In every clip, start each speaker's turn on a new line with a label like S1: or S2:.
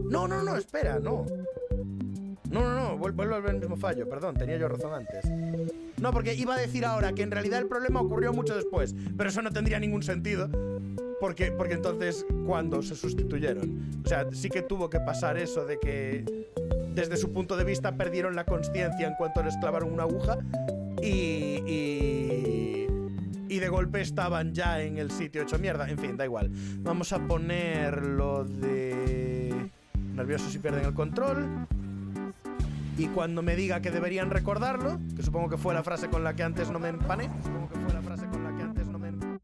S1: No, no, no, espera, no. No, vuelvo a ver el mismo fallo, perdón, tenía yo razón antes. No, porque iba a decir ahora que en realidad el problema ocurrió mucho después, pero eso no tendría ningún sentido. Porque entonces, ¿cuándo se sustituyeron? O sea, sí que tuvo que pasar eso de que desde su punto de vista perdieron la consciencia en cuanto les clavaron una aguja y de golpe estaban ya en el sitio hecho mierda. En fin, da igual. Vamos a poner lo de nerviosos y pierden el control. Y cuando me diga que deberían recordarlo, que supongo que fue la frase con la que antes no me empané, supongo que fue la frase con la que antes no me empané.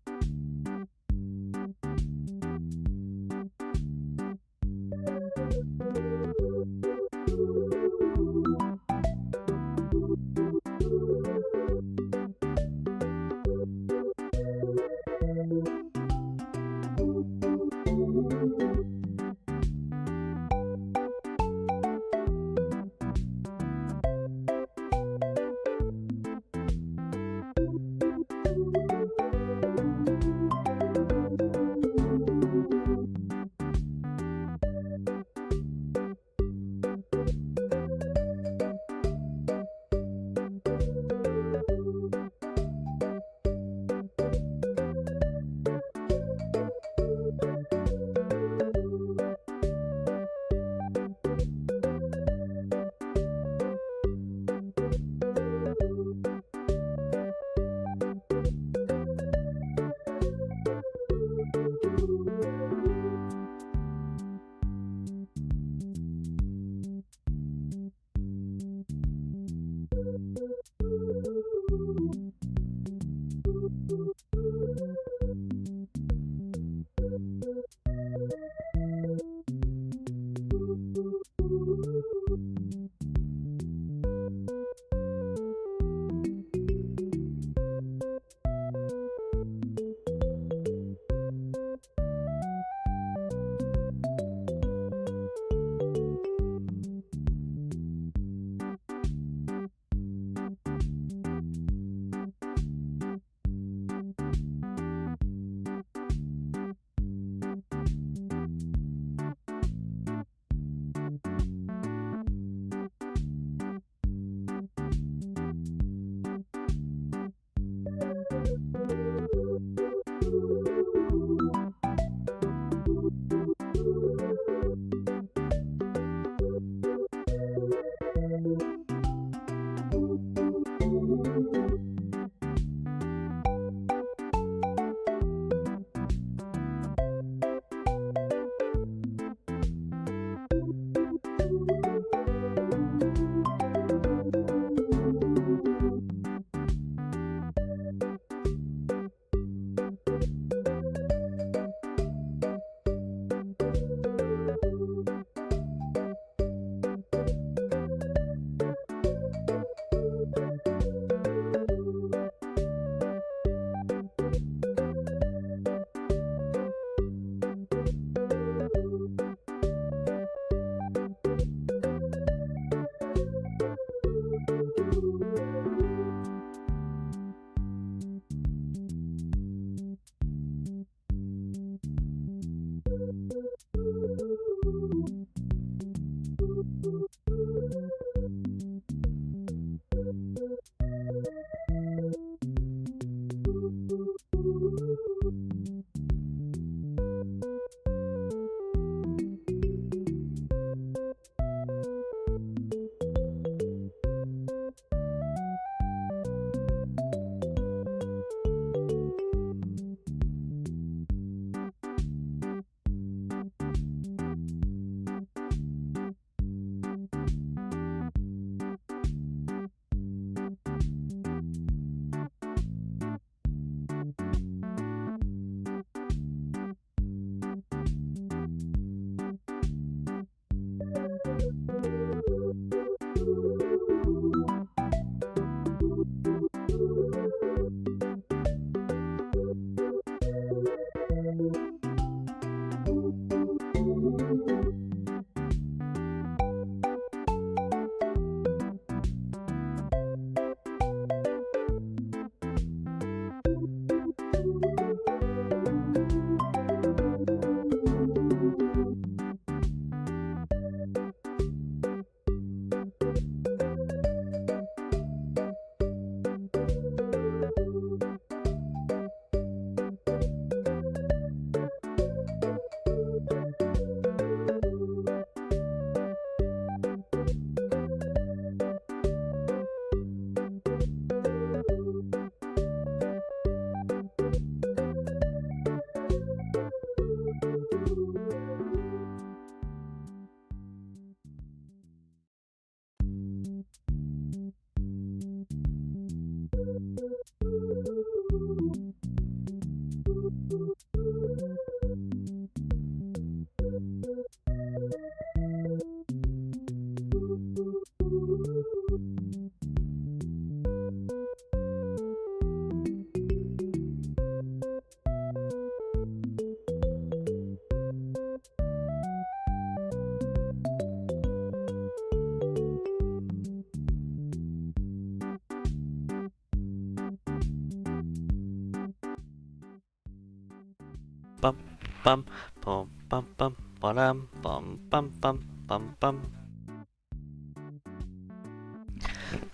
S2: Bum bum bum bum bum bum bum bum bum bum bum.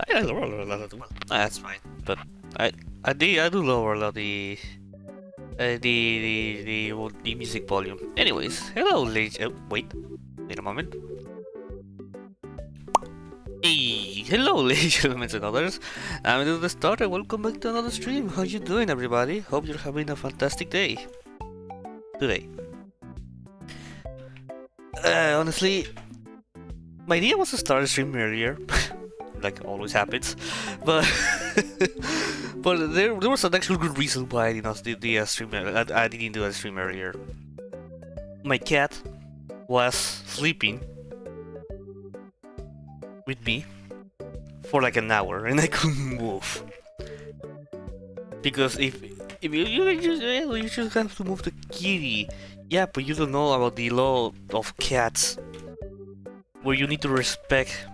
S2: I lower a lot of well, that's fine, but I do lower a lot the music volume. Anyways, hello, ladies. Oh, wait a moment. Hey, hello, ladies, gentlemen, and others. I'm the starter. Welcome back to another stream. How you doing, everybody? Hope you're having a fantastic day today. Honestly, my idea was to start a stream earlier, like always happens, but but there was an actual good reason why I did not do the stream. I didn't do a stream earlier. My cat was sleeping with me for like an hour, and I couldn't move because if you just have to move the kitty. Yeah, but you don't know about the law of cats, where you need to respect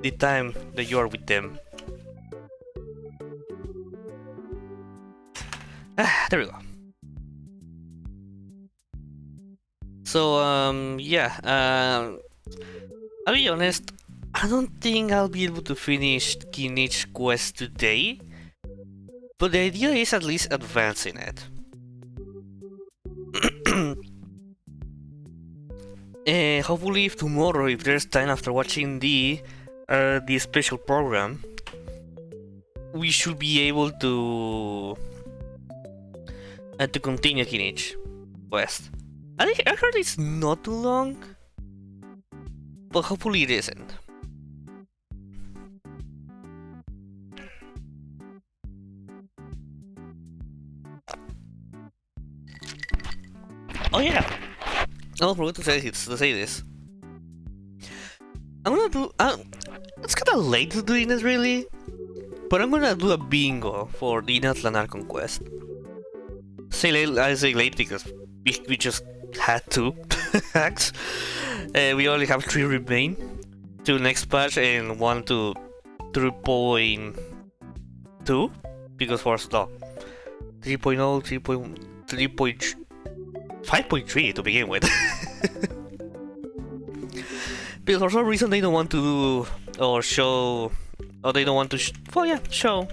S2: the time that you are with them. There we go. So, yeah, I'll be honest, I don't think I'll be able to finish Kinich quest today, but the idea is at least advancing it. Hopefully if tomorrow, if there's time after watching the special program, we should be able to continue Kinich quest. I heard it's not too long, but hopefully it isn't. Oh yeah, I forgot to say this. I'm gonna do. It's kinda late to doing it really, but I'm gonna do a bingo for the Natlanar conquest. I say late because we just had 2 hacks. We only have 3 remain. 2 next patch and 1 to 3.2 because for law 3.0, 5.3 to begin with. Because for some reason they don't want to do or show, or they don't want to show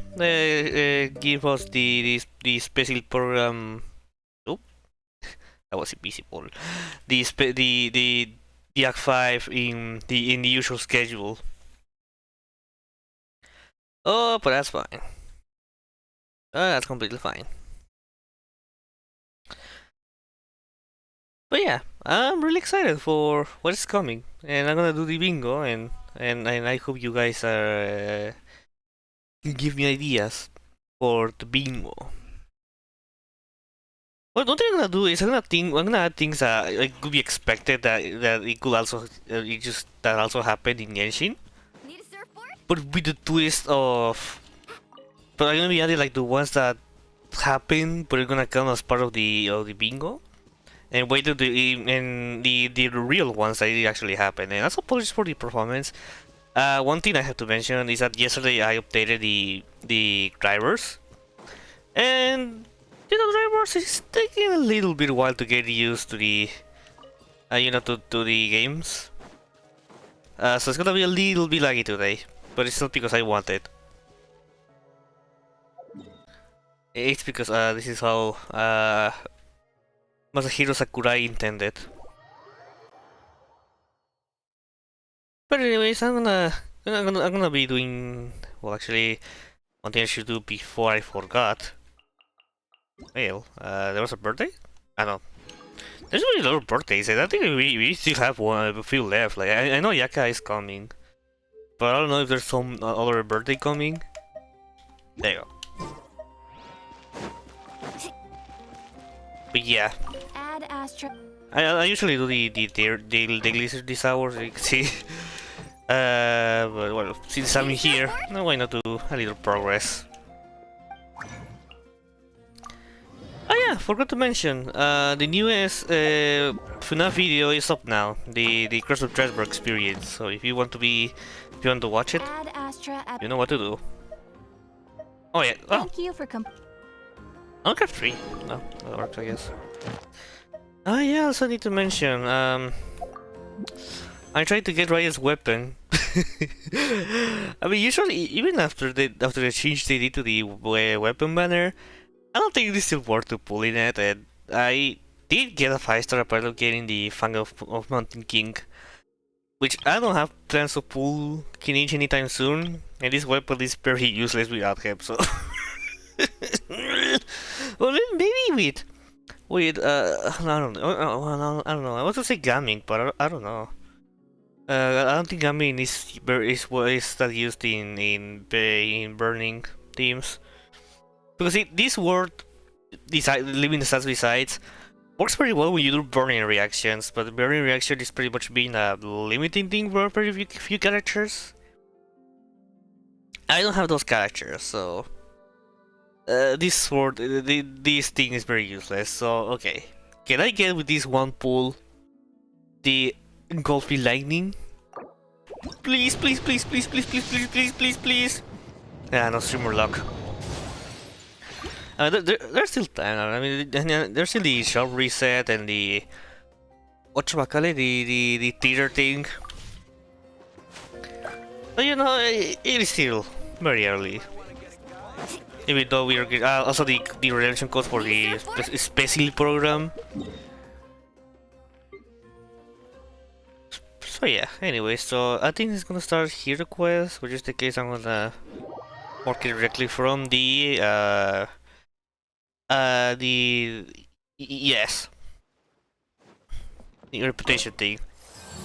S2: give us the special program. Oh, that was invisible. The Act 5 in the usual schedule. Oh, but that's fine. That's completely fine. But yeah, I'm really excited for what is coming, and I'm gonna do the bingo, and I hope you guys are give me ideas for the bingo. Well, one thing I'm gonna do is I'm gonna add things that like, could be expected that it could also that also happened in Genshin, but with the twist of. But I'm gonna be adding like the ones that happen, but are gonna count as part of the bingo. And wait to the real ones that actually happen. And also apologies for the performance. One thing I have to mention is that yesterday I updated the drivers, and drivers is taking a little bit while to get used to the to the games. So it's gonna be a little bit laggy today, but it's not because I want it. It's because this is how Masahiro Sakurai intended. But anyways, I'm gonna be doing, well, actually one thing I should do before I forgot. Well, there was a birthday? I don't know. There's really a lot of birthdays, and I think we still have a few left. Like I know Yaka is coming, but I don't know if there's some other birthday coming. There you go. But yeah,
S3: Add Astra.
S2: I usually do the daily these hours. You can see. But well, since I'm here, now why not do a little progress? Oh yeah, forgot to mention, the newest FNAF video is up now. The Curse of Strasbourg experience. So if you want to watch it,
S3: Add Astra.
S2: you know what to do. Oh yeah. Oh,
S3: Thank you for
S2: Minecraft 3. No, that works, I guess. Oh yeah, I also need to mention, I tried to get Riot's weapon. I mean, usually, even after the change they did to the weapon banner, I don't think it's still worth to pulling it, and I did get a 5-star apart of getting the Fang of Mountain King, which I don't have plans to pull Kinich anytime soon, and this weapon is very useless without him, so... Well, maybe with I don't know, I don't know, I want to say gaming, but I don't know. I don't think gaming is what is that used in burning teams. Because this word, leaving the stats besides, works very well when you do burning reactions, but the burning reaction is pretty much being a limiting thing for very few characters. I don't have those characters, so this sword, this thing is very useless. So okay, can I get with this one pull the engulfing lightning? Please, please, please, please, please, please, please, please, please, please. Yeah, no streamer luck. There's still time. I mean, there's still the sharp reset and the whatchamacallit, the theater thing. But you know, it is still very early. Even though we are also the redemption code for the special program. So yeah. Anyway, so I think it's gonna start here the quest, which is the case I'm gonna work it directly from the yes, the reputation thing.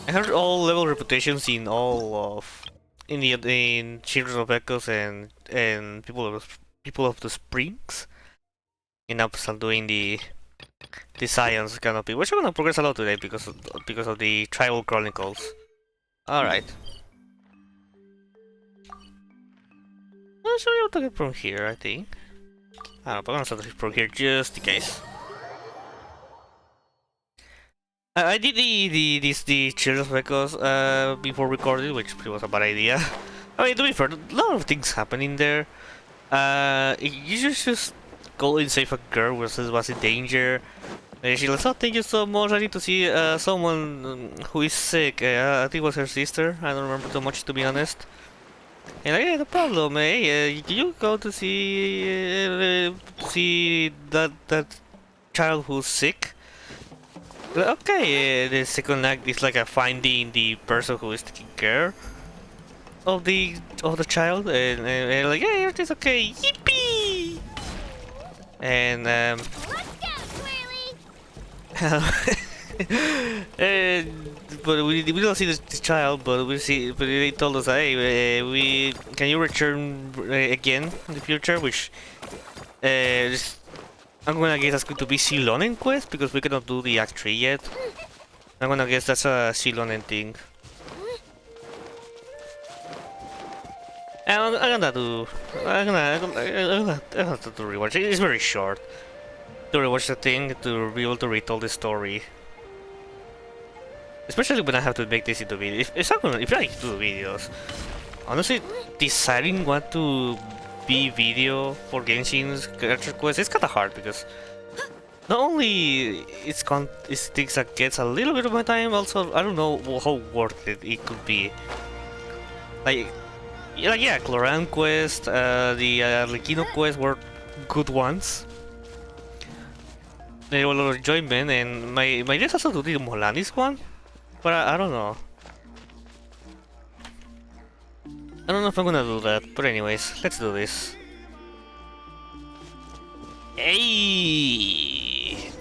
S2: I heard all level reputations in all of in Children of Echoes and people of the Springs. And now I'm doing the science canopy, which I'm gonna progress a lot today because of the Tribal Chronicles. All right. So we'll take it from here, I think. I don't know, but I'm gonna start it from here just in case. I did the Children of Echoes before recording, which was a bad idea. I mean, to be fair, a lot of things happening there. You just go and save a girl who was in danger. And she like, oh, thank you so much. I need to see someone who is sick. I think it was her sister. I don't remember too much, to be honest. And like, yeah, no problem. Hey, you go to see that child who's sick. Okay, the second act is like a finding the person who is taking care of the child, and like, yeah, everything's okay, yippee! And
S3: Let's go, Twirly!
S2: but we don't see the child, but they told us, hey, can you return again in the future, which I'm gonna guess that's going to be Silonen quest, because we cannot do the Act 3 yet. I'm gonna guess that's a Silonen thing. And I'm gonna do rewatch. It's very short. To rewatch the thing, to be able to retell the story. Especially when I have to make this into videos. If I do videos, honestly, deciding what to be video for Genshin's character quest is kinda hard, because not only it takes that gets a little bit of my time, also I don't know how worth it could be. Like yeah, Cloran quest, the Arlecchino quest were good ones. They were a lot of enjoyment, and my idea is also to do the Molanis one, but I don't know. I don't know if I'm gonna do that, but anyways, let's do this. Hey!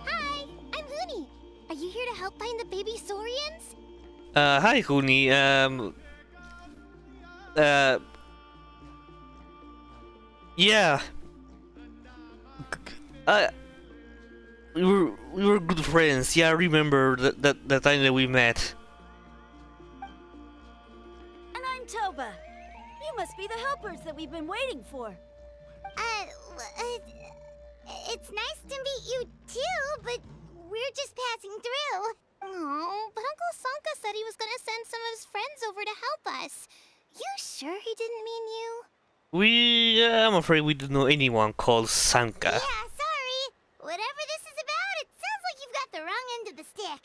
S3: Hi, I'm Huni. Are you here to help find the baby Saurians?
S2: Hi, Huni. Yeah. Uh, we were good friends. Yeah, I remember that time that we met.
S4: And I'm Toba. You must be the helpers that we've been waiting for.
S3: It's nice to meet you too, but we're just passing through. Oh, but Uncle Sanka said he was gonna send some of his friends over to help us. You sure he didn't mean you?
S2: I'm afraid we don't know anyone called Sanka.
S3: Yeah, sorry. Whatever this is about, it sounds like you've got the wrong end of the stick.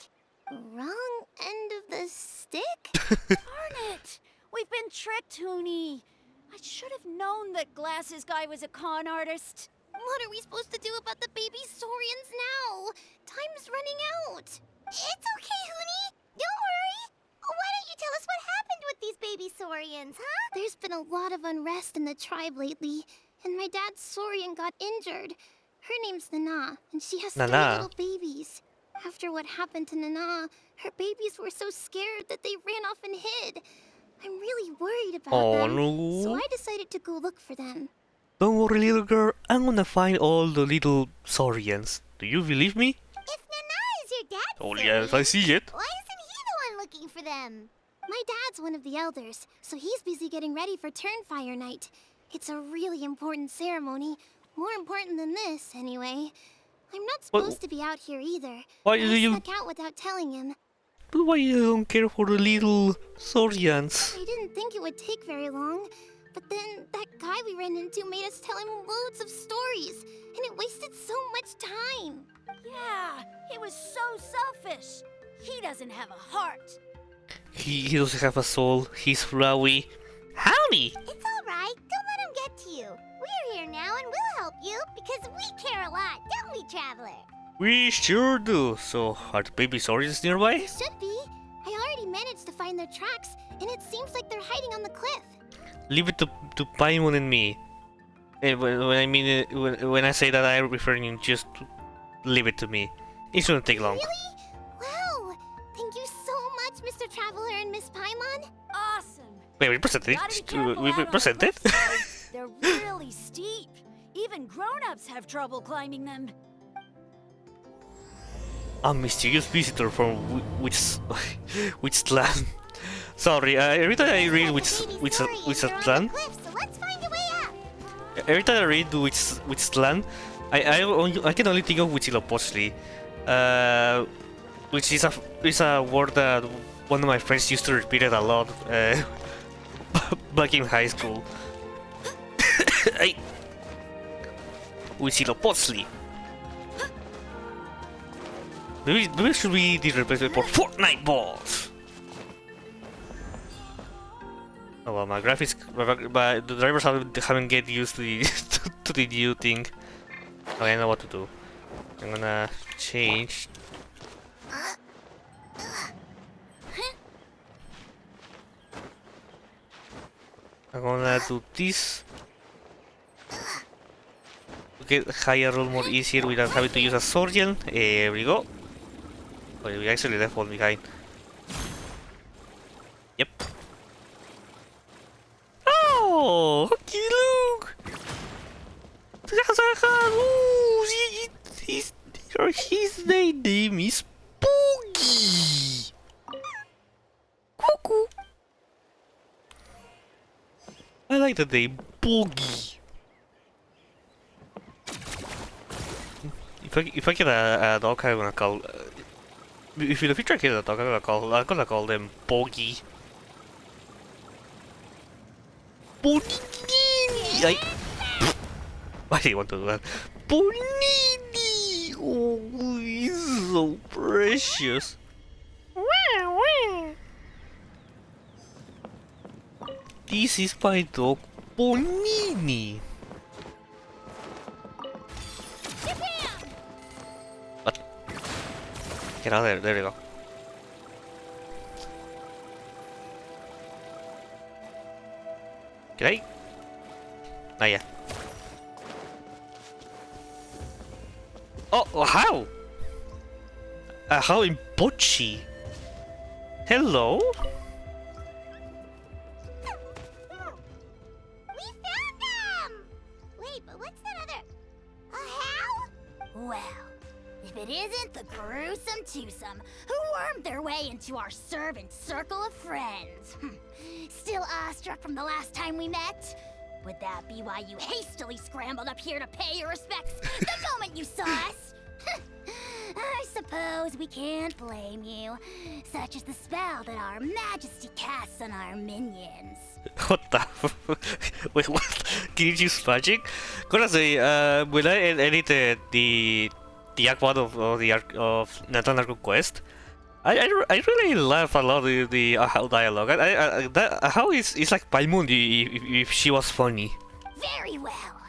S3: Wrong end of the stick?
S4: Darn it! We've been tricked, Huni. I should have known that Glasses Guy was a con artist.
S3: What are we supposed to do about the baby saurians now? Time's running out. It's okay, Huni. Don't worry. Why don't you tell us what happened with these baby saurians, huh? There's been a lot of unrest in the tribe lately, and my dad's saurian got injured. Her name's Nana, and she has 3
S2: Nana.
S3: little babies. After what happened to Nana, her babies were so scared that they ran off and hid. I'm really worried about
S2: Oh
S3: them,
S2: no.
S3: so I decided to go look for them.
S2: Don't worry, little girl. I'm gonna find all the little saurians. Do you believe me?
S3: If Nana is your dad's
S2: Oh
S3: saurian,
S2: yes, I see it.
S3: why isn't he the one looking for them? My dad's one of the elders, so he's busy getting ready for Turnfire Night. It's a really important ceremony. More important than this, anyway. I'm not supposed to be out here either.
S2: Why
S3: but
S2: do
S3: I
S2: you-
S3: snuck out without telling him.
S2: But why you don't care for the little saurians?
S3: I didn't think it would take very long. But then that guy we ran into made us tell him loads of stories, and it wasted so much time.
S4: Yeah, he was so selfish. He doesn't have a heart.
S2: He doesn't have a soul. He's flowy. Howdy!
S3: It's all right. Don't let him get to you. We're here now, and we'll help you because we care a lot, don't we, Traveler?
S2: We sure do. So, are the baby saurians nearby?
S3: They should be. I already managed to find their tracks, and it seems like they're hiding on the cliff.
S2: Leave it to Paimon and me. When I mean it, when I say that, I'm referring just to leave it to me. It shouldn't take long.
S3: Really? Wow! Thank you so much, Mr. Traveler and Miss Paimon.
S4: Awesome.
S2: Wait, we presented
S4: Gotta be
S2: it.
S4: careful
S2: We
S4: out on the
S2: presented.
S4: cliffside. They're really steep. Even grown-ups have trouble climbing them.
S2: A mysterious visitor from which land? Sorry, every time I read which land, every time I read which land, I can only think of Huitzilopochtli, which is a word that one of my friends used to repeat it a lot back in high school. Huitzilopochtli. Maybe it should be the replacement for Fortnite balls. Oh well, my graphics, but the drivers haven't get used to the to the new thing. Okay, I know what to do. I'm gonna change. I'm gonna do this to get higher roll more easier without having to use a saurian. There we go. Oh, we actually left one behind. Yep. Oh, look! His name is Boogie! Cuckoo! I like the name Boogie. If I get a dog, I'm gonna call. If in the future I get a dog, I'm gonna call them Boogie. Bonini! Why do you want to do that? Bonini! Oh, he's so precious. This is my dog, Bonini. What? Get out of there, there we go. Can I? Not yet. Oh, how? How in Bocchi? Hello?
S3: We found them! Wait, isn't the gruesome twosome who wormed their way into our servant circle of friends. Still awestruck from the last time we met? Would that be why you hastily scrambled up here to pay your respects the moment you saw us? I suppose we can't blame you. Such is the spell that our majesty casts on our minions.
S2: What the? Wait, what? Can you use magic? Gonna say, when I edit the act one of the arc of Nathan Arco Quest, I really laugh a lot the Ajaw dialogue. Ajaw is like Paimon if she was funny.
S3: Very well.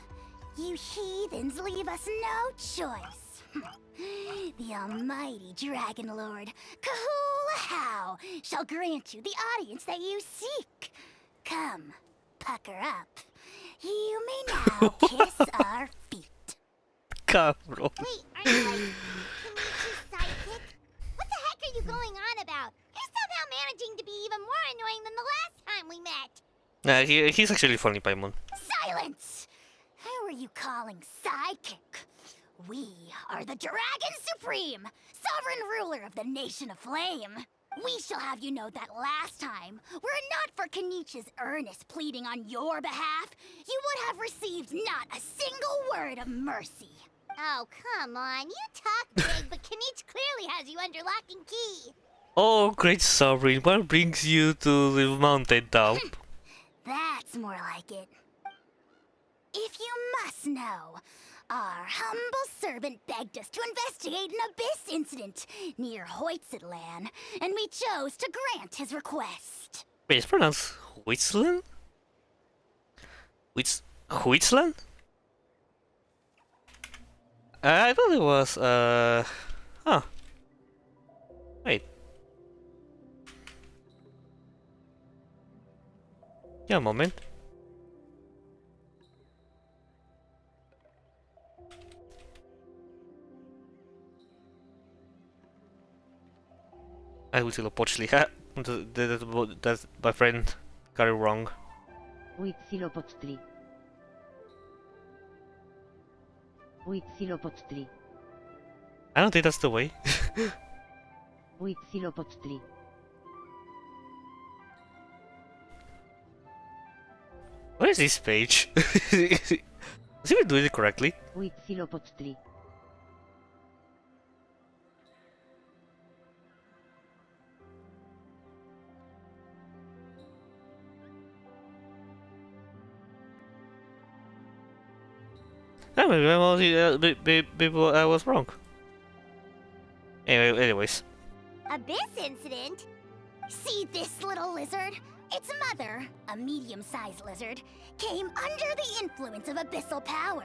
S3: You heathens leave us no choice. The almighty Dragon Lord, Ajaw, shall grant you the audience that you seek. Come, pucker up. You may now kiss our feet.
S2: Cabrón.
S3: Wait, are you like Kinichi's sidekick? What the heck are you going on about? You're somehow managing to be even more annoying than the last time we met.
S2: Nah, he's actually funny, Paimon.
S3: Silence! Who are you calling sidekick? We are the Dragon Supreme, sovereign ruler of the Nation of Flame. We shall have you know that last time, were it not for Kenich's earnest pleading on your behalf, you would have received not a single word of mercy. Oh, come on. You talk big, but Kinich clearly has you under lock and key.
S2: Oh, great sovereign, what brings you to the mountain top?
S3: That's more like it. If you must know, our humble servant begged us to investigate an abyss incident near Hoytzitlan, and we chose to grant his request.
S2: Wait, it's pronounced Huitzland? Huitzland? I thought it was, huh. Wait. Yeah, a moment. I will still počli. That's my friend got it wrong.
S5: Huitzilopochtli. Huitzilopochtli.
S2: I don't think that's the way.
S5: Huitzilopochtli.
S2: What is this page? Is he even doing it correctly?
S5: Huitzilopochtli.
S2: Maybe I was wrong. Anyways.
S3: Abyss incident? See this little lizard? Its mother, a medium-sized lizard, came under the influence of abyssal power.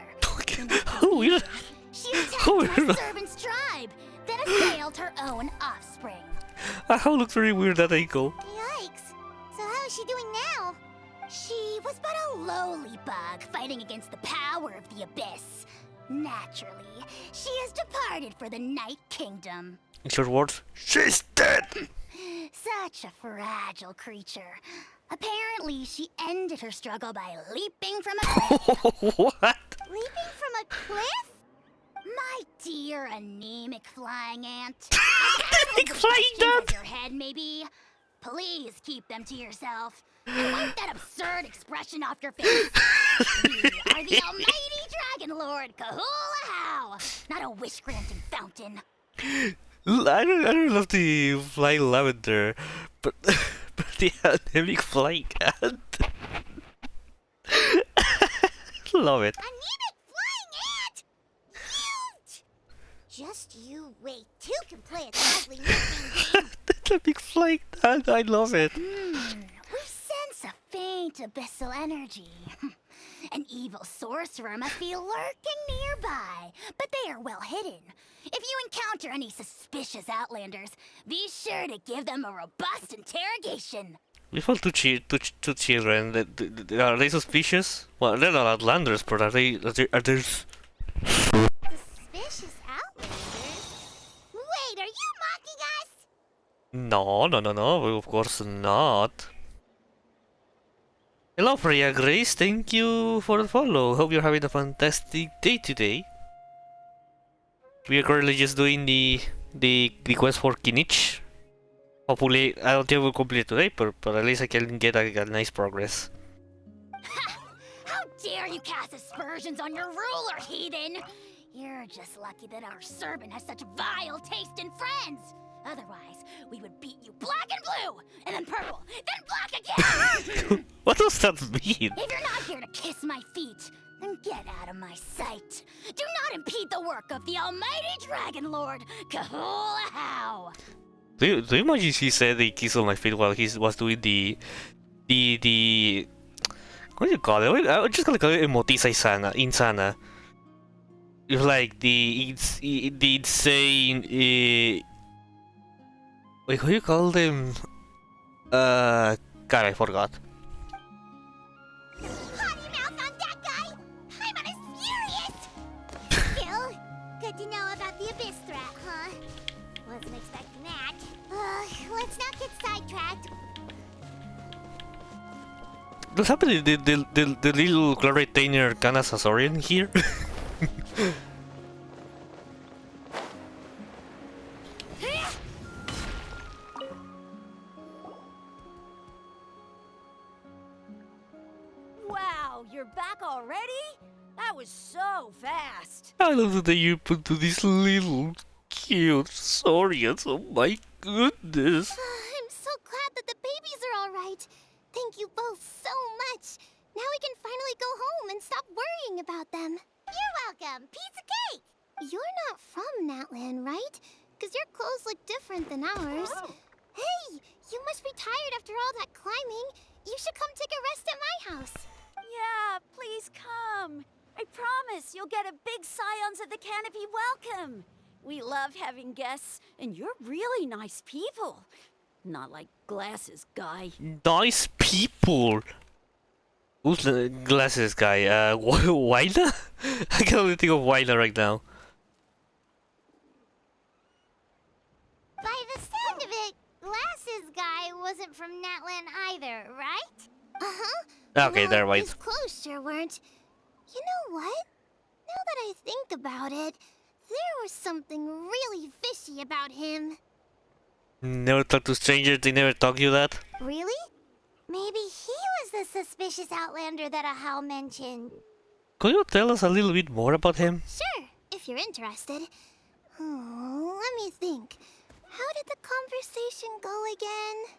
S2: Who is?
S3: She attacked my servant's tribe, then assailed her own offspring.
S2: How looks very weird at angle.
S3: Yikes! So how is she doing now? She was but a lowly bug fighting against the power of the abyss. Naturally, she has departed for the Night Kingdom.
S2: In short words, she's dead!
S3: Such a fragile creature. Apparently, she ended her struggle by leaping from a cliff.
S2: What?
S3: Leaping from a cliff? My dear anemic flying ant.
S2: Anemic flying ant?
S3: Your head, maybe. Please keep them to yourself. And wipe that absurd expression off your face. We are the almighty Dragon Lord Ajaw, not a wish-granting fountain.
S2: I don't love the flying lavender, but the anemic flying ant. Love it.
S3: Anemic flying ant? Cute! Just you wait. Two can play a lovely nickname game.
S2: The anemic flying ant, I love it.
S3: We sense a faint abyssal energy. An evil sorcerer must be lurking nearby, but they are well hidden. If you encounter any suspicious outlanders, be sure to give them a robust interrogation.
S2: We found two children. Are they suspicious? Well, they're not outlanders, but are they? Are there?
S3: Suspicious outlanders? Wait, are you mocking us?
S2: No, of course not. Hello, Freya Grace. Thank you for the follow. Hope you're having a fantastic day today. We are currently just doing the quest for Kinich. Hopefully, I don't think we'll complete it today, but at least I can get a nice progress.
S4: How dare you cast aspersions on your ruler, heathen! You're just lucky that our servant has such vile taste in friends. Otherwise, we would beat you black and blue, and then purple, then black again!
S2: What does that mean?
S4: If you're not here to kiss my feet, then get out of my sight. Do not impede the work of the almighty Dragon Lord, Kahula.
S2: Do you imagine he said the kiss on my feet while he was doing the what do you call it? I'm just gonna call it emotiza insana. It's like the insane wait, how do you call them? God, I forgot.
S3: Potty mouth on that guy! I'm furious! Still, good to know about the Abyss threat, huh? Wasn't expecting that. Let's not get sidetracked.
S2: What's happening? The little cloud retainer Canasasaurian here?
S4: Wow, you're back already? That was so fast.
S2: I love that you put to these little cute saurians. Oh my goodness.
S3: I'm so glad that the babies are all right. Thank you both so much. Now we can finally go home and stop worrying about them. You're welcome. Piece of cake. You're not from Natlan, right? Because your clothes look different than ours. Hey, you must be tired after all that climbing. You should come take a rest at my house.
S4: Yeah, please come. I promise you'll get a big Scions of the Canopy welcome. We love having guests, and you're really nice people. Not like Glasses Guy.
S2: Nice people. Who's the glasses guy? Wyla? I can only think of Wyla right now.
S3: By the sound of it, Glasses Guy wasn't from Natlan either, right? Uh-huh.
S2: Okay,
S3: Well,
S2: they're right.
S3: his clothes sure weren't. You know what? Now that I think about it, there was something really fishy about him.
S2: Never talk to strangers, they never taught you that?
S3: Really? Maybe he was the suspicious outlander that Ajaw mentioned.
S2: Could you tell us a little bit more about him?
S3: Sure, if you're interested. Oh, let me think. How did the conversation go again?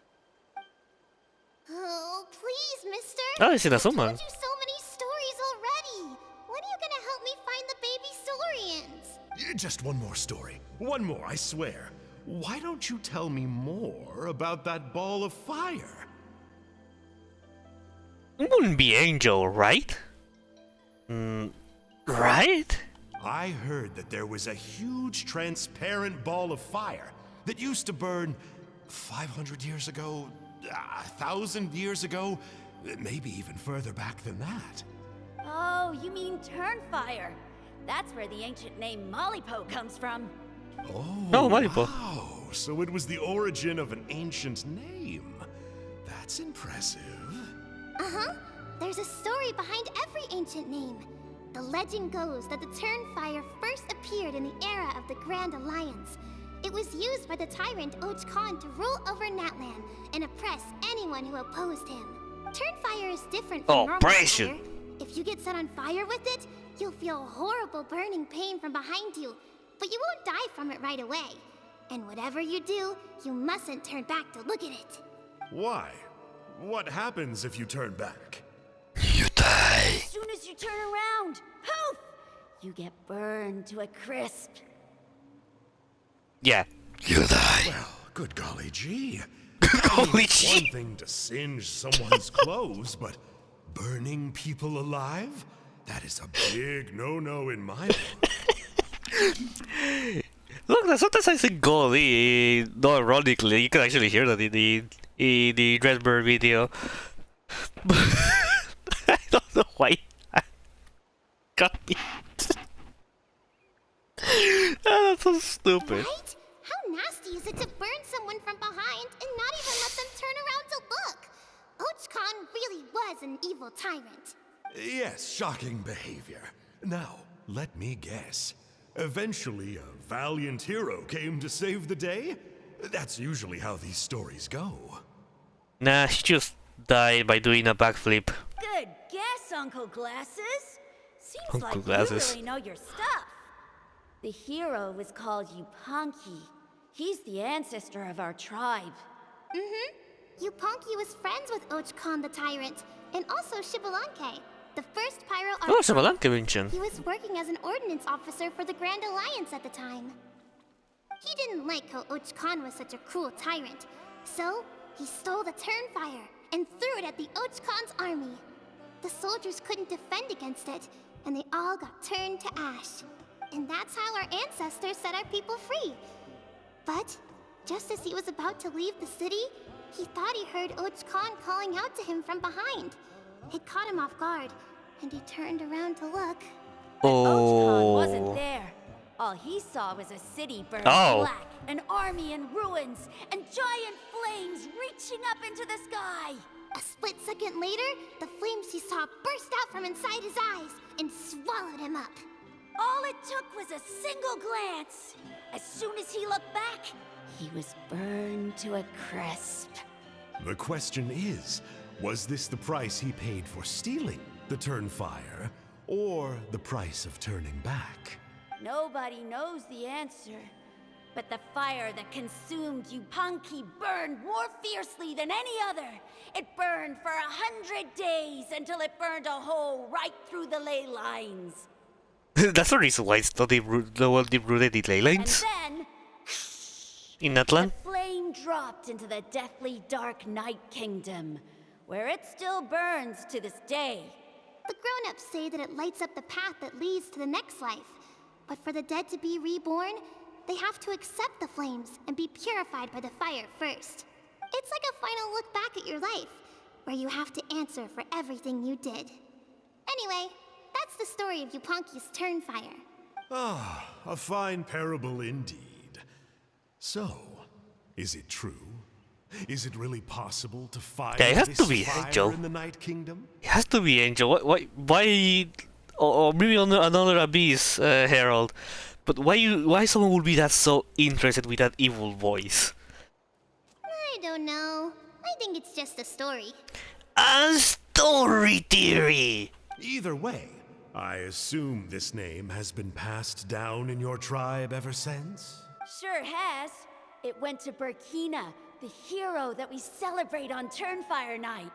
S3: Oh, please, mister.
S2: Oh, it's in a
S3: I've told
S2: summon.
S3: you so many stories already. When are you gonna help me find the baby Saurians?
S6: Just one more story. One more, I swear. Why don't you tell me more about that ball of fire?
S2: It wouldn't be Angel, right? Right?
S6: I heard that there was a huge transparent ball of fire that used to burn 500 years ago, 1,000 years ago, maybe even further back than that.
S4: Oh, you mean Turnfire. That's where the ancient name Mollypo comes from.
S2: Oh, Maripo.
S6: Wow, so it was the origin of an ancient name. That's impressive.
S3: Uh-huh. There's a story behind every ancient name. The legend goes that the Turnfire first appeared in the era of the Grand Alliance. It was used by the tyrant Oj Khan to rule over Natlan and oppress anyone who opposed him. Turnfire is different from normal
S2: Oppression.
S3: fire. If you get set on fire with it, you'll feel horrible burning pain from behind you, but you won't die from it right away. And whatever you do, you mustn't turn back to look at it.
S6: Why? What happens if you turn back?
S2: You die.
S4: As soon as you turn around, poof! You get burned to a crisp.
S2: Yeah. You die.
S6: Well, good golly gee.
S2: Holy
S6: It's
S2: shit.
S6: one thing to singe someone's clothes, but burning people alive? That is a big no-no in my book.
S2: Look, sometimes I think golly, not ironically, you can actually hear that in the Redbird video. But I don't know why I got me. That's so stupid.
S3: Right? How nasty is it to burn someone from behind and not even let them turn around to look? Oj Khan really was an evil tyrant.
S6: Yes, shocking behavior. Now, let me guess. Eventually, a valiant hero came to save the day. That's usually how these stories go.
S2: Nah, she just died by doing a backflip.
S4: Good guess, Uncle Glasses. Seems
S2: Uncle
S4: like
S2: Glasses.
S4: you really know your stuff. The hero was called Yupanqui. He's the ancestor of our tribe.
S3: Yupanqui was friends with Ochkon the Tyrant, and also Shibalanke, the first pyro
S2: Oh,
S3: archer.
S2: Shibalanke mentioned.
S3: He was working as an ordnance officer for the Grand Alliance at the time. He didn't like how Ochkon was such a cruel tyrant, so he stole the Turnfire and threw it at the Ochkon's army. The soldiers couldn't defend against it, and they all got turned to ash. And that's how our ancestors set our people free. But just as he was about to leave the city, he thought he heard Ochkon calling out to him from behind. It caught him off guard, and he turned around to look.
S4: Ochkon wasn't
S2: Oh.
S4: there. All he saw was a city burned
S2: Oh.
S4: black, an army in ruins, and giant flames reaching up into the sky.
S3: A split second later, the flames he saw burst out from inside his eyes and swallowed him up.
S4: All it took was a single glance. As soon as he looked back, he was burned to a crisp.
S6: The question is, was this the price he paid for stealing the Turnfire, or the price of turning back?
S4: Nobody knows the answer. But the fire that consumed Yupanqui burned more fiercely than any other. It burned for 100 days until it burned a hole right through the ley lines.
S2: That's the reason why it's not the one rooted in ley
S4: And
S2: lines
S4: then
S2: in
S4: the
S2: Natlan.
S4: flame dropped into the deathly dark Night Kingdom, where it still burns to this day.
S3: The grown-ups say that it lights up the path that leads to the next life. But for the dead to be reborn, they have to accept the flames and be purified by the fire first. It's like a final look back at your life, where you have to answer for everything you did. Anyway, that's the story of Yupanqui's Turnfire.
S6: Ah, a fine parable indeed. So, is it true? Is it really possible to find
S2: Yeah, it has
S6: this
S2: to be,
S6: fire
S2: Joe.
S6: in the Night Kingdom?
S2: It has to be Angel. Why? Or maybe another Abyss Herald. But why someone would be that so interested with that evil voice?
S3: I don't know. I think it's just a story.
S2: A story theory.
S6: Either way, I assume this name has been passed down in your tribe ever since?
S4: Sure has. It went to Burkina, the hero that we celebrate on Turnfire Night.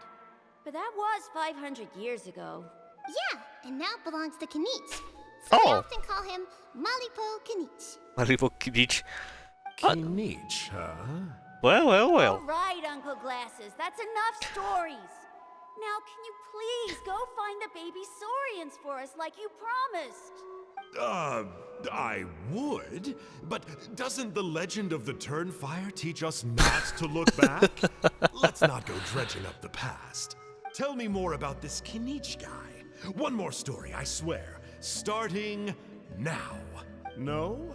S4: But that was 500 years ago.
S3: Yeah, and now it belongs to Kinich. So
S2: Oh.
S3: I often call him Malipo Kinich.
S2: Malibu Kinich.
S6: Kinich, huh?
S2: Well.
S4: All right, Uncle Glasses, that's enough stories. Now, can you please go find the baby Saurians for us like you promised?
S6: I would, but doesn't the legend of the Turnfire teach us not to look back? Let's not go dredging up the past. Tell me more about this Kinich guy. One more story, I swear. Starting now. No?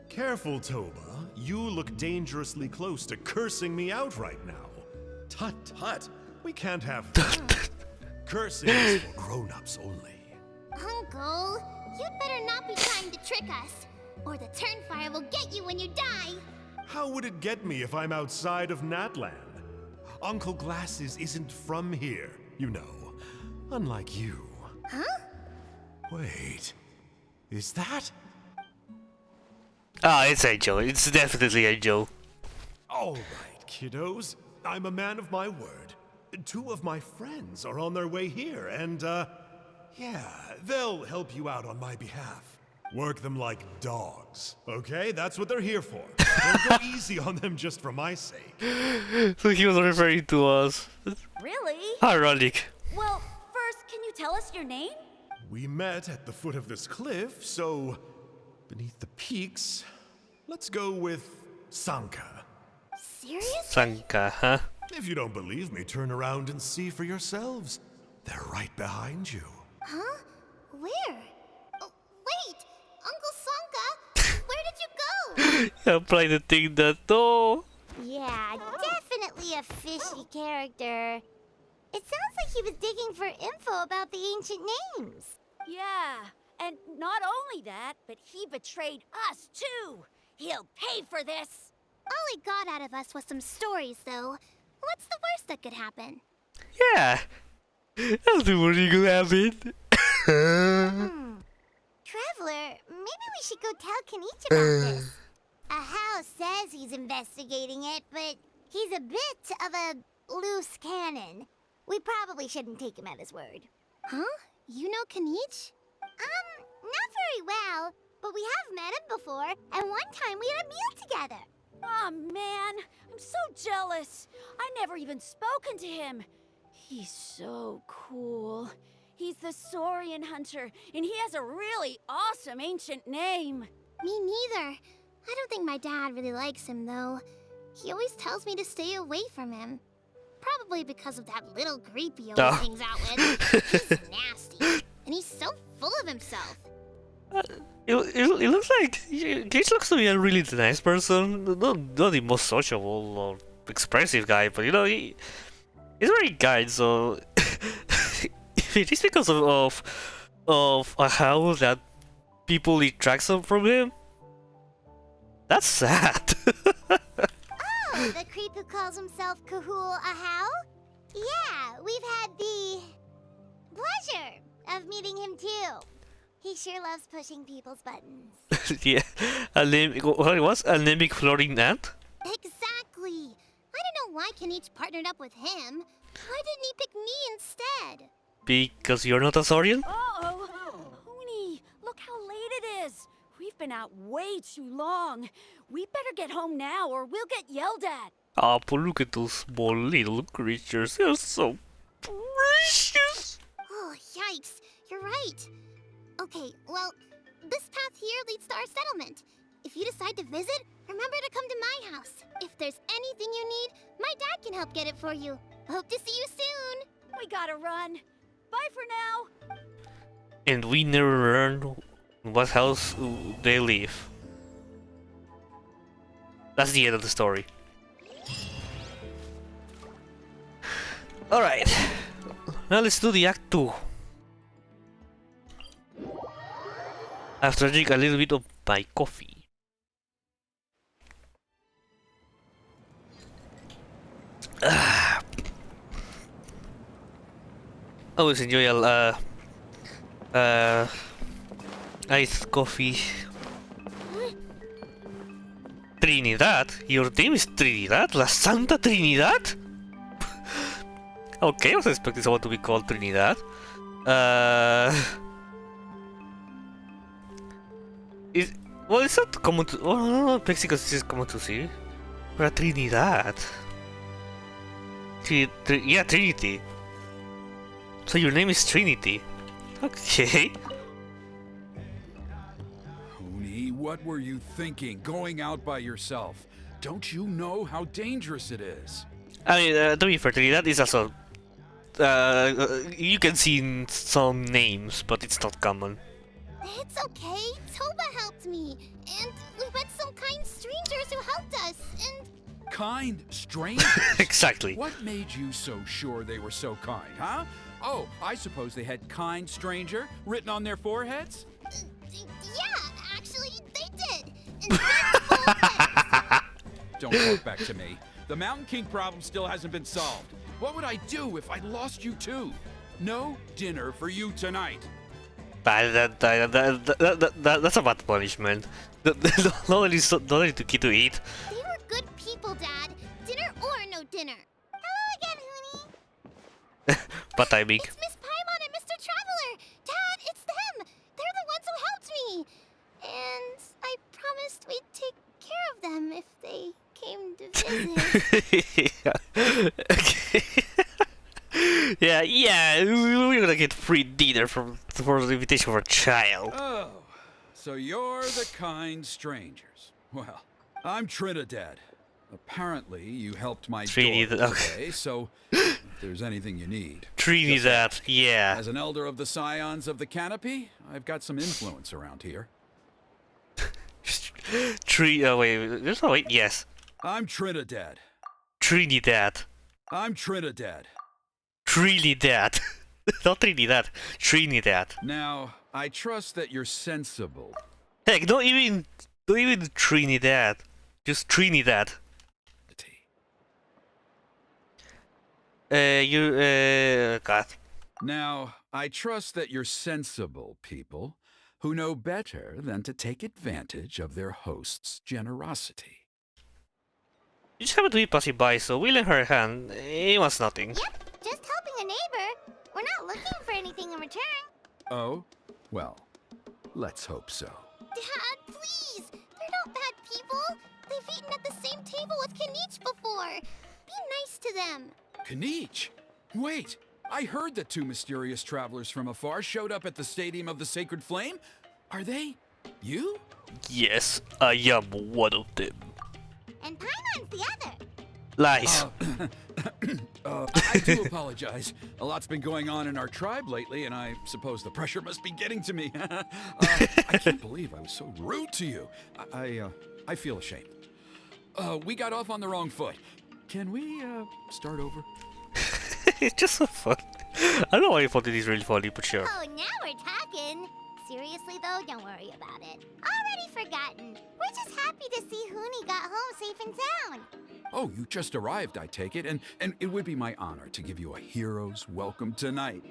S6: Careful, Toba. You look dangerously close to cursing me out right now. Tut tut. We can't have that. Cursing is for grown-ups only.
S3: Uncle, you'd better not be trying to trick us, or the Turnfire will get you when you die.
S6: How would it get me if I'm outside of Natland? Uncle Glasses isn't from here, you know. Unlike you.
S3: Huh?
S6: Wait. Is that?
S2: Ah, it's Angel. It's definitely Angel.
S6: All right, kiddos. I'm a man of my word. 2 of my friends are on their way here, and, yeah, they'll help you out on my behalf. Work them like dogs, okay? That's what they're here for. Don't go easy on them just for my sake.
S2: So he was referring to us.
S4: Really?
S2: Ironic.
S4: Well, first, can you tell us your name?
S6: We met at the foot of this cliff, so beneath the peaks, let's go with Sanka.
S3: Seriously?
S2: Sanka, huh?
S6: If you don't believe me, turn around and see for yourselves. They're right behind you.
S3: Huh? Where? Oh, wait! Uncle Sanka! Where did you go?
S2: Apply the thing that no.
S3: Yeah, definitely a fishy character. It sounds like he was digging for info about the ancient names.
S4: Yeah, And not only that, but he betrayed us too. He'll pay for this.
S3: All he got out of us was some stories, though. What's the worst that could happen?
S2: Yeah, that's the worst thing could happen.
S3: Traveler, maybe we should go tell Kinich about this. Ajaw says he's investigating it, but he's a bit of a loose cannon. We probably shouldn't take him at his word. Huh? You know Kinich? Not very well, but we have met him before, and one time we had a meal together.
S4: Aw, man, I'm so jealous. I never even spoken to him. He's so cool. He's the Saurian hunter, and he has a really awesome ancient name.
S3: Me neither. I don't think my dad really likes him, though. He always tells me to stay away from him. Probably because of that little creep he always hangs out with. He's nasty, and he's so full of himself.
S2: It looks like Gage looks to be a really nice person. Not the most sociable or expressive guy, but you know he's very kind. So if it is because of how that people detract some from him, that's sad.
S3: Oh, the creep who calls himself Kahul Ajaw? Yeah, we've had the pleasure of meeting him too. He sure loves pushing people's buttons.
S2: Yeah, what it was? Anemic floating ant?
S3: Exactly. I don't know why Kinich partnered up with him. Why didn't he pick me instead?
S2: Because you're not a Saurian?
S4: Uh-oh. Huni, look how late it is. We've been out way too long. We better get home now or we'll get yelled at.
S2: Oh, but look at those small little creatures. They're so precious.
S3: Oh, yikes. You're right. Okay, well, this path here leads to our settlement. If you decide to visit, remember to come to my house. If there's anything you need, my dad can help get it for you. Hope to see you soon.
S4: We gotta run. Bye for now.
S2: And we never learn what house they live. That's the end of the story. Alright. Now let's do the Act 2. After I drink a little bit of my coffee. Always enjoy iced coffee. Trinidad? Your name is Trinidad? La Santa Trinidad? Okay, I was expecting someone to be called Trinidad. It's not common to... Oh, no, Mexico is common to see. But Trinidad. Yeah, Trinity. So your name is Trinity. Okay.
S7: Huni, what were you thinking, going out by yourself? Don't you know how dangerous it is?
S2: I mean, to be fair, Trinidad is also... you can see in some names, but it's not common.
S3: It's okay. Toba helped me. And we met some kind strangers who helped us. And
S7: Kind strangers?
S2: Exactly.
S7: What made you so sure they were so kind, huh? Oh, I suppose they had kind stranger written on their foreheads?
S3: yeah, actually, they did. And big bullets.
S7: Don't talk back to me. The Mountain King problem still hasn't been solved. What would I do if I lost you too? No dinner for you tonight.
S2: That's a bad punishment. Not only to get to eat.
S3: They were good people, Dad. Dinner or no dinner. Hello again, Huni.
S2: Bad timing.
S3: It's Miss Paimon and Mr. Traveler. Dad, it's them. They're the ones who helped me. And I promised we'd take care of them if they came to visit.
S2: Okay. yeah, we're gonna get free dinner for the invitation for a child.
S7: Oh, so you're the kind strangers. Well, I'm Trinidad. Apparently, you helped my
S2: Trinidad,
S7: daughter
S2: okay.
S7: today, so if there's anything you need.
S2: Trinidad, yeah.
S7: As an elder of the Scions of the Canopy, I've got some influence around here.
S2: Wait, yes.
S7: I'm Trinidad.
S2: Trinidad.
S7: I'm Trinidad.
S2: Trinidad. Not Trinidad. Trinidad.
S7: Now, I trust that you're sensible.
S2: Heck, don't even Trinidad. Just Trinidad. God.
S7: Now, I trust that you're sensible people who know better than to take advantage of their host's generosity.
S2: You just happened to be passing by, so we lent her a hand. It was nothing.
S3: Yep, just helping a neighbor. We're not looking for anything in return.
S7: Oh? Well, let's hope so.
S3: Dad, please! They're not bad people. They've eaten at the same table with Kinich before. Be nice to them.
S7: Kinich! Wait! I heard that two mysterious travelers from afar showed up at the Stadium of the Sacred Flame. Are they you?
S2: Yes, I am one of them.
S3: And Paimon's the other.
S2: Lies.
S7: I do apologize. A lot's been going on in our tribe lately, and I suppose the pressure must be getting to me. I can't believe I was so rude to you. I feel ashamed. We got off on the wrong foot. Can we, start over?
S2: It's just so fun. I don't know why you thought it is really funny, but sure.
S3: Oh, now we're talking. Seriously, though, don't worry about it. Already forgotten. We're just happy to see Huni got home safe and sound.
S7: Oh, you just arrived, I take it, and it would be my honor to give you a hero's welcome tonight.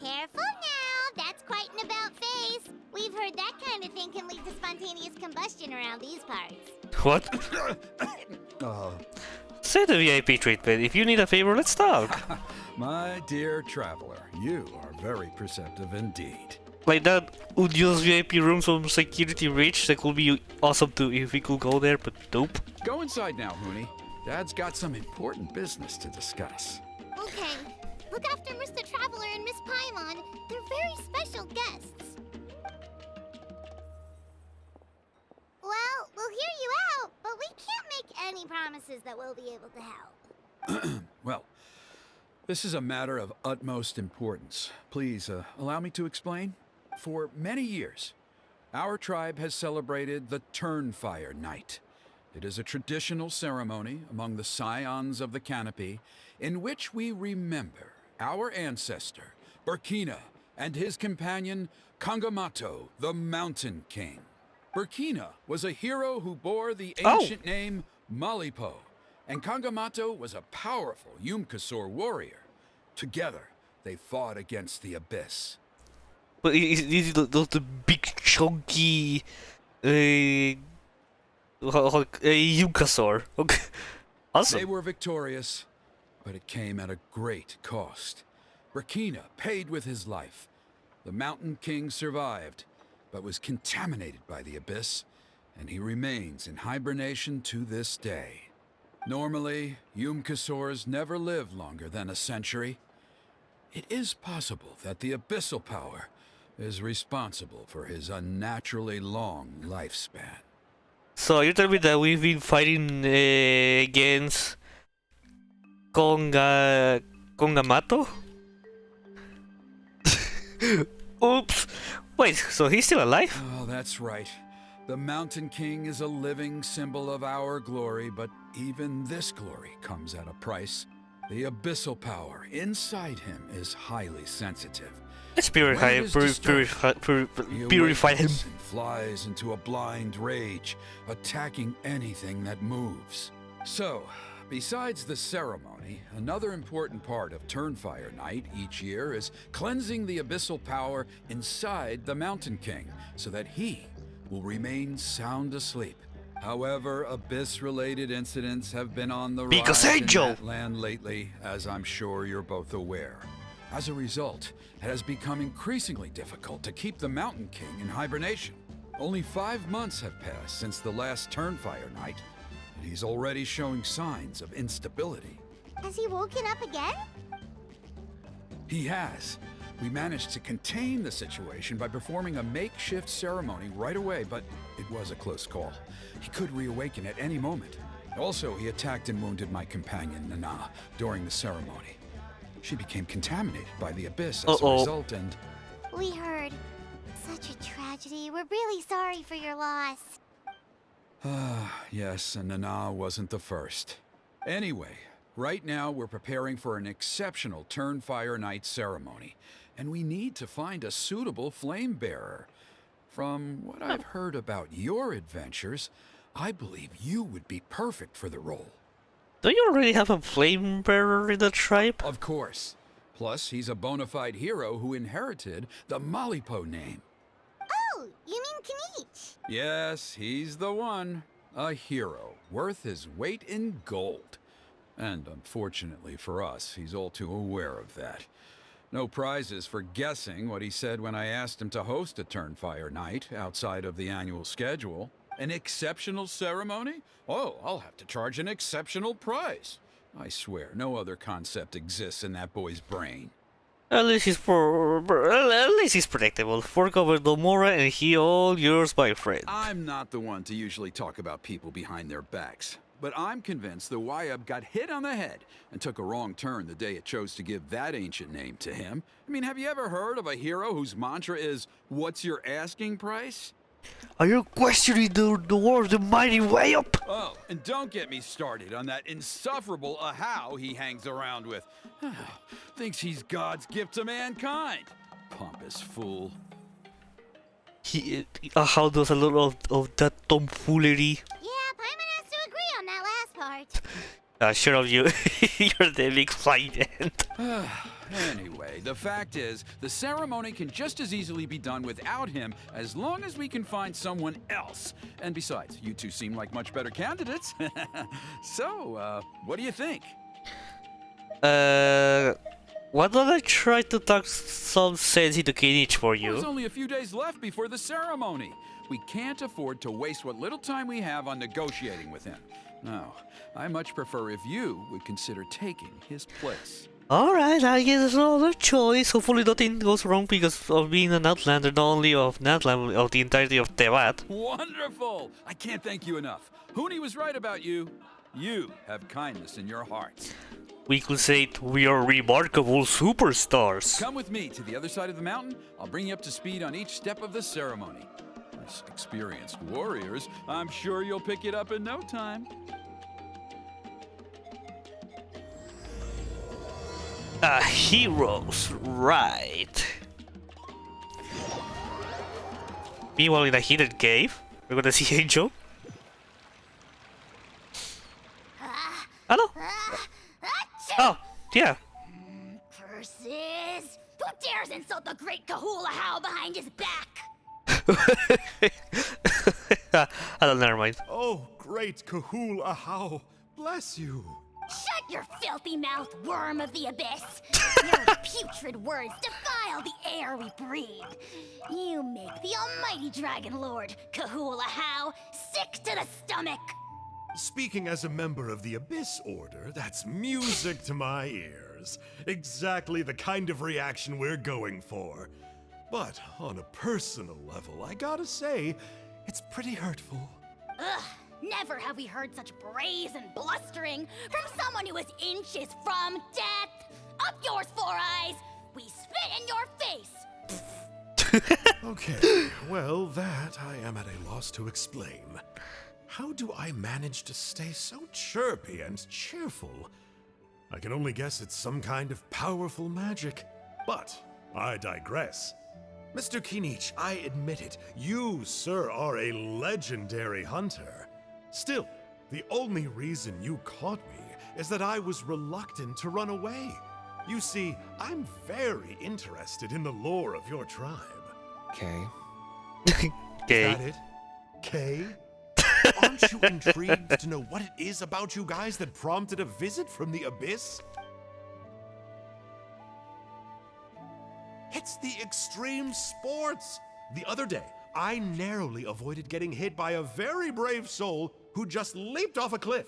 S3: Careful now. That's quite an about-face. We've heard that kind of thing can lead to spontaneous combustion around these parts.
S2: What? Say the VIP treatment. If you need a favor, let's talk.
S7: My dear traveler, you are very perceptive indeed.
S2: Like that Udio's VIP room from Security Reach, that could be awesome too if we could go there, but nope.
S7: Go inside now, Huni. Dad's got some important business to discuss.
S3: Okay. Look after Mr. Traveler and Miss Paimon. They're very special guests. Well, we'll hear you out, but we can't make any promises that we'll be able to help.
S7: Well, this is a matter of utmost importance. Please, allow me to explain. For many years, our tribe has celebrated the Turnfire Night. It is a traditional ceremony among the scions of the canopy in which we remember our ancestor, Burkina, and his companion, Kangamato, the Mountain King. Burkina was a hero who bore the ancient name Malipo, and Kangamato was a powerful Yumkasor warrior. Together, they fought against the Abyss.
S2: But these are the big chunky Yukasor. Okay. Awesome.
S7: They were victorious, but it came at a great cost. Burkina paid with his life. The Mountain King survived, but was contaminated by the Abyss, and he remains in hibernation to this day. Normally, Yumkasors never live longer than a century. It is possible that the Abyssal Power is responsible for his unnaturally long lifespan.
S2: So you're telling me that we've been fighting against Kongamato? Oops. Wait, so he's still alive?
S7: Oh, that's right. The Mountain King is a living symbol of our glory, but even this glory comes at a price. The Abyssal Power inside him is highly sensitive.
S2: Let's purify him. Purify him.
S7: And flies into a blind rage, attacking anything that moves. So, besides the ceremony, another important part of Turnfire Night each year is cleansing the Abyssal Power inside the Mountain King, so that he will remain sound asleep. However, Abyss-related incidents have been on the rise in that land lately, as I'm sure you're both aware. As a result, it has become increasingly difficult to keep the Mountain King in hibernation. Only 5 months have passed since the last Turnfire Night, and he's already showing signs of instability.
S3: Has he woken up again?
S7: He has. We managed to contain the situation by performing a makeshift ceremony right away, but it was a close call. He could reawaken at any moment. Also, he attacked and wounded my companion, Nana, during the ceremony. She became contaminated by the Abyss as a result, and...
S3: We heard. Such a tragedy. We're really sorry for your loss.
S7: Yes, and Nana wasn't the first. Anyway, right now we're preparing for an exceptional Turnfire Night ceremony, and we need to find a suitable flame bearer. From what I've heard about your adventures, I believe you would be perfect for the role.
S2: Do you already have a flame bearer in the tribe?
S7: Of course. Plus, he's a bona fide hero who inherited the Malipo name.
S3: Oh, you mean Kinich?
S7: Yes, he's the one. A hero, worth his weight in gold. And unfortunately for us, he's all too aware of that. No prizes for guessing what he said when I asked him to host a Turnfire night outside of the annual schedule. An exceptional ceremony? Oh, I'll have to charge an exceptional price. I swear, no other concept exists in that boy's brain.
S2: At least he's predictable. Fork over Domora and he all yours, my friend.
S7: I'm not the one to usually talk about people behind their backs. But I'm convinced the Wyab got hit on the head and took a wrong turn the day it chose to give that ancient name to him. I mean, have you ever heard of a hero whose mantra is, "What's your asking price?"
S2: Are you questioning the war of the mighty way up?
S7: Oh, and don't get me started on that insufferable Ajaw he hangs around with. Thinks he's God's gift to mankind. Pompous fool.
S2: How does a lot of that tomfoolery?
S3: Yeah, Paimon has to agree on that last part.
S2: Sure of you. You're the big flight end.
S7: Anyway, the fact is, the ceremony can just as easily be done without him as long as we can find someone else. And besides, you two seem like much better candidates. So, what do you think?
S2: Why don't I try to talk some sense into Kinich for
S7: There's
S2: you?
S7: only a few days left before the ceremony. We can't afford to waste what little time we have on negotiating with him. No, I much prefer if you would consider taking his place.
S2: Alright, I guess there's no other choice. Hopefully nothing goes wrong because of being an Outlander, not only of Natlan, of the entirety of Tevat.
S7: Wonderful! I can't thank you enough. Huni was right about you. You have kindness in your hearts.
S2: We could say we are remarkable superstars.
S7: Come with me to the other side of the mountain. I'll bring you up to speed on each step of the ceremony. As experienced warriors, I'm sure you'll pick it up in no time.
S2: Heroes, right. Meanwhile, in a hidden cave, we're gonna see Ajaw. Hello? Oh, yeah.
S4: Curses! Who dares insult the great Kahulahow behind his back?
S2: I don't, never mind.
S6: Oh, great Kahul Ahaw, bless you.
S4: Shut your filthy mouth, worm of the abyss! Your putrid words defile the air we breathe. You make the almighty Dragon Lord, Kahulahow, sick to the stomach.
S6: Speaking as a member of the Abyss Order, that's music to my ears. Exactly the kind of reaction we're going for. But on a personal level, I gotta say, it's pretty hurtful.
S4: Ugh, never have we heard such brazen blustering from someone who is inches from death. Up yours, Four Eyes! We spit in your face!
S6: Okay, well, that I am at a loss to explain. How do I manage to stay so chirpy and cheerful? I can only guess it's some kind of powerful magic. But I digress. Mr. Kinich, I admit it, you, sir, are a legendary hunter. Still, the only reason you caught me is that I was reluctant to run away. You see, I'm very interested in the lore of your tribe.
S1: Okay.
S6: Is that it? Kay? Aren't you intrigued to know what it is about you guys that prompted a visit from the Abyss? It's the extreme sports! The other day, I narrowly avoided getting hit by a very brave soul who just leaped off a cliff.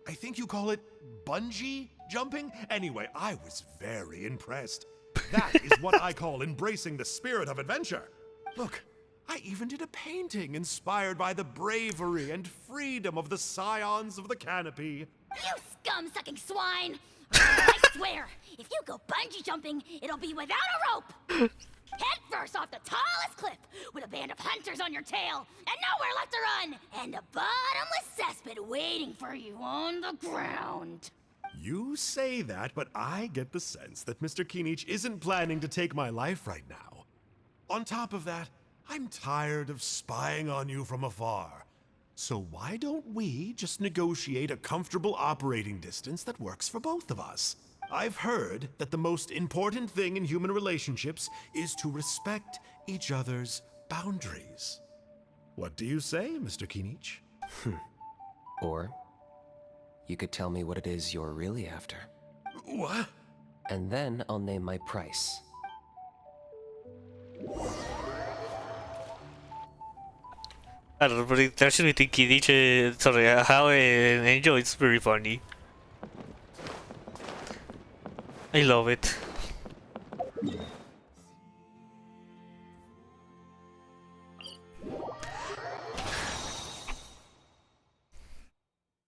S6: I think you call it bungee jumping? Anyway, I was very impressed. That is what I call embracing the spirit of adventure. Look, I even did a painting inspired by the bravery and freedom of the scions of the canopy.
S4: You scum-sucking swine! I swear, if you go bungee jumping, it'll be without a rope! Head first off the tallest cliff, with a band of hunters on your tail, and nowhere left to run, and a bottomless cesspit waiting for you on the ground.
S6: You say that, but I get the sense that Mr. Kinich isn't planning to take my life right now. On top of that, I'm tired of spying on you from afar. So why don't we just negotiate a comfortable operating distance that works for both of us? I've heard that the most important thing in human relationships is to respect each other's boundaries. What do you say, Mr. Kinich?
S8: Or you could tell me what it is you're really after.
S6: What?
S8: And then I'll name my price.
S2: I don't know, but it's actually think Kinich, sorry, how an angel is very funny. I love it.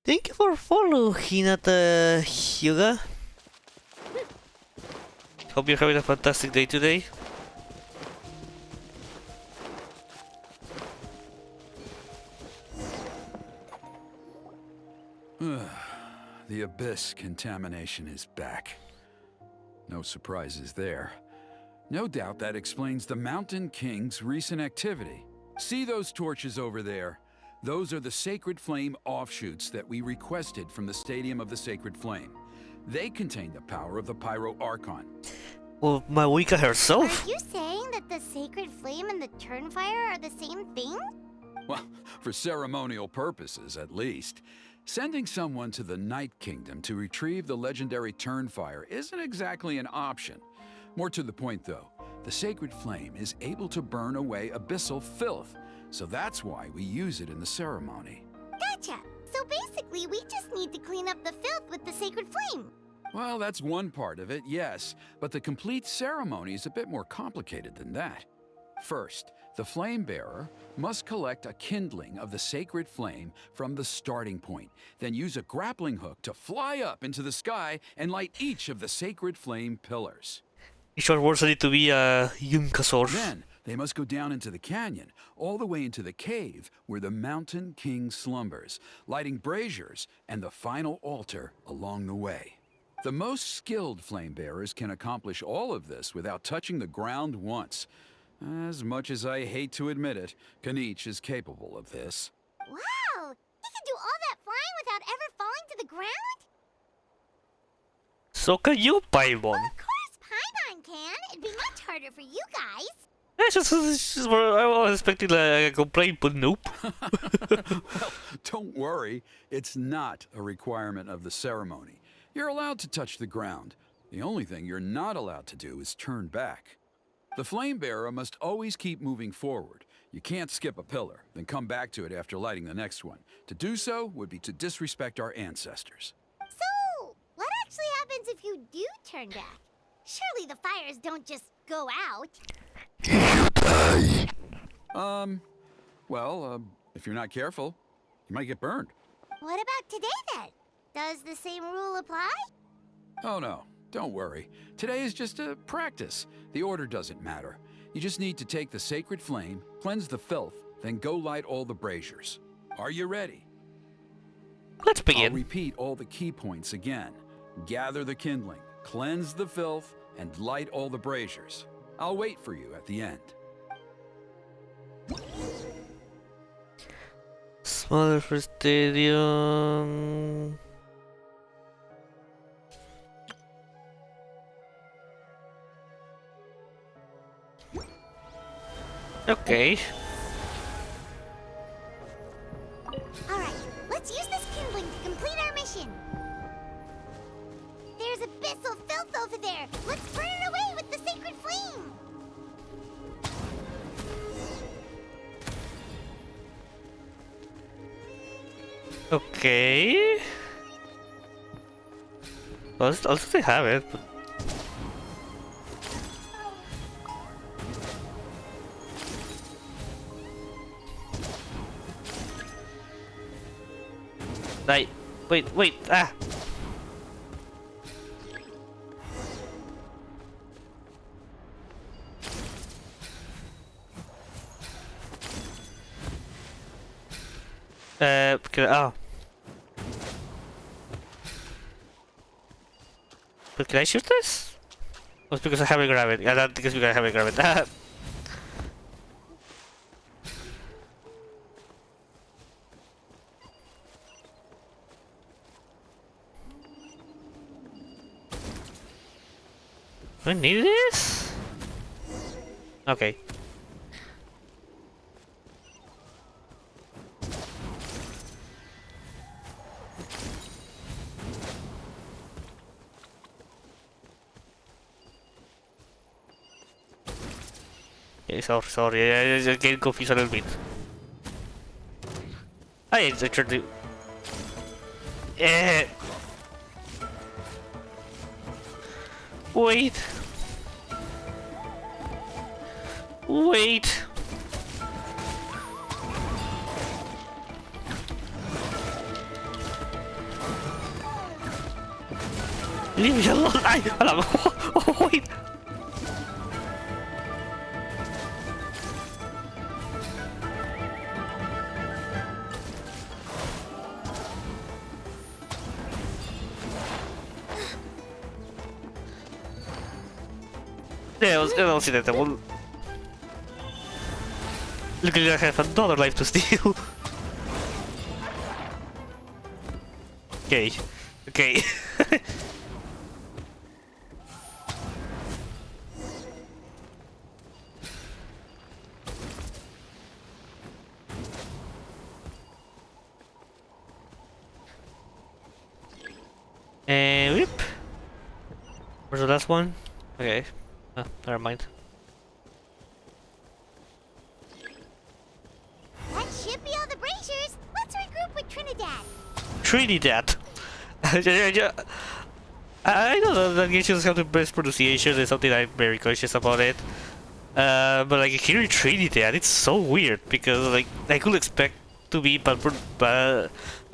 S2: Thank you for follow, Hinata Hyuga. Hope you're having a fantastic day today.
S7: The Abyss contamination is back. No surprises there. No doubt that explains the Mountain King's recent activity. See those torches over there? Those are the Sacred Flame offshoots that we requested from the Stadium of the Sacred Flame. They contain the power of the Pyro Archon.
S2: Well, Mawika herself?
S3: Are you saying that the Sacred Flame and the Turnfire are the same thing?
S7: Well, for ceremonial purposes, at least. Sending someone to the Night Kingdom to retrieve the legendary Turnfire isn't exactly an option. More to the point, though, the Sacred Flame is able to burn away abyssal filth, so that's why we use it in the ceremony.
S3: Gotcha! So basically, we just need to clean up the filth with the Sacred Flame.
S7: Well, that's one part of it, yes, but the complete ceremony is a bit more complicated than that. First, the flame bearer must collect a kindling of the sacred flame from the starting point, then use a grappling hook to fly up into the sky and light each of the sacred flame pillars.
S2: In short words, I need to be a Yunkasor.
S7: Then, they must go down into the canyon, all the way into the cave where the Mountain King slumbers, lighting braziers and the final altar along the way. The most skilled flame bearers can accomplish all of this without touching the ground once. As much as I hate to admit it, Kinich is capable of this.
S3: Wow! He can do all that flying without ever falling to the ground?
S2: So can you, Paimon?
S3: Of course Paimon can! It'd be much harder for you guys!
S2: It's just I was expecting like, a complaint, but nope.
S7: Well, don't worry. It's not a requirement of the ceremony. You're allowed to touch the ground. The only thing you're not allowed to do is turn back. The flame bearer must always keep moving forward. You can't skip a pillar, then come back to it after lighting the next one. To do so would be to disrespect our ancestors.
S3: So, what actually happens if you do turn back? Surely the fires don't just go out.
S7: If you're not careful, you might get burned.
S3: What about today then? Does the same rule apply?
S7: Oh no, don't worry. Today is just a practice. The order doesn't matter. You just need to take the sacred flame, cleanse the filth, then go light all the braziers. Are you ready?
S2: Let's
S7: I'll
S2: begin.
S7: repeat all the key points again. Gather the kindling, cleanse the filth, and light all the braziers. I'll wait for you at the end.
S2: Smaller for stadium. Okay.
S3: Alright, let's use this kindling to complete our mission. There's abyssal filth over there. Let's burn it away with the sacred flame.
S2: Okay. I'll still have it. But... Wait, ah! Oh. But can I shoot this? Oh, it's because I haven't grabbed it. Yeah, that's because I haven't grabbed it. I need this? Okay. Okay, sorry, I just get confused a little bit. I tried to... Wait. Wait. Leave me alone. Oh, wait. Yeah, I don't see that. Look at that, I have another life to steal. Okay. Okay. And whip. Where's the last one? Okay. Oh, never mind.
S3: That should be all the Braziers. Let's regroup with Trinidad.
S2: Trinidad. I don't know that Genshin doesn't have the best pronunciation. Is something I'm very conscious about it. But like hearing Trinidad, it's so weird because like I could expect to be, but I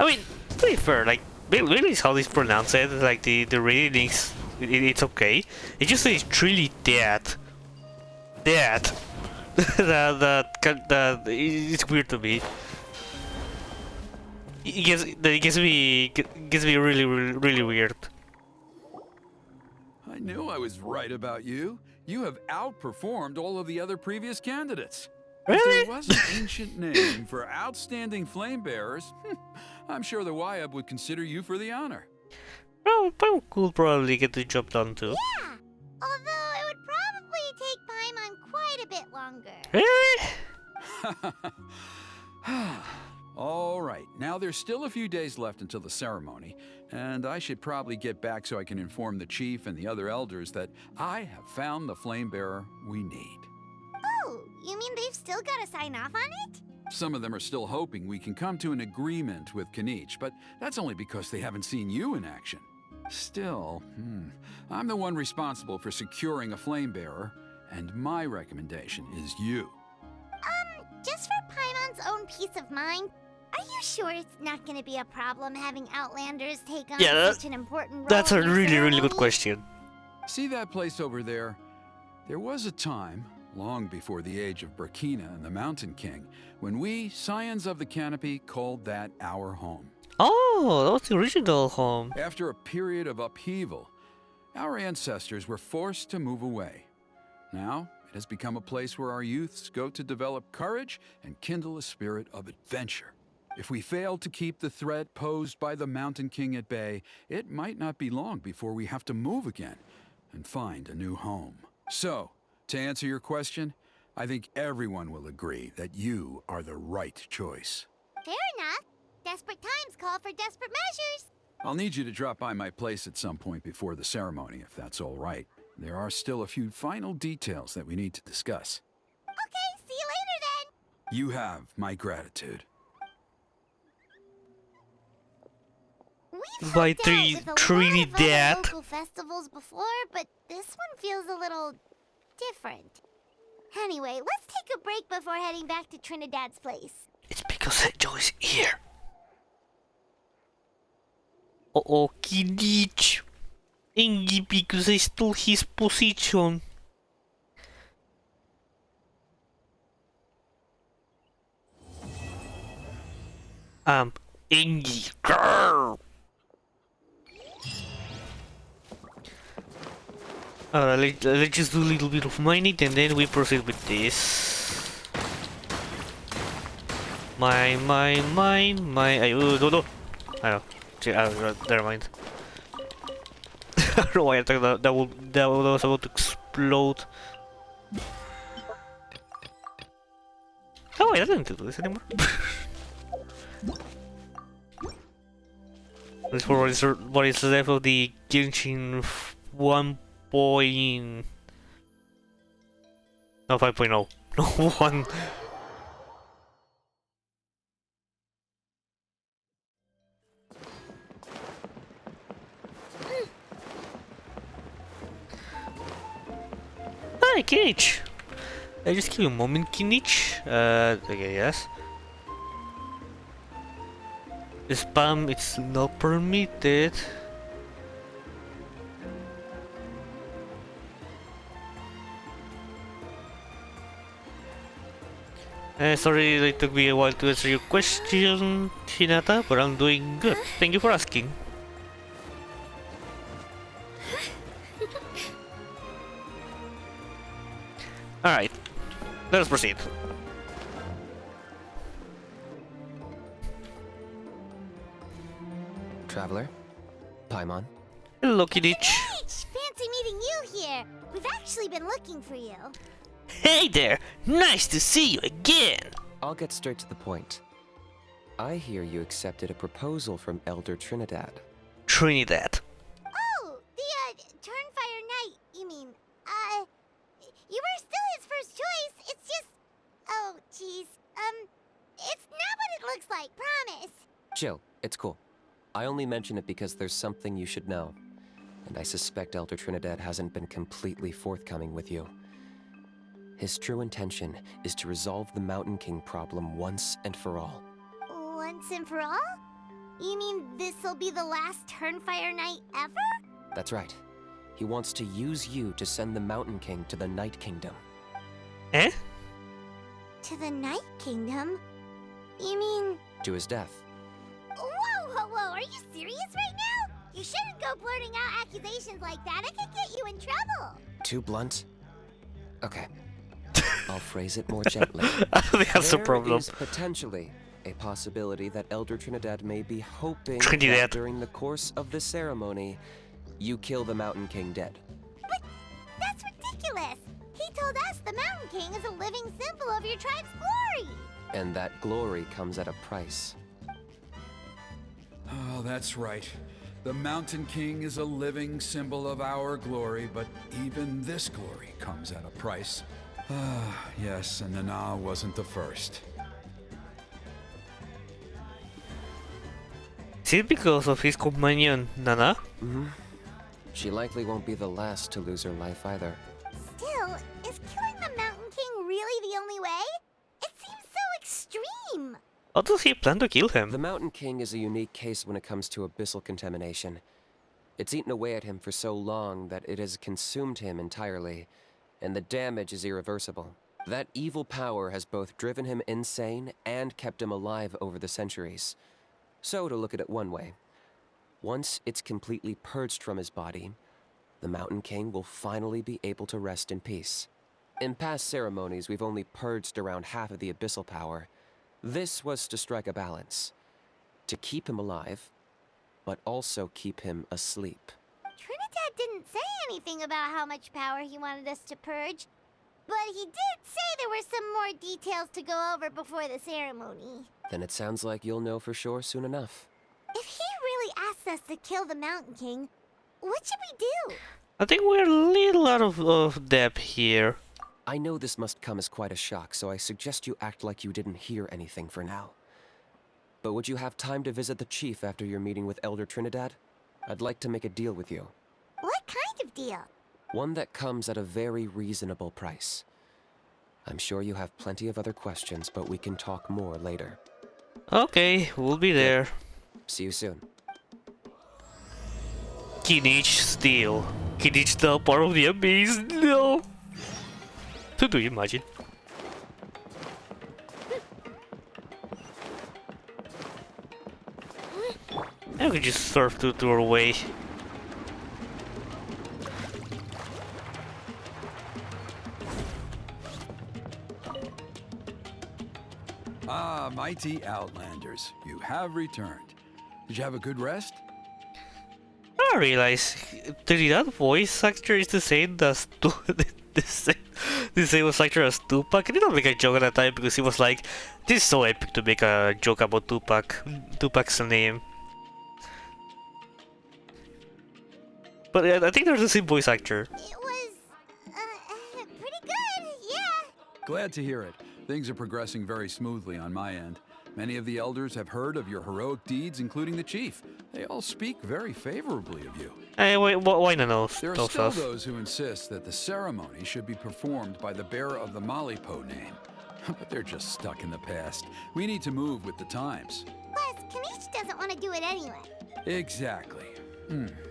S2: mean, to be fair, like really is how they pronounce it. Like the reading is it's okay. It just says Trinidad. Dad. that it's weird to me. It gets me really weird.
S7: I knew I was right about you. You have outperformed all of the other previous candidates. If
S2: Really?
S7: there was an ancient name for outstanding flame bearers, I'm sure the Wyab would consider you for the honor.
S2: Well, I could probably get the job done too.
S3: Yeah. Although it would probably take Paimon quite a bit longer.
S2: Really?
S7: All right, now there's still a few days left until the ceremony, and I should probably get back so I can inform the chief and the other elders that I have found the flame bearer we need.
S3: Oh, you mean they've still got to sign off on it?
S7: Some of them are still hoping we can come to an agreement with Kinich, but that's only because they haven't seen you in action. Still, I'm the one responsible for securing a flame bearer, and my recommendation is you.
S3: Just for Paimon's own peace of mind, are you sure it's not going to be a problem having Outlanders take on
S2: Yeah,
S3: such an important role?
S2: That's a
S3: in your
S2: really good
S3: ceremony?
S2: question.
S7: See that place over there? There was a time, long before the age of Burkina and the Mountain King, when we, Scions of the Canopy, called that our home.
S2: Oh, that was the original home.
S7: After a period of upheaval, our ancestors were forced to move away. Now, it has become a place where our youths go to develop courage and kindle a spirit of adventure. If we fail to keep the threat posed by the Mountain King at bay, it might not be long before we have to move again and find a new home. So, to answer your question, I think everyone will agree that you are the right choice.
S3: Fair enough. Desperate times call for desperate measures.
S7: I'll need you to drop by my place at some point before the ceremony, if that's all right. There are still a few final details that we need to discuss.
S3: Okay, see you later then.
S7: You have my gratitude.
S3: We've
S2: By
S3: helped out with a lot of
S2: Trinidad.
S3: other local festivals before, but this one feels a little different. Anyway, let's take a break before heading back to Trinidad's place.
S2: It's because Ajaw is here. Oh, Kinich. Engie because I stole his position. Engie. Grrr. Let's just do a little bit of mining and then we proceed with this. Mine. Oh, no. I know. Never mind. I don't know why I thought that was about to explode. Oh wait, I didn't do this anymore. This for what is left of the Genshin 1. No, 5.0. No, 1. Hi, Kinich! Just give you a moment, Kinich. Okay, yes. Spam, it's not permitted. Sorry it took me a while to answer your question, Hinata, but I'm doing good. Thank you for asking. Alright, let us proceed.
S8: Traveler? Paimon?
S2: Hello, Kinich.
S3: Kinich! Fancy meeting you here. We've actually been looking for you.
S2: Hey there! Nice to see you again!
S8: I'll get straight to the point. I hear you accepted a proposal from Elder Trinidad.
S2: Trinidad.
S3: Oh, the, Turnfire Knight, you mean. You were still his first choice. It's just... Oh, jeez. It's not what it looks like, promise.
S8: Chill, it's cool. I only mention it because there's something you should know. And I suspect Elder Trinidad hasn't been completely forthcoming with you. His true intention is to resolve the Mountain King problem once and for all.
S3: Once and for all? You mean this'll be the last Turnfire Knight ever?
S8: That's right. He wants to use you to send the Mountain King to the Night Kingdom.
S2: Eh?
S3: To the Night Kingdom? You mean...
S8: To his death.
S3: Whoa, are you serious right now? You shouldn't go blurting out accusations like that. It could get you in trouble.
S8: Too blunt? Okay. I'll phrase it more gently.
S2: I think that's the problem.
S8: There is potentially a possibility that Elder Trinidad may be hoping
S2: Trinidad.
S8: that during the course of the ceremony, you kill the Mountain King dead.
S3: But that's ridiculous. He told us the Mountain King is a living symbol of your tribe's glory.
S8: And that glory comes at a price.
S7: Oh, that's right. The Mountain King is a living symbol of our glory, but even this glory comes at a price. Ah, yes, and Nana wasn't the first.
S2: Is it because of his companion, Nana?
S8: She likely won't be the last to lose her life either.
S3: Still, is killing the Mountain King really the only way? It seems so extreme.
S2: How does he plan to kill him?
S8: The Mountain King is a unique case when it comes to abyssal contamination. It's eaten away at him for so long that it has consumed him entirely, and the damage is irreversible. That evil power has both driven him insane and kept him alive over the centuries. So, to look at it one way, once it's completely purged from his body, the Mountain King will finally be able to rest in peace. In past ceremonies, we've only purged around half of the abyssal power. This was to strike a balance. To keep him alive, but also keep him asleep.
S3: Trinidad didn't say anything about how much power he wanted us to purge, but he did say there were some more details to go over before the ceremony.
S8: Then it sounds like you'll know for sure soon enough.
S3: If he really asks us to kill the Mountain King, what should we do?
S2: I think we're a little out of depth here.
S8: I know this must come as quite a shock, so I suggest you act like you didn't hear anything for now. But would you have time to visit the chief after your meeting with Elder Trinidad? I'd like to make a deal with you.
S3: What kind of deal?
S8: One that comes at a very reasonable price. I'm sure you have plenty of other questions, but we can talk more later.
S2: Okay, we'll be there.
S8: See you soon.
S2: Kinich still. Kinich still part of the abyss. No. Do you imagine? I could just surf to our way.
S7: mighty Outlanders, you have returned. Did you have a good rest?
S2: I realize that voice actor is the same as the same voice actor as Tupac. I did not make a joke at that time because he was like, "This is so epic to make a joke about Tupac. Tupac's name." But yeah, I think they're the same voice actor.
S3: It was, pretty good, yeah.
S7: Glad to hear it. Things are progressing very smoothly on my end. Many of the elders have heard of your heroic deeds, including the chief. They all speak very favorably of you.
S2: Hey, wait, why not
S7: There are
S2: those
S7: still
S2: stuff?
S7: those who insist that the ceremony should be performed by the bearer of the Malipo name. But they're just stuck in the past. We need to move with the times.
S3: Plus, Kinich doesn't want to do it anyway.
S7: Exactly.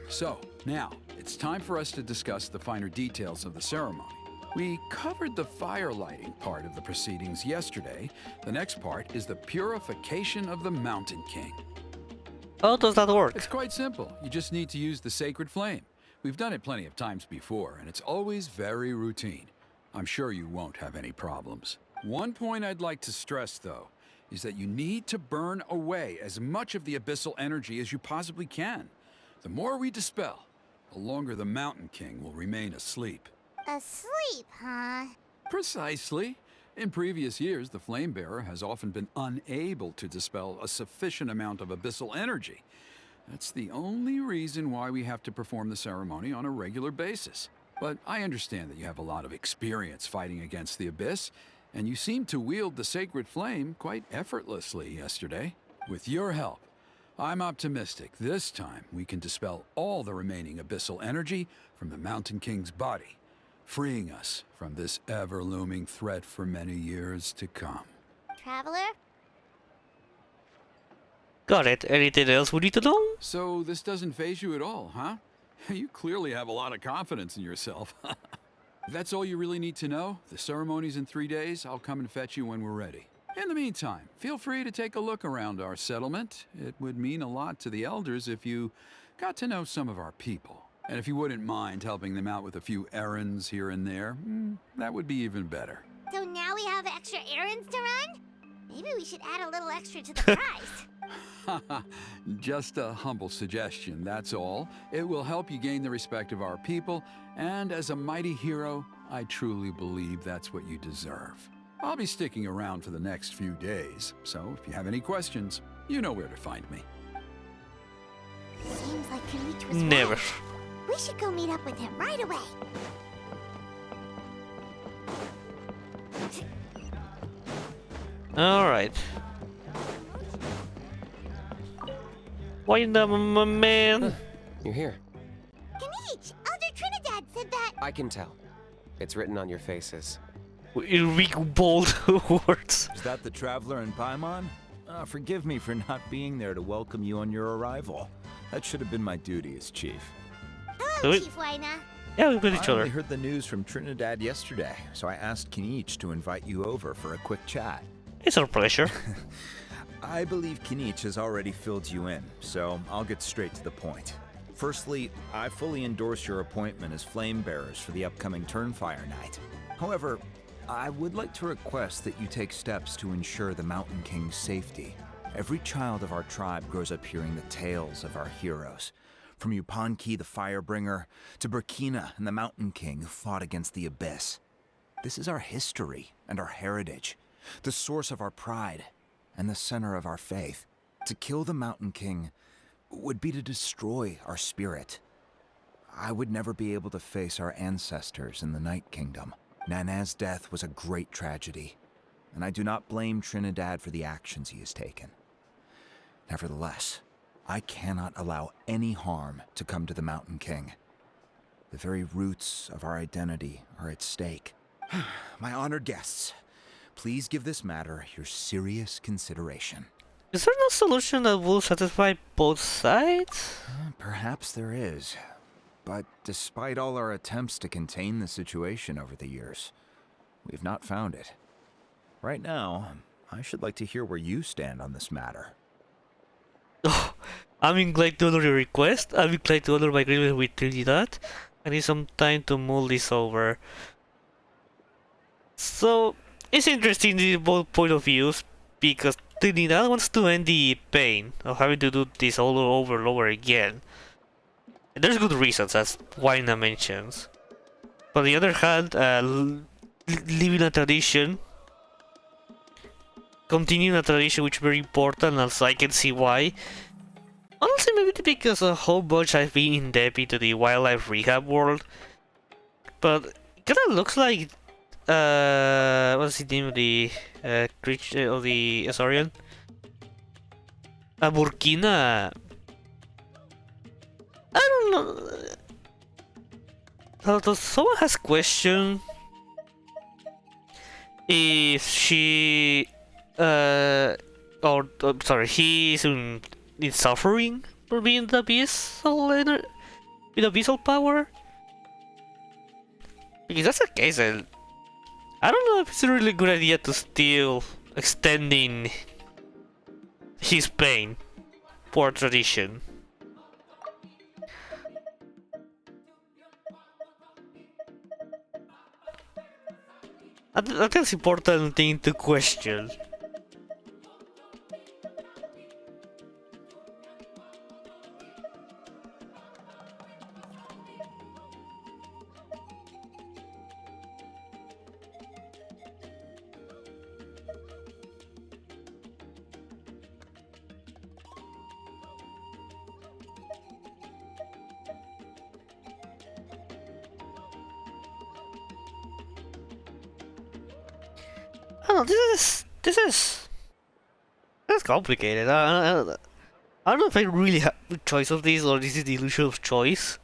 S7: So, now, it's time for us to discuss the finer details of the ceremony. We covered the fire lighting part of the proceedings yesterday. The next part is the purification of the Mountain King.
S2: How does that work?
S7: It's quite simple. You just need to use the sacred flame. We've done it plenty of times before, and it's always very routine. I'm sure you won't have any problems. One point I'd like to stress, though, is that you need to burn away as much of the abyssal energy as you possibly can. The more we dispel, the longer the Mountain King will remain asleep.
S3: Asleep, huh?
S7: Precisely. In previous years, the Flame Bearer has often been unable to dispel a sufficient amount of abyssal energy. That's the only reason why we have to perform the ceremony on a regular basis. But I understand that you have a lot of experience fighting against the Abyss, and you seem to wield the sacred flame quite effortlessly yesterday. With your help, I'm optimistic this time we can dispel all the remaining abyssal energy from the Mountain King's body, freeing us from this ever-looming threat for many years to come.
S3: Traveler?
S2: Got it. Anything else we need to know?
S7: So this doesn't faze you at all, huh? You clearly have a lot of confidence in yourself. If that's all you really need to know, the ceremony's in 3 days. I'll come and fetch you when we're ready. In the meantime, feel free to take a look around our settlement. It would mean a lot to the elders if you got to know some of our people. And if you wouldn't mind helping them out with a few errands here and there, that would be even better.
S3: So now we have extra errands to run? Maybe we should add a little extra to the price.
S7: Just a humble suggestion, that's all. It will help you gain the respect of our people, and as a mighty hero, I truly believe that's what you deserve. I'll be sticking around for the next few days, so if you have any questions, you know where to find me.
S3: Seems like Kinich was
S2: Never.
S3: right. We should go meet up with him right away.
S2: Alright. Why the man?
S8: You're here.
S3: Kinich, Elder Trinidad said that.
S8: I can tell. It's written on your faces.
S2: In big bold words.
S9: Is that the Traveler in Paimon? Forgive me for not being there to welcome you on your arrival. That should have been my duty as chief.
S3: Hello,
S2: Wait.
S3: Chief Waina.
S2: Yeah, we met each
S9: I
S2: other.
S9: only heard the news from Trinidad yesterday, so I asked Kinich to invite you over for a quick chat.
S2: It's our pleasure.
S9: I believe Kinich has already filled you in, so I'll get straight to the point. Firstly, I fully endorse your appointment as flame bearers for the upcoming Turnfire Night. However, I would like to request that you take steps to ensure the Mountain King's safety. Every child of our tribe grows up hearing the tales of our heroes. From Yupanqui the Firebringer, to Burkina and the Mountain King who fought against the Abyss. This is our history and our heritage, the source of our pride, and the center of our faith. To kill the Mountain King would be to destroy our spirit. I would never be able to face our ancestors in the Night Kingdom. Nana's death was a great tragedy, and I do not blame Trinidad for the actions he has taken. Nevertheless, I cannot allow any harm to come to the Mountain King. The very roots of our identity are at stake. My honored guests, please give this matter your serious consideration.
S2: Is there no solution that will satisfy both sides?
S9: Perhaps there is. But despite all our attempts to contain the situation over the years, we've not found it. Right now, I should like to hear where you stand on this matter.
S2: Oh, I'm inclined to honor your request. I'm inclined to honor my agreement with Trinidad. I need some time to mull this over. So, it's interesting in both point of views, because Trinidad wants to end the pain of having to do this all over and over again. And there's good reasons, as Waina mentions. But on the other hand, living a tradition, continuing a tradition which is very important, as I can see why. Honestly, maybe because of how much I've been in depth into the wildlife rehab world. But it kinda looks like, what's the name of the creature of the Azorian? Burkina. I don't know. Someone has questioned if she, sorry, he is in suffering for being the abyssal with abyssal power. Because that's the case, then I don't know if it's a really good idea to still extending his pain for tradition. I think it's an important thing to question. I don't know, this is complicated. I don't know if I really have the choice of this, or this is the illusion of choice.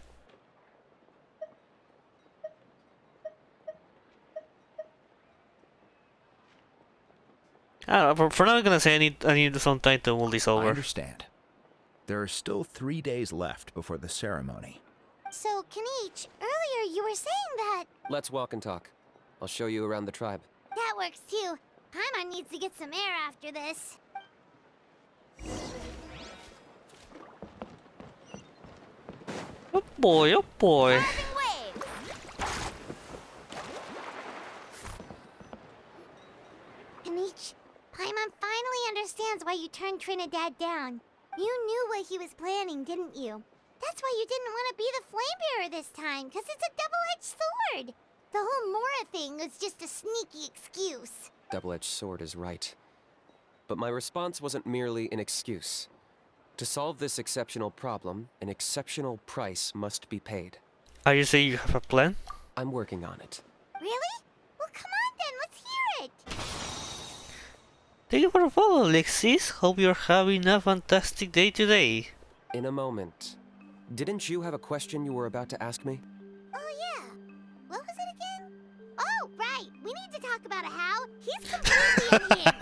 S2: I don't know, for now I'm gonna say I need some time to mull this
S9: I
S2: over.
S9: understand. There are still 3 days left before the ceremony.
S3: So, Kinich, earlier you were saying that...
S8: Let's walk and talk. I'll show you around the tribe.
S3: That works too. Paimon needs to get some air after this.
S2: Oh boy, oh boy.
S3: Carving waves! Kinich, Paimon finally understands why you turned Trinidad down. You knew what he was planning, didn't you? That's why you didn't want to be the flame bearer this time, because it's a double-edged sword. The whole Mora thing was just a sneaky excuse.
S8: Double-edged sword is right. But my response wasn't merely an excuse. To solve this exceptional problem, an exceptional price must be paid.
S2: Are you saying you have a plan?
S8: I'm working on it.
S3: Really? Well, come on then, let's hear it.
S2: Thank you for the follow, Alexis. Hope you're having a fantastic day today.
S8: In a moment. Didn't you have a question you were about to ask me?
S3: Oh yeah. What was it again? Oh, right. We need to talk about Ajaw. He's completely unhinged.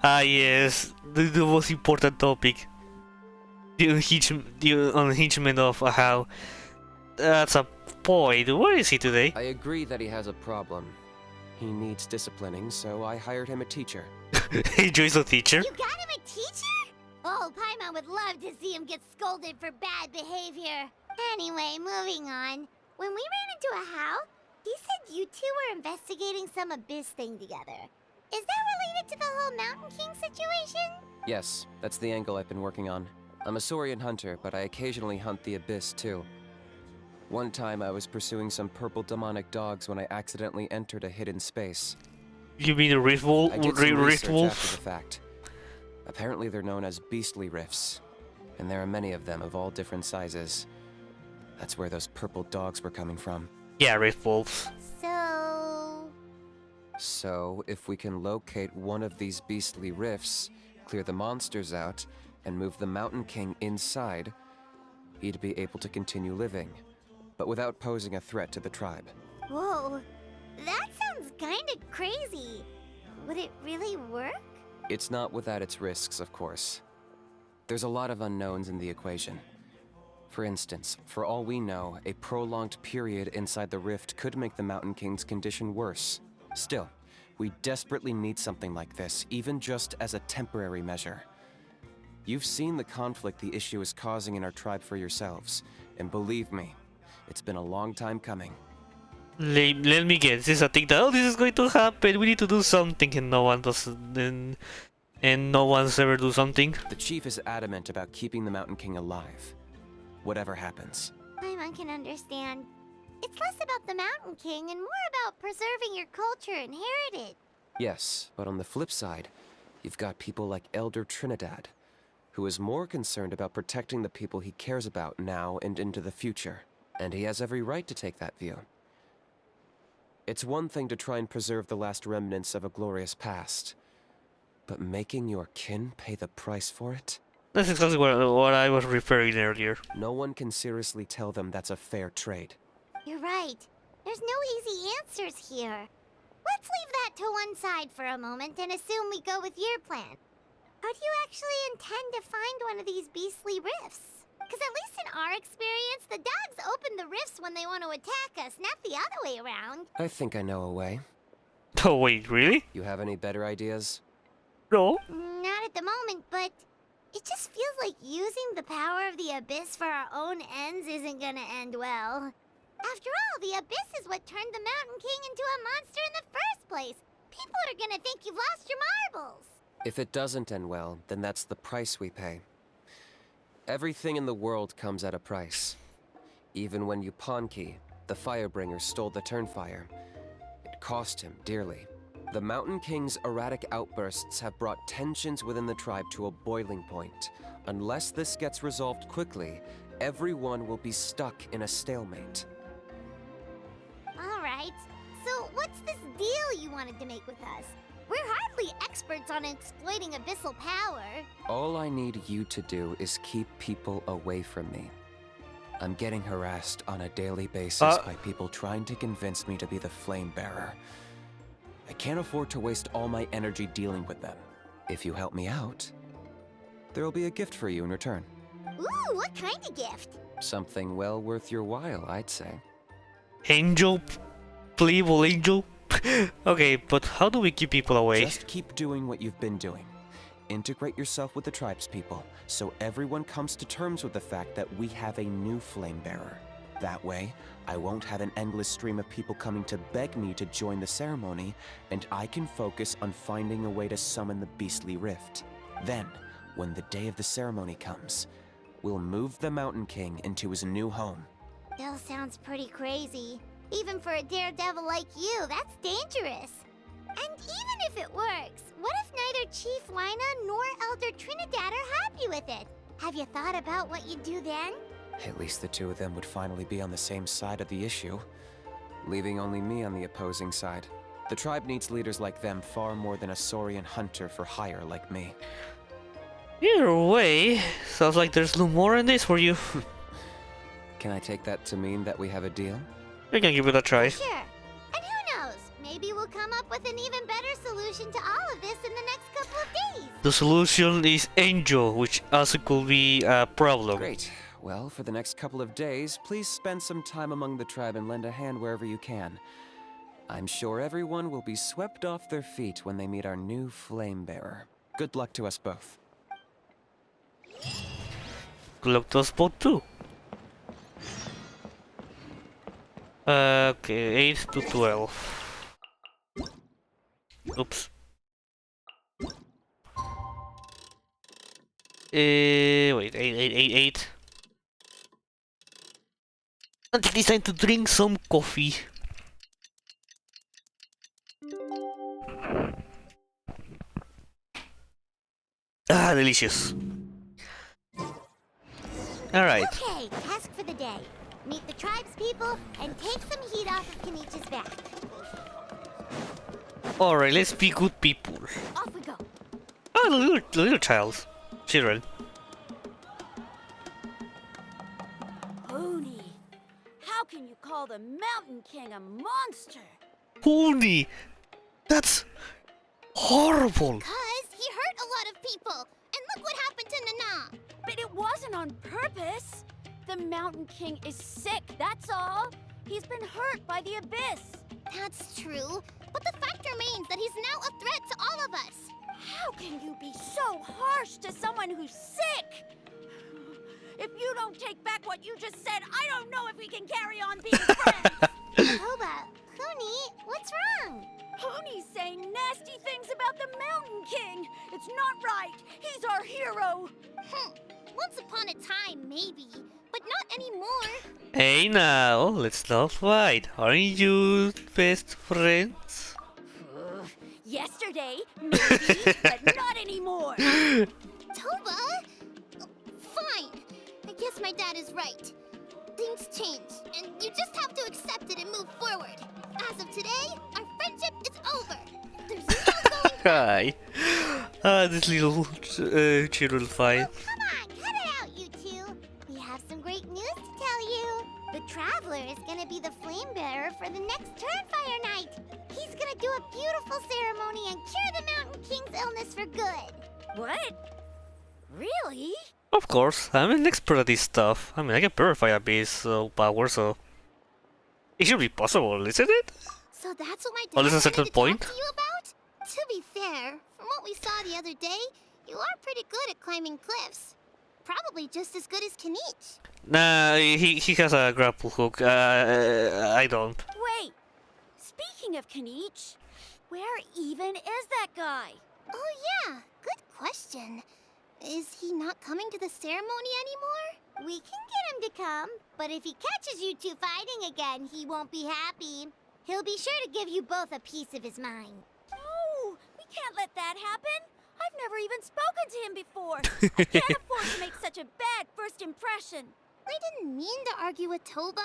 S2: Ah yes, the most important topic. The unhingement of Ajaw. That's a point. Where is he today?
S8: I agree that he has a problem. He needs disciplining, so I hired him a teacher.
S2: He joins a teacher.
S3: You got him a teacher? Oh, Paimon would love to see him get scolded for bad behavior. Anyway, moving on. When we ran into Ajaw, he said you two were investigating some abyss thing together. Is that related to the whole Mountain King situation?
S8: Yes, that's the angle I've been working on. I'm a Saurian hunter, but I occasionally hunt the abyss too. One time I was pursuing some purple demonic dogs when I accidentally entered a hidden space.
S2: You mean the Rift Wolf?
S8: I did some
S2: Rift
S8: research
S2: Wolf?
S8: after the fact. Apparently they're known as beastly rifts, and there are many of them of all different sizes. That's where those purple dogs were coming from.
S2: Yeah, Rift Wolves.
S8: So, if we can locate one of these beastly rifts, clear the monsters out, and move the Mountain King inside, he'd be able to continue living, but without posing a threat to the tribe.
S3: Whoa, that sounds kinda crazy. Would it really work?
S8: It's not without its risks, of course. There's a lot of unknowns in the equation. For instance, for all we know, a prolonged period inside the rift could make the Mountain King's condition worse. Still, we desperately need something like this, even just as a temporary measure. You've seen the conflict the issue is causing in our tribe for yourselves, and believe me, it's been a long time coming.
S2: Let me guess. This is a thing that this is going to happen. We need to do something, and no one does. And no one's ever do something.
S8: The chief is adamant about keeping the Mountain King alive, whatever happens.
S3: I can understand. It's less about the Mountain King and more about preserving your culture and heritage.
S8: Yes, but on the flip side, you've got people like Elder Trinidad, who is more concerned about protecting the people he cares about now and into the future. And he has every right to take that view. It's one thing to try and preserve the last remnants of a glorious past, but making your kin pay the price for it?
S2: That's exactly what I was referring earlier.
S8: No one can seriously tell them that's a fair trade.
S3: You're right. There's no easy answers here. Let's leave that to one side for a moment and assume we go with your plan. How do you actually intend to find one of these beastly rifts? Because at least in our experience, the dogs open the rifts when they want to attack us, not the other way around.
S8: I think I know a way.
S2: Oh wait, really?
S8: You have any better ideas?
S2: No.
S3: Not at the moment, but it just feels like using the power of the Abyss for our own ends isn't gonna end well. After all, the Abyss is what turned the Mountain King into a monster in the first place. People are gonna think you've lost your marbles.
S8: If it doesn't end well, then that's the price we pay. Everything in the world comes at a price. Even when Yupanqui, the Firebringer, stole the Turnfire, it cost him dearly. The Mountain King's erratic outbursts have brought tensions within the tribe to a boiling point. Unless this gets resolved quickly, everyone will be stuck in a stalemate.
S3: Alright, so what's this deal you wanted to make with us? We're hardly experts on exploiting abyssal power.
S8: All I need you to do is keep people away from me. I'm getting harassed on a daily basis by people trying to convince me to be the Flame Bearer. I can't afford to waste all my energy dealing with them. If you help me out, there'll be a gift for you in return.
S3: Ooh, what kind of gift?
S8: Something well worth your while, I'd say.
S2: Angel? Playable angel? Okay, but how do we keep people away?
S8: Just keep doing what you've been doing. Integrate yourself with the tribespeople, so everyone comes to terms with the fact that we have a new Flame Bearer. That way, I won't have an endless stream of people coming to beg me to join the ceremony, and I can focus on finding a way to summon the beastly rift. Then, when the day of the ceremony comes, we'll move the Mountain King into his new home.
S3: Still sounds pretty crazy. Even for a daredevil like you, that's dangerous. And even if it works, what if neither Chief Lina nor Elder Trinidad are happy with it? Have you thought about what you'd do then?
S8: At least the two of them would finally be on the same side of the issue, leaving only me on the opposing side. The tribe needs leaders like them far more than a Saurian hunter for hire like me.
S2: Either way, sounds like there's no more in this for you.
S8: Can I take that to mean that we have a deal?
S2: We can give it a try.
S3: Sure. And who knows? Maybe we'll come up with an even better solution to all of this in the next couple of days.
S2: The solution is Angel, which also could be a problem.
S8: Great. Well, for the next couple of days, please spend some time among the tribe and lend a hand wherever you can. I'm sure everyone will be swept off their feet when they meet our new Flame Bearer. Good luck to us both.
S2: Good luck to us both too. Okay, 8 to 12. Oops. Wait, 8. I think it's time to drink some coffee. Ah, delicious. Alright.
S3: Okay, task for the day. Meet the tribespeople and take some heat off of Kinich's back.
S2: Alright, let's be good people.
S3: Off we go.
S2: Oh, the little child. Children.
S4: Oni, how can you call the Mountain King a monster?
S2: Holy! That's horrible!
S3: Cause he hurt a lot of people. And look what happened to Nana.
S4: But it wasn't on purpose. The Mountain King is sick, that's all. He's been hurt by the Abyss.
S3: That's true. But the fact remains that he's now a threat to all of us.
S4: How can you be so harsh to someone who's sick? If you don't take back what you just said, I don't know if we can carry on being friends.
S3: Toba, Huni, what's wrong?
S4: Pony's saying nasty things about the Mountain King. It's not right. He's our hero.
S3: Once upon a time, maybe, but not anymore.
S2: Hey now, let's not fight. Aren't you best friends?
S4: Yesterday, maybe, but not anymore.
S3: Toba? Fine. I guess my dad is right. Things change, and you just have to accept it and move forward. As of today, our friendship is over. There's no going
S2: Hi. This little children fight.
S3: Come on, cut it out, you two. We have some great news to tell you. The Traveler is gonna be the flame bearer for the next Turnfire Night. He's gonna do a beautiful ceremony and cure the Mountain King's illness for good.
S4: What? Really?
S2: Of course, I'm an expert at this stuff. I mean, I can purify a beast's power, so it should be possible, isn't it?
S3: So that's what my dad
S2: Well, there's a
S3: wanted
S2: certain
S3: to
S2: point.
S3: talk to you about? To be fair, from what we saw the other day, you are pretty good at climbing cliffs. Probably just as good as Kinich.
S2: Nah, he has a grapple hook. I don't.
S4: Wait. Speaking of Kinich, where even is that guy?
S3: Oh yeah, good question. Is he not coming to the ceremony anymore? We can get him to come, but if he catches you two fighting again, he won't be happy. He'll be sure to give you both a piece of his mind.
S4: No, we can't let that happen. I've never even spoken to him before. I can't afford to make such a bad first impression.
S3: I didn't mean to argue with Toba.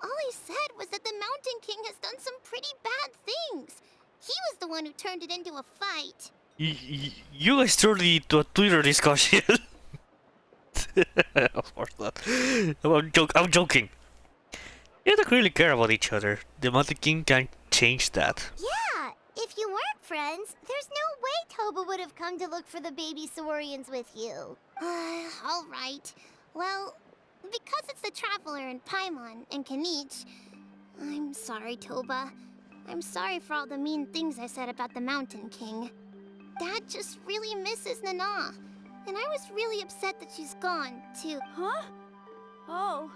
S3: All he said was that the Mountain King has done some pretty bad things. He was the one who turned it into a fight.
S2: You guys turned it into a Twitter discussion. Of course not. I'm joking. You don't really care about each other. The Mountain King can't change that.
S3: Yeah, if you weren't friends, there's no way Toba would have come to look for the baby Saurians with you. All right. Well, because it's the Traveler and Paimon and Kinich, I'm sorry, Toba. I'm sorry for all the mean things I said about the Mountain King. Dad just really misses Nana. And I was really upset that she's gone, too.
S4: Huh? Oh.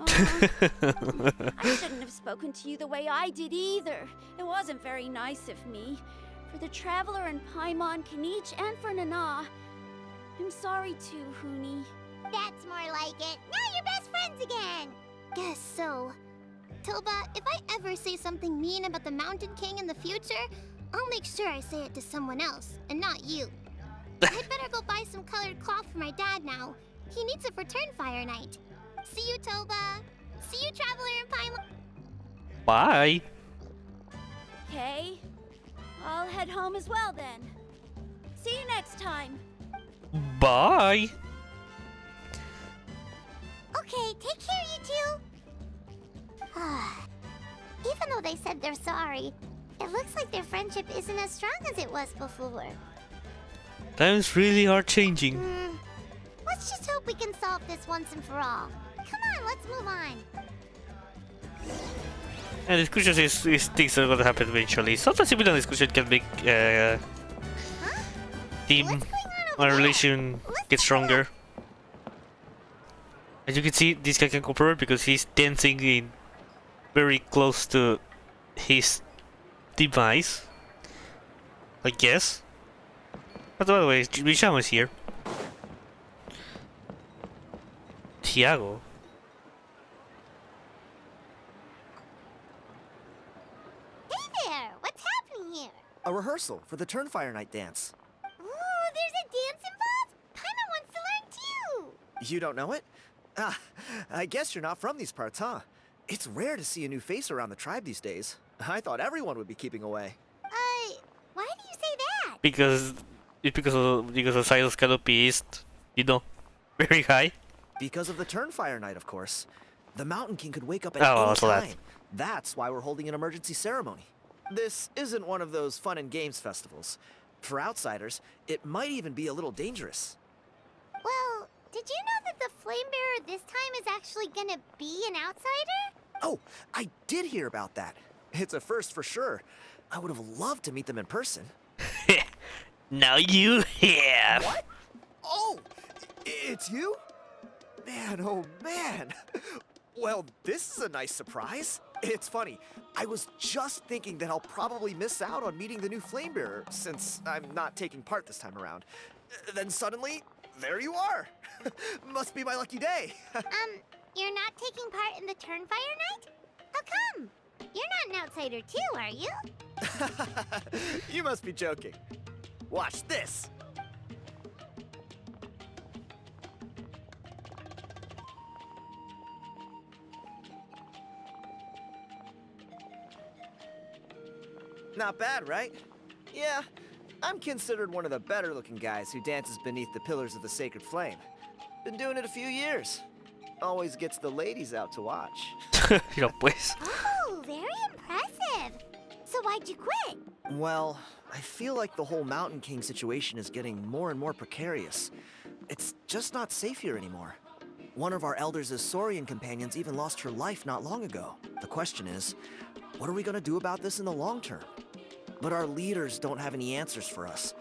S4: I shouldn't have spoken to you the way I did either. It wasn't very nice of me. For the Traveler and Paimon, Kinich, and for Nana. I'm sorry too, Huni.
S3: That's more like it. Now you're best friends again. Guess so. Toba, if I ever say something mean about the Mountain King in the future, I'll make sure I say it to someone else, and not you. I'd better go buy some colored cloth for my dad now. He needs it for Turnfire Night. See you, Toba. See you, Traveler and Paimon.
S2: Bye.
S4: Okay. I'll head home as well then. See you next time.
S2: Bye.
S3: Okay, take care, you two. Even though they said they're sorry, it looks like their friendship isn't as strong as it was before.
S2: Times really are changing.
S3: Let's just hope we can solve this once and for all. Come on, let's move on.
S2: And discussions is things that are gonna happen eventually. Sometimes similar discussion can make team
S3: What's going on
S2: or
S3: over there?
S2: relation
S3: Let's
S2: get
S3: take a
S2: stronger.
S3: look.
S2: As you can see, this guy can compare because he's dancing in very close to his device, I guess. But by the way, Mishama is here. Tiago.
S3: Hey there, what's happening here?
S10: A rehearsal for the Turnfire Night dance.
S3: Ooh, there's a dance involved? Paimon wants to learn too.
S10: You don't know it? Ah, I guess you're not from these parts, huh? It's rare to see a new face around the tribe these days. I thought everyone would be keeping away.
S3: Why do you say that?
S2: Because the Silas canopy is, you know, very high.
S10: Because of the Turnfire Night, of course. The Mountain King could wake up at
S2: Oh,
S10: any
S2: also that.
S10: time. That's why we're holding an emergency ceremony. This isn't one of those fun and games festivals. For outsiders, it might even be a little dangerous.
S3: Well, did you know that the Flame Bearer this time is actually gonna be an outsider?
S10: Oh, I did hear about that. It's a first for sure. I would have loved to meet them in person.
S2: Now you have.
S10: What? Oh, it's you? Man, oh man. Well, this is a nice surprise. It's funny. I was just thinking that I'll probably miss out on meeting the new Flamebearer since I'm not taking part this time around. Then suddenly, there you are. Must be my lucky day.
S3: You're not taking part in the Turnfire Night? How come? You're not an outsider too, are you?
S10: You must be joking. Watch this. Not bad, right? Yeah, I'm considered one of the better looking guys who dances beneath the pillars of the sacred flame. Been doing it a few years. Always gets the ladies out to watch.
S2: Mira pues.
S3: Oh, very impressive. So why'd you quit?
S10: Well, I feel like the whole Mountain King situation is getting more and more precarious. It's just not safe here anymore. One of our elders' Saurian companions even lost her life not long ago. The question is, what are we gonna do about this in the long term? But our leaders don't have any answers for us.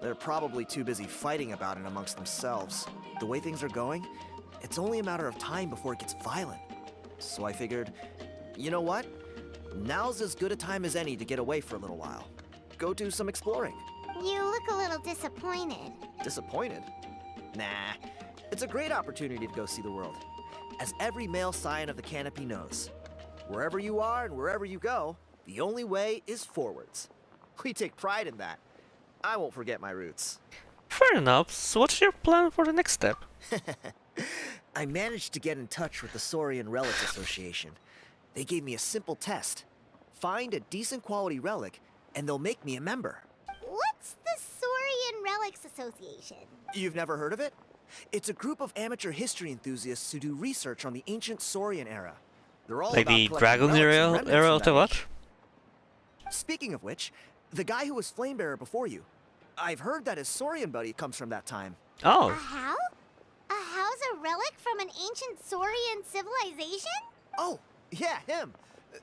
S10: They're probably too busy fighting about it amongst themselves. The way things are going, it's only a matter of time before it gets violent. So I figured, you know what? Now's as good a time as any to get away for a little while. Go do some exploring.
S3: You look a little disappointed.
S10: Disappointed? Nah. It's a great opportunity to go see the world. As every male scion of the canopy knows, wherever you are and wherever you go, the only way is forwards. We take pride in that. I won't forget my roots.
S2: Fair enough. So what's your plan for the next step?
S10: I managed to get in touch with the Saurian Relics Association. They gave me a simple test. Find a decent quality relic, and they'll make me a member.
S3: What's the Saurian Relics Association?
S10: You've never heard of it? It's a group of amateur history enthusiasts who do research on the ancient Saurian era. They're all
S2: Like
S10: about
S2: the
S10: collecting
S2: Dragon
S10: relics and
S2: era
S10: remnants
S2: of
S10: from
S2: the
S10: that
S2: what?
S10: age. Speaking of which, the guy who was Flamebearer before you, I've heard that his Saurian buddy comes from that time.
S3: A
S2: Oh,
S3: how? A how's a relic from an ancient Saurian civilization?
S10: Oh, yeah, him.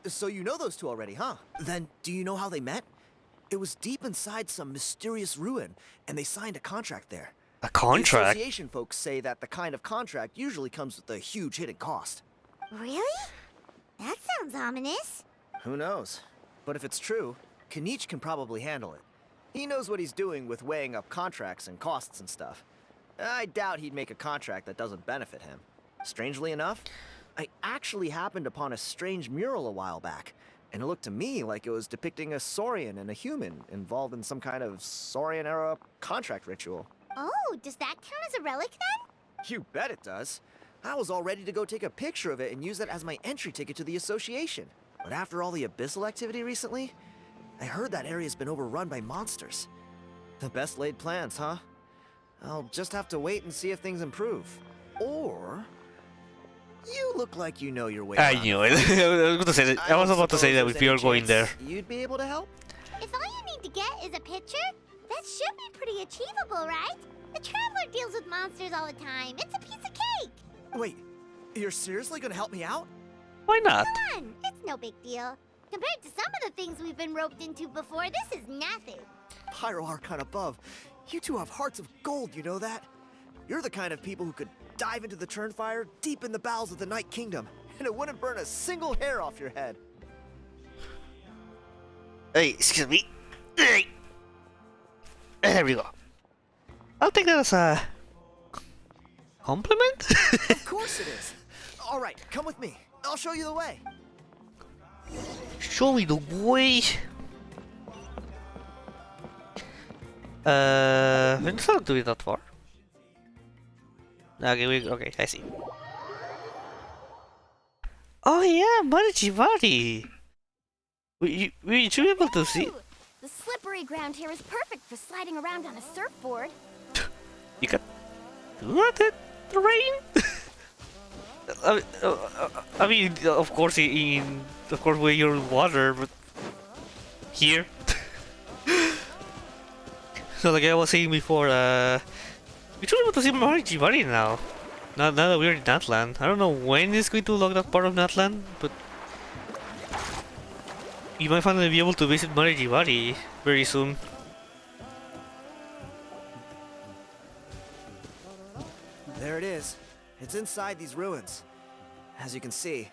S10: So you know those two already, huh? Then, do you know how they met? It was deep inside some mysterious ruin, and they signed a contract there.
S2: a
S10: The
S2: contract.
S10: association folks say that the kind of contract usually comes with a huge hidden cost.
S3: Really? That sounds ominous.
S10: Who knows? But if it's true, Kinich can probably handle it. He knows what he's doing with weighing up contracts and costs and stuff. I doubt he'd make a contract that doesn't benefit him. Strangely enough, I actually happened upon a strange mural a while back, and it looked to me like it was depicting a Saurian and a human involved in some kind of Saurian-era contract ritual.
S3: Oh, does that count as a relic then?
S10: You bet it does. I was all ready to go take a picture of it and use it as my entry ticket to the association. But after all the abyssal activity recently, I heard that area's been overrun by monsters. The best laid plans, huh? I'll just have to wait and see if things improve. Or... You look like you know your way
S2: I
S10: around.
S2: knew it. I was about to say that. I was
S10: don't
S2: about to say
S10: suppose
S2: that
S10: there's
S2: if you're
S10: any
S2: going there.
S10: chance you'd be able to help?
S3: If all you need to get is a picture, that should be pretty achievable, right? The Traveler deals with monsters all the time. It's a piece of cake.
S10: Wait, you're seriously gonna help me out?
S2: Why not?
S3: Come on, it's no big deal. Compared to some of the things we've been roped into before, this is nothing.
S10: Pyro Archon above, you two have hearts of gold, you know that? You're the kind of people who could dive into the Turnfire deep in the bowels of the Night Kingdom, and it wouldn't burn a single hair off your head.
S2: Hey, excuse me. Hey. There we go. I'll take that as a compliment.
S10: Of course it is. All right, come with me. I'll show you the way.
S2: Show me the way. It's not doing that far. Okay, I see. Oh yeah, Marichivari. We should be able to see.
S4: Ooh, the slippery ground here is perfect for sliding around on a surfboard.
S2: You can do that in the rain. I mean, of course, where you're in water, but here. So, like I was saying before, we should be able to see Marichivari now. Now that we're in Natlan. I don't know when it's going to lock that part of Natlan, but you might finally be able to visit Marichivari very soon.
S10: There it is. It's inside these ruins. As you can see,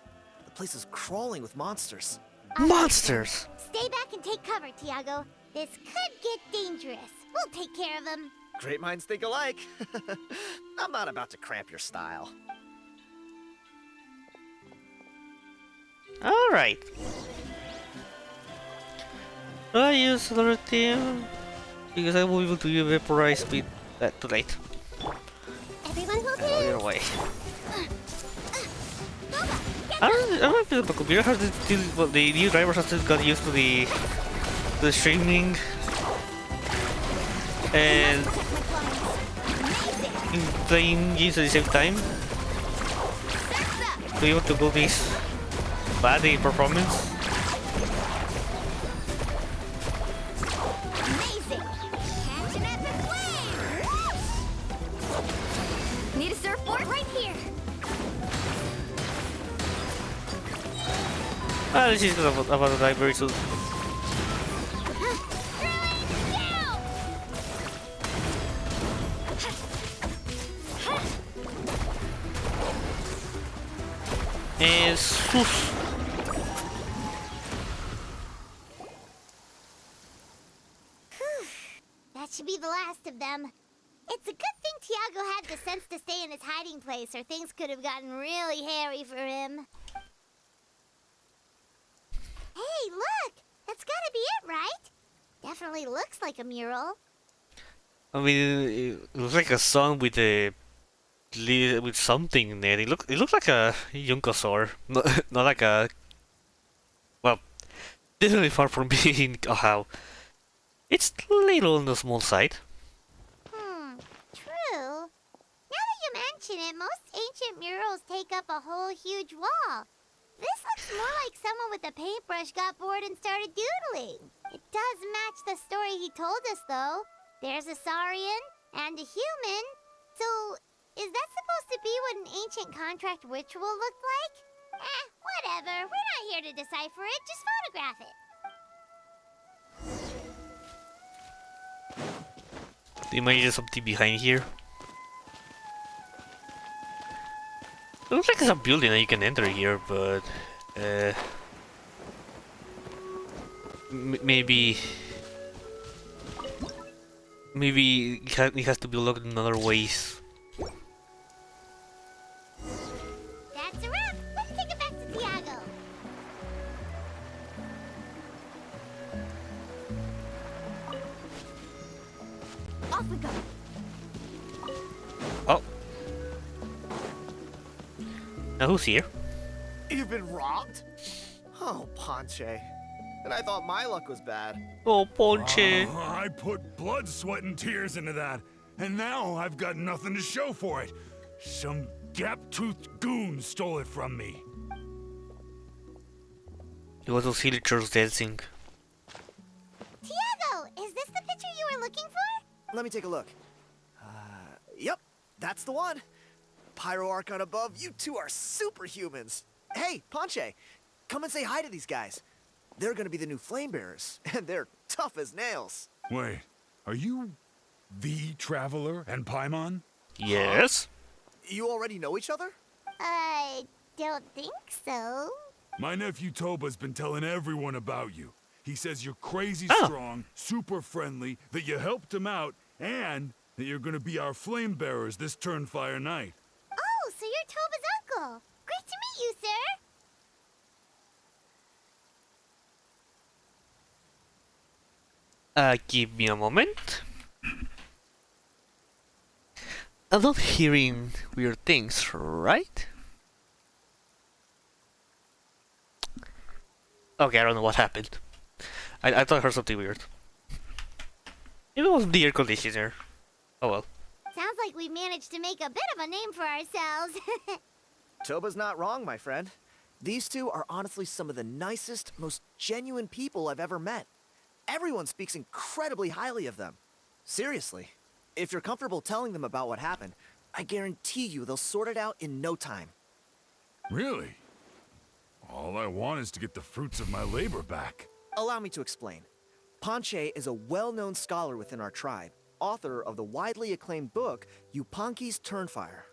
S10: the place is crawling with monsters.
S2: Monsters!
S3: Stay back and take cover, Tiago. This could get dangerous. We'll take care of them.
S10: Great minds think alike. I'm not about to cramp your style.
S2: Alright. I use another team because I will be able to vaporize speed too late.
S3: Everyone hold
S2: Get
S3: hands.
S2: away. I don't know if the computer has still, well, the new drivers have still got used to the streaming and playing games at the same time. To be able to go this bad in performance.
S3: Amazing. Catch an epic wave. Need a surfboard? Right here.
S2: This is about to die very soon. And sus.
S3: That should be the last of them. It's a good thing Tiago had the sense to stay in his hiding place, or things could have gotten really hairy for him. Hey, look! That's gotta be it, right? Definitely looks like a mural.
S2: I mean, it looks like a song with a with something in it. It looks like a Yunkosaur, not like a. Well, definitely far from being Ajaw. It's little on the small side.
S3: True. Now that you mention it, most ancient murals take up a whole huge wall. This looks more like someone with a paintbrush got bored and started doodling. It does match the story he told us, though. There's a Saurian and a human. So, is that supposed to be what an ancient contract ritual looked like? Whatever. We're not here to decipher it. Just photograph it.
S2: There might be something behind here. It looks like there's a building that you can enter here, but maybe it has to be locked in other ways.
S3: That's a wrap. Let's take it back to Tiago.
S4: Off we go.
S2: Oh. Now who's here?
S10: You've been robbed? Oh, Ponche. And I thought my luck was bad.
S2: Oh, Ponche.
S6: I put blood, sweat, and tears into that, and now I've got nothing to show for it. Some gap-toothed goon stole it from me.
S2: It was those villagers dancing.
S3: Tiago, is this the picture you were looking for?
S10: Let me take a look. Yep, that's the one. Pyro Archon above, you two are superhumans. Hey, Ponche, come and say hi to these guys. They're gonna be the new flame bearers, and they're tough as nails.
S6: Wait, are you the Traveler and Paimon?
S2: Yes.
S10: You already know each other?
S3: I don't think so.
S6: My nephew Toba's been telling everyone about you. He says you're crazy
S2: Oh.
S6: strong, super friendly, that you helped him out, and that you're gonna be our flame bearers this Turnfire night.
S3: Oh, so you're Toba's uncle. Great to meet you, sir.
S2: Give me a moment. I'm not hearing weird things, right? Okay, I don't know what happened. I thought I heard something weird. Maybe it was the air conditioner. Oh well.
S3: Sounds like we managed to make a bit of a name for ourselves.
S10: Toba's not wrong, my friend. These two are honestly some of the nicest, most genuine people I've ever met. Everyone speaks incredibly highly of them. Seriously, if you're comfortable telling them about what happened, I guarantee you they'll sort it out in no time.
S6: Really? All I want is to get the fruits of my labor back.
S10: Allow me to explain. Ponche is a well-known scholar within our tribe, author of the widely acclaimed book, Yupanqui's Turnfire.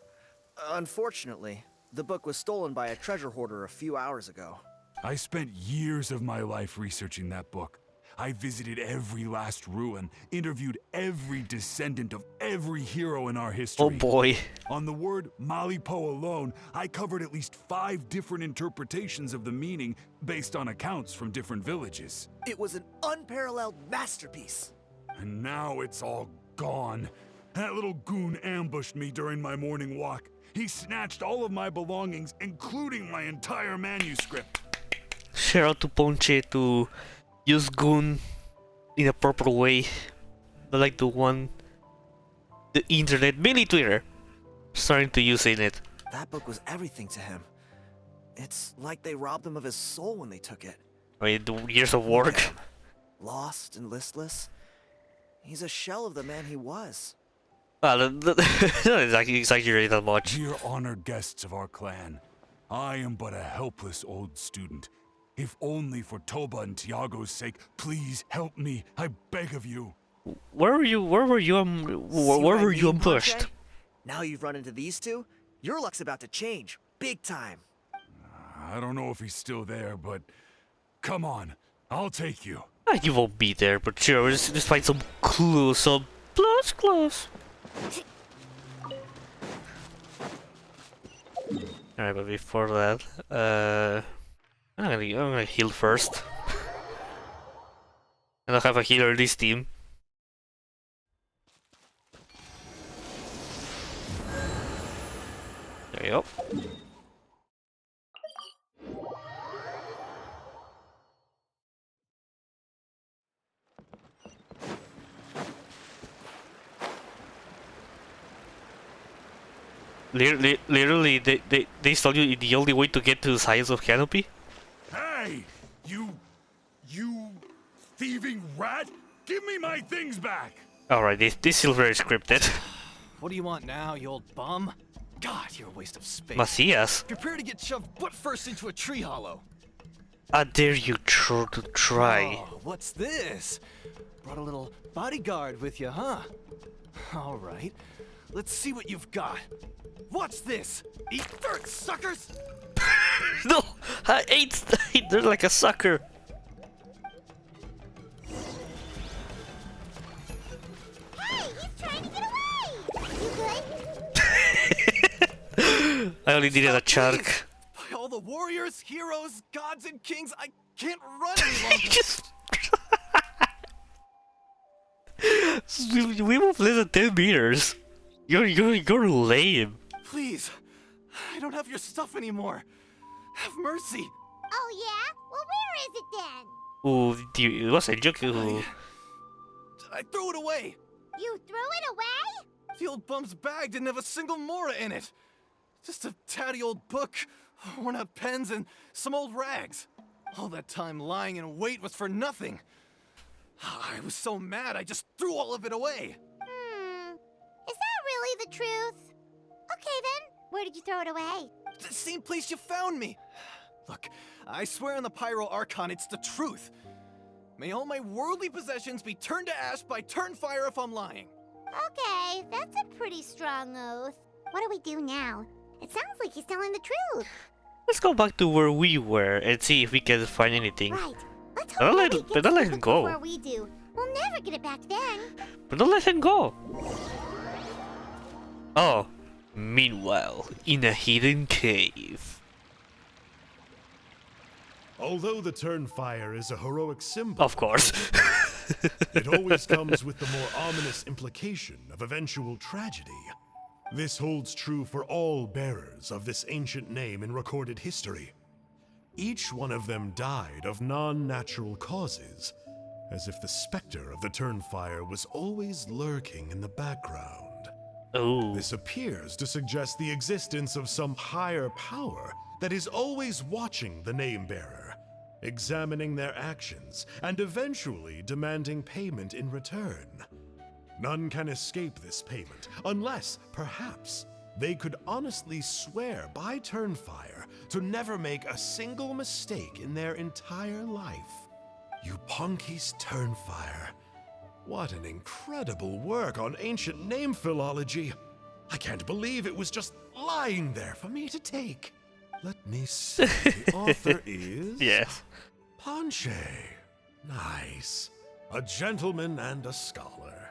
S10: Unfortunately, The book was stolen by a treasure hoarder a few hours ago.
S11: I spent years of my life researching that book. I visited every last ruin, interviewed every descendant of every hero in our history.
S2: Oh boy.
S11: On the word Malipo alone, I covered at least 5 different interpretations of the meaning based on accounts from different villages.
S10: It was an unparalleled masterpiece.
S11: And now it's all gone. That little goon ambushed me during my morning walk. He snatched all of my belongings, including my entire manuscript.
S2: Shout out to Ponche to use Goon in a proper way. Not like the internet, mainly Twitter, starting to use it.
S10: That book was everything to him. It's like they robbed him of his soul when they took it.
S2: I mean, the years of work.
S10: Lost and listless. He's a shell of the man he was.
S2: Well, not exaggerating that much.
S11: Dear honored guests of our clan, I am but a helpless old student. If only for Toba and Tiago's sake, please help me. I beg of you.
S2: Where were you ambushed?
S10: Now you've run into these two, your luck's about to change, big time.
S11: I don't know if he's still there, but come on, I'll take you.
S2: You won't be there, but sure, just find some clues, some clues. Alright, but before that, I'm gonna heal first. I don't have a healer in this team. There you go. Literally, they told you the only way to get to the size of Canopy?
S11: Hey! You thieving rat! Give me my things back!
S2: Alright, this is very scripted.
S12: What do you want now, you old bum? God, you're a waste of space.
S2: Macias?
S12: Prepare to get shoved butt first into a tree hollow.
S2: I dare you to try.
S12: Oh, what's this? Brought a little bodyguard with you, huh? Alright, let's see what you've got. What's this? Eat dirt, suckers!
S2: No! I ate dirt like a sucker!
S3: Hey, he's trying to get away! You good?
S2: I only needed a chunk.
S12: By all the warriors, heroes, gods, and kings, I can't run any longer!
S2: We moved less than 10 meters. You're lame.
S12: Please, I don't have your stuff anymore. Have mercy.
S3: Oh yeah? Well, where is it then?
S2: Ooh, it was a joke.
S12: I threw it away.
S3: You threw it away?
S12: The old bum's bag didn't have a single mora in it. Just a tatty old book, worn out pens, and some old rags. All that time lying in wait was for nothing. I was so mad, I just threw all of it away.
S3: Is that really the truth? Okay then, where did you throw it away?
S12: The same place you found me. Look, I swear on the Pyro Archon it's the truth. May all my worldly possessions be turned to ash by Turnfire if I'm lying.
S3: Okay, that's a pretty strong oath. What do we do now? It sounds like he's telling the truth.
S2: Let's go back to where we were and see if we can find anything.
S3: Right. Let's
S2: But
S3: hope nobody gets
S2: don't let
S3: the
S2: him
S3: book
S2: go.
S3: before we do. We'll never get it back then.
S2: But don't let him go. Oh, meanwhile, in a hidden cave.
S6: Although the Turnfire is a heroic symbol,
S2: Of course.
S6: it always comes with the more ominous implication of eventual tragedy. This holds true for all bearers of this ancient name in recorded history. Each one of them died of non-natural causes, as if the specter of the Turnfire was always lurking in the background.
S2: Oh.
S6: This appears to suggest the existence of some higher power that is always watching the name-bearer, examining their actions, and eventually demanding payment in return. None can escape this payment, unless, perhaps, they could honestly swear by Turnfire to never make a single mistake in their entire life. You punkies, Turnfire. What an incredible work on ancient name philology. I can't believe it was just lying there for me to take. Let me see. The author is...
S2: Yes.
S6: Ponche. Nice. A gentleman and a scholar.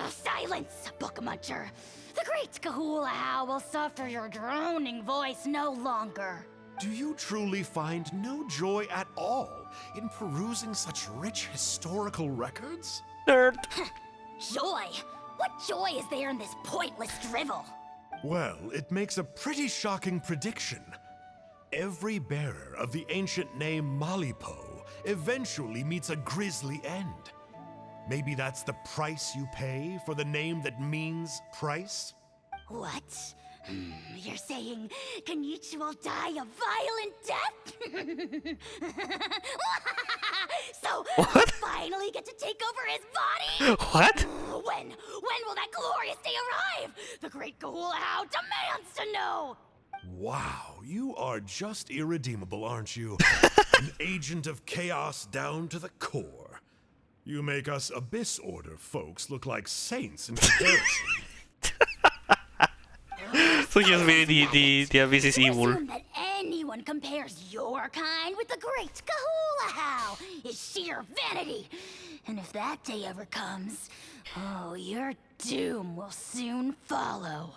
S4: Silence, book muncher. The great Kahula will suffer your droning voice no longer.
S6: Do you truly find no joy at all in perusing such rich historical records?
S2: Nerd.
S4: Joy? What joy is there in this pointless drivel?
S6: Well, it makes a pretty shocking prediction. Every bearer of the ancient name Malipo eventually meets a grisly end. Maybe that's the price you pay for the name that means price?
S4: What? You're saying Kinich will die a violent death? So, we'll finally get to take over his body?
S2: What?
S4: When will that glorious day arrive? The great Kahula demands to know!
S6: Wow, you are just irredeemable, aren't you? An agent of chaos down to the core. You make us Abyss Order folks look like saints in comparison.
S2: So just really the Abyss is evil.
S4: Assume that anyone compares your kind with the great Kahula is sheer vanity. And if that day ever comes, oh, your doom will soon follow.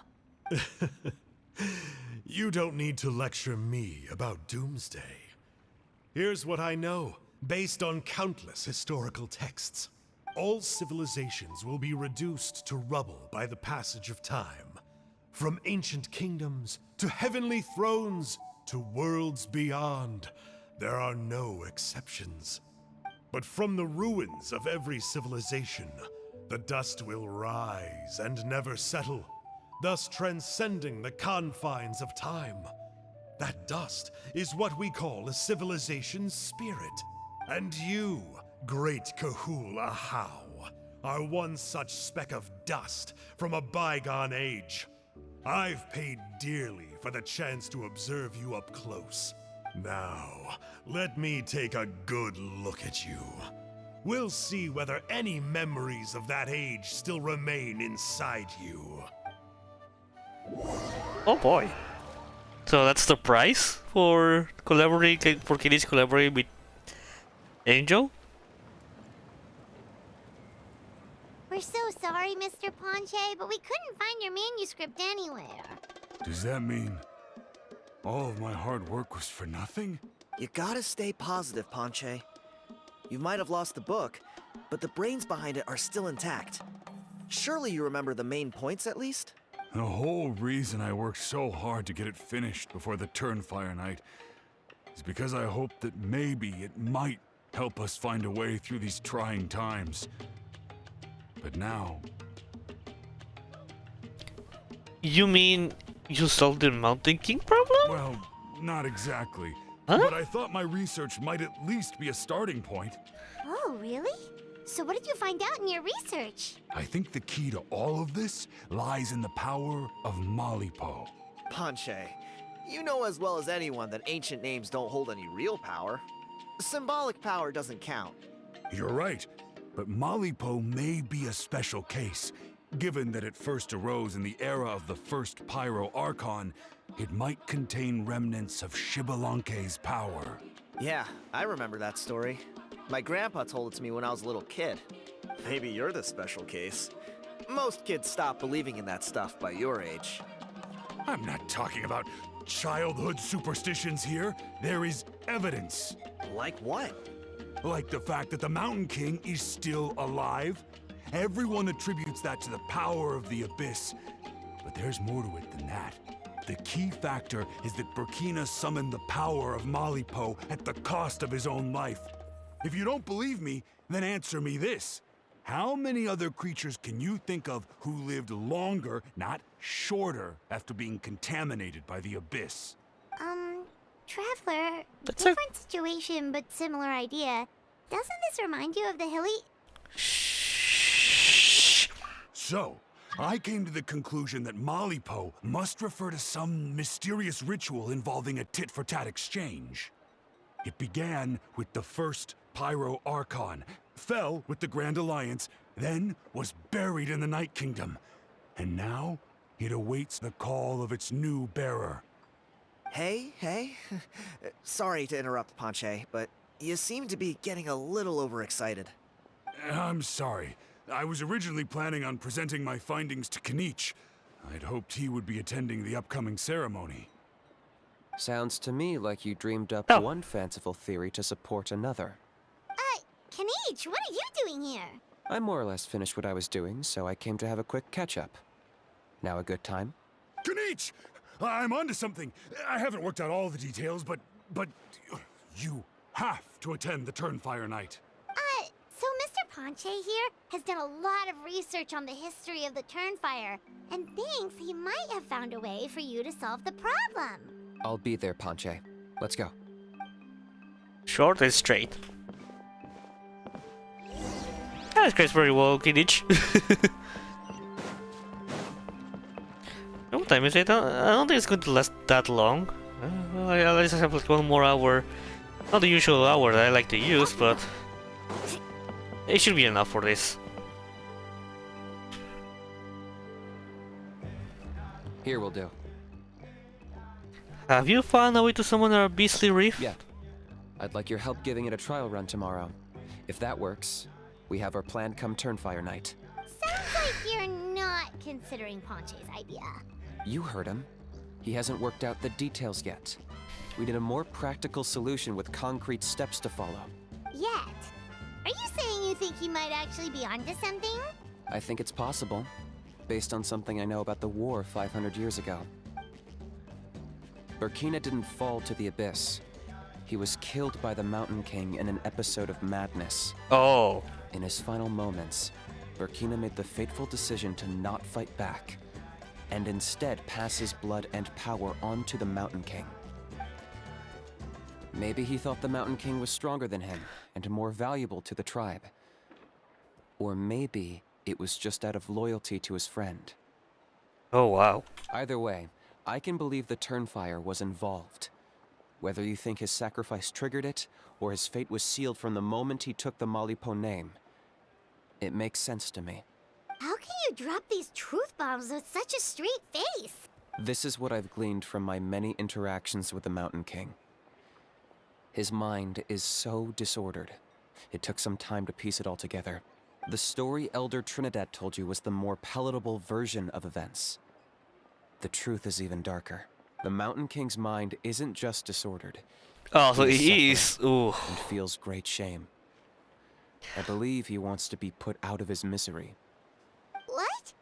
S6: You don't need to lecture me about Doomsday. Here's what I know, based on countless historical texts. All civilizations will be reduced to rubble by the passage of time. From ancient kingdoms, to heavenly thrones, to worlds beyond, there are no exceptions. But from the ruins of every civilization, the dust will rise and never settle, thus transcending the confines of time. That dust is what we call a civilization's spirit. And you, great Kahula How, are one such speck of dust from a bygone age. I've paid dearly for the chance to observe you up close. Now, let me take a good look at you. We'll see whether any memories of that age still remain inside you.
S2: Oh boy. So that's the price for Kinich collaborating with Angel?
S3: We're so sorry, Mr. Ponche, but we couldn't find your manuscript anywhere.
S11: Does that mean all of my hard work was for nothing?
S10: You gotta stay positive, Ponche. You might have lost the book, but the brains behind it are still intact. Surely you remember the main points at least?
S11: The whole reason I worked so hard to get it finished before the Turnfire Night is because I hoped that maybe it might help us find a way through these trying times. But now...
S2: You mean you solved the Mountain King problem?
S11: Well, not exactly.
S2: Huh?
S11: But I thought my research might at least be a starting point.
S3: Oh, really? So what did you find out in your research?
S11: I think the key to all of this lies in the power of Malipo.
S10: Ponche, you know as well as anyone that ancient names don't hold any real power. Symbolic power doesn't count.
S11: You're right, but Malipo may be a special case. Given that it first arose in the era of the first Pyro Archon, it might contain remnants of Shibalanke's power.
S10: Yeah, I remember that story. My grandpa told it to me when I was a little kid. Maybe you're the special case. Most kids stop believing in that stuff by your age.
S11: I'm not talking about childhood superstitions here. There is evidence.
S10: Like what?
S11: Like the fact that the Mountain King is still alive. Everyone attributes that to the power of the Abyss. But there's more to it than that. The key factor is that Burkina summoned the power of Malipo at the cost of his own life. If you don't believe me, then answer me this. How many other creatures can you think of who lived longer, not shorter, after being contaminated by the Abyss?
S3: Traveler,
S2: That's
S3: different situation but similar idea. Doesn't this remind you of the hilly...
S11: So, I came to the conclusion that Malipo must refer to some mysterious ritual involving a tit-for-tat exchange. It began with the first Pyro Archon, fell with the Grand Alliance, then was buried in the Night Kingdom. And now, It awaits the call of its new bearer.
S10: Hey. Sorry to interrupt, Ponche, but you seem to be getting a little overexcited.
S11: I'm sorry. I was originally planning on presenting my findings to Kinich. I'd hoped he would be attending the upcoming ceremony.
S8: Sounds to me like you dreamed up one fanciful theory to support another.
S3: Kinich, what are you doing here?
S8: I more or less finished what I was doing, so I came to have a quick catch-up. Now a good time?
S11: Kinich! I'm onto something. I haven't worked out all the details, but you have to attend the Turnfire Night.
S3: So Mr. Ponche here has done a lot of research on the history of the Turnfire, and thinks he might have found a way for you to solve the problem.
S8: I'll be there, Ponche. Let's go.
S2: Short and straight. That goes very well, Kinich. What time is it? I don't think it's going to last that long. I just have like 1 more hour. Not the usual hour that I like to use, but it should be enough for this.
S8: Here will do.
S2: Have you found a way to summon our beastly reef?
S8: Yeah. I'd like your help giving it a trial run tomorrow. If that works, we have our plan come Turnfire Night.
S3: Sounds like you're not considering Ponche's idea.
S8: You heard him. He hasn't worked out the details yet. We need a more practical solution with concrete steps to follow.
S3: Yet? Are you saying you think he might actually be onto something?
S8: I think it's possible, based on something I know about the war 500 years ago. Burkina didn't fall to the abyss. He was killed by the Mountain King in an episode of madness.
S2: Oh.
S8: In his final moments, Burkina made the fateful decision to not fight back, and instead pass his blood and power on to the Mountain King. Maybe he thought the Mountain King was stronger than him, and more valuable to the tribe. Or maybe it was just out of loyalty to his friend.
S2: Oh, wow.
S8: Either way, I can believe the Turnfire was involved. Whether you think his sacrifice triggered it, or his fate was sealed from the moment he took the Malipo name, it makes sense to me.
S3: How can you drop these truth bombs with such a straight face?
S8: This is what I've gleaned from my many interactions with the Mountain King. His mind is so disordered. It took some time to piece it all together. The story Elder Trinidad told you was the more palatable version of events. The truth is even darker. The Mountain King's mind isn't just disordered.
S2: Oh, so he is. Ooh.
S8: And feels great shame. I believe he wants to be put out of his misery.
S3: What?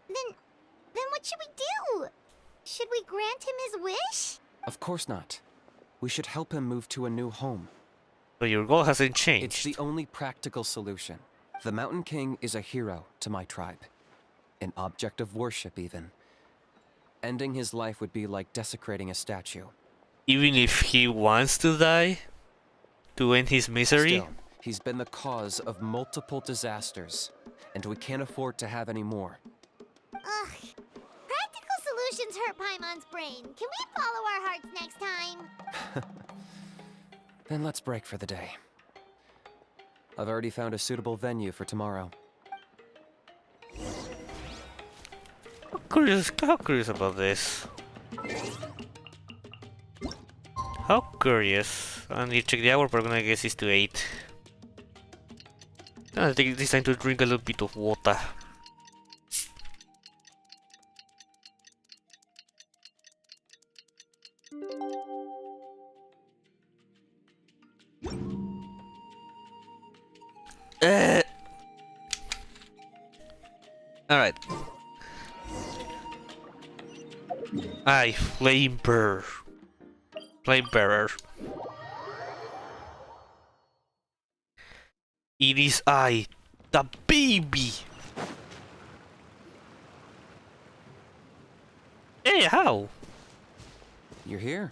S3: Then what should we do? Should we grant him his wish?
S8: Of course not. We should help him move to a new home.
S2: But your goal hasn't changed.
S8: It's the only practical solution. The Mountain King is a hero to my tribe. An object of worship, even. Ending his life would be like desecrating a statue.
S2: Even if he wants to die? To end his misery?
S8: Still, he's been the cause of multiple disasters, and we can't afford to have any more.
S3: Ugh. Practical solutions hurt Paimon's brain. Can we follow our hearts next time?
S8: Then let's break for the day. I've already found a suitable venue for tomorrow.
S2: How curious about this? How curious. I need to check the hour, but I'm gonna guess it's to 8. I think it's time to drink a little bit of water. Alright. Flame bearer. Flame bearer. It is I, the baby. Hey, how?
S8: You're here.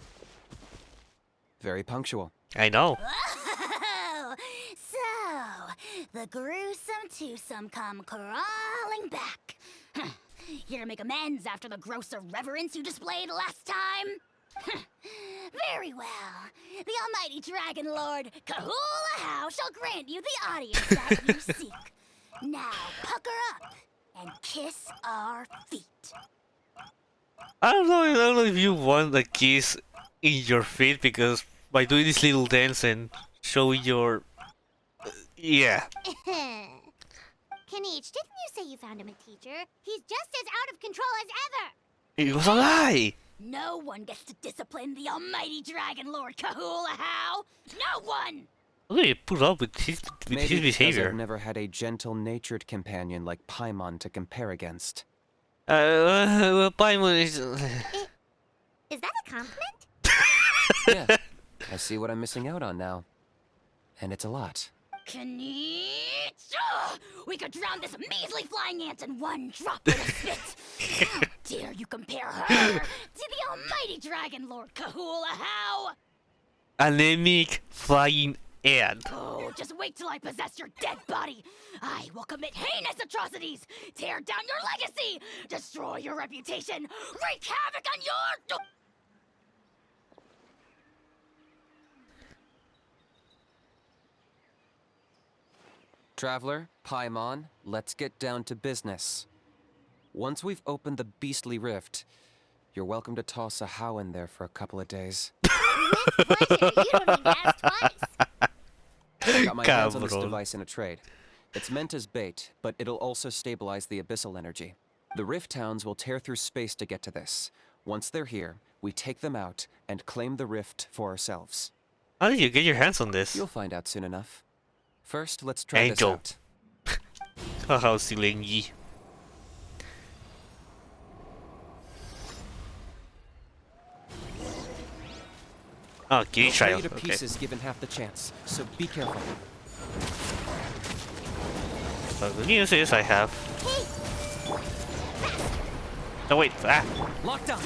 S8: Very punctual.
S2: I know.
S4: Oh, so the gruesome twosome come crawling back. Here to make amends after the gross irreverence you displayed last time? Very well. The almighty Dragon Lord Kahula How shall grant you the audience that you seek. Now pucker up and kiss our feet.
S2: I don't know if you want a kiss in your feet because by doing this little dance and showing your yeah.
S3: Kinich, didn't you say you found him a teacher? He's just as out of control as ever!
S2: It was a lie.
S4: No one gets to discipline the almighty Dragon Lord Kahula-How! No one!
S2: How do you put up with his
S8: Maybe because
S2: behavior?
S8: I've never had a gentle-natured companion like Paimon to compare against.
S2: Well, Paimon is.
S3: Is that a compliment?
S8: Yeah, I see what I'm missing out on now. And it's a lot.
S4: Kinich! Ugh! We could drown this measly flying ant in one drop with a spit! How dare you compare her to the almighty Dragon Lord Kahula-How!
S2: Anemic flying ant.
S4: Oh, just wait till I possess your dead body! I will commit heinous atrocities! Tear down your legacy! Destroy your reputation! Wreak havoc on your...
S8: Traveler, Paimon, let's get down to business. Once we've opened the beastly rift, you're welcome to toss a How in there for a couple of days.
S3: With pleasure, you don't need to ask twice.
S8: I got my hands on this
S2: Cabrón.
S8: device in a trade. It's meant as bait, but it'll also stabilize the abyssal energy. The Rift Towns will tear through space to get to this. Once they're here, we take them out and claim the rift for ourselves.
S2: How did you get your hands on this?
S8: You'll find out soon enough. First, let's try this
S2: Ajaw.
S8: out.
S2: Haha, silengi. Oh, Kinich
S8: We'll tear
S2: trial.
S8: you to
S2: Okay.
S8: pieces given half the chance, so be careful.
S2: So the news is I have. No wait. Ah.
S8: Lock down.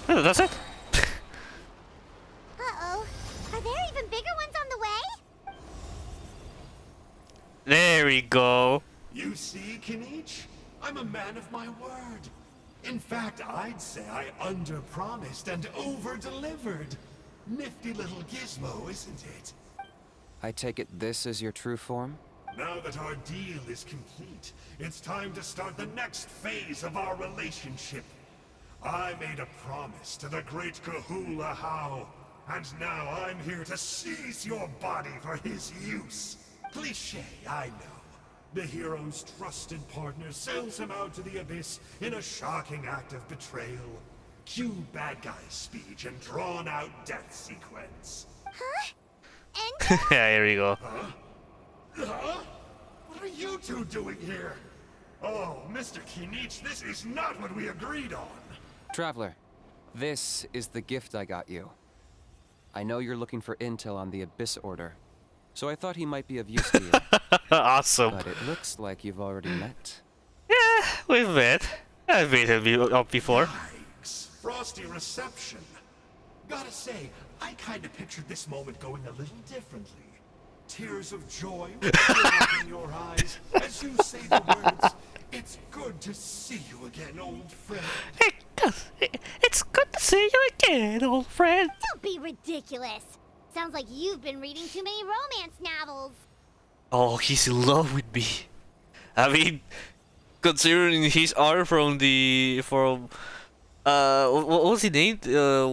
S2: Oh, that's it.
S3: Uh-oh. Are there even bigger ones on the way?
S2: There we go.
S6: You see, Kinich? I'm a man of my word. In fact, I'd say I under-promised and over-delivered. Nifty little gizmo, isn't it?
S8: I take it this is your true form?
S6: Now that our deal is complete, it's time to start the next phase of our relationship. I made a promise to the great Kahula-How, and now I'm here to seize your body for his use. Cliché, I know. The hero's trusted partner sells him out to the abyss in a shocking act of betrayal. Cue bad guy speech and drawn-out death sequence.
S3: Huh?
S2: Yeah, here we go.
S6: Huh? What are you two doing here? Oh, Mr. Kinich, this is not what we agreed on.
S8: Traveler, this is the gift I got you. I know you're looking for intel on the Abyss Order, so I thought he might be of use to you.
S2: Awesome.
S8: But it looks like you've already met.
S2: Yeah, we've met. I've met him up before.
S6: Yikes. Frosty reception. Gotta say, I kinda pictured this moment going a little differently. Tears of joy will fill in your eyes as you say the words, "It's good to see you again, old friend."
S2: It's good to see you again, old friend.
S3: Don't be ridiculous. Sounds like you've been reading too many romance novels.
S2: Oh, he's in love with me. I mean, considering his art from what was he named? The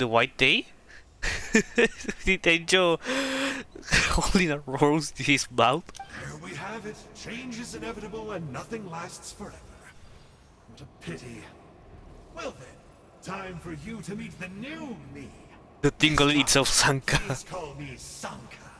S2: White Day? The Ajaw holding a rose to his mouth.
S6: There we have it. Change is inevitable and nothing lasts forever. What a pity. Well then, time for you to meet the new me.
S2: The tingle itself, Sanka.
S6: Please call me Sanka.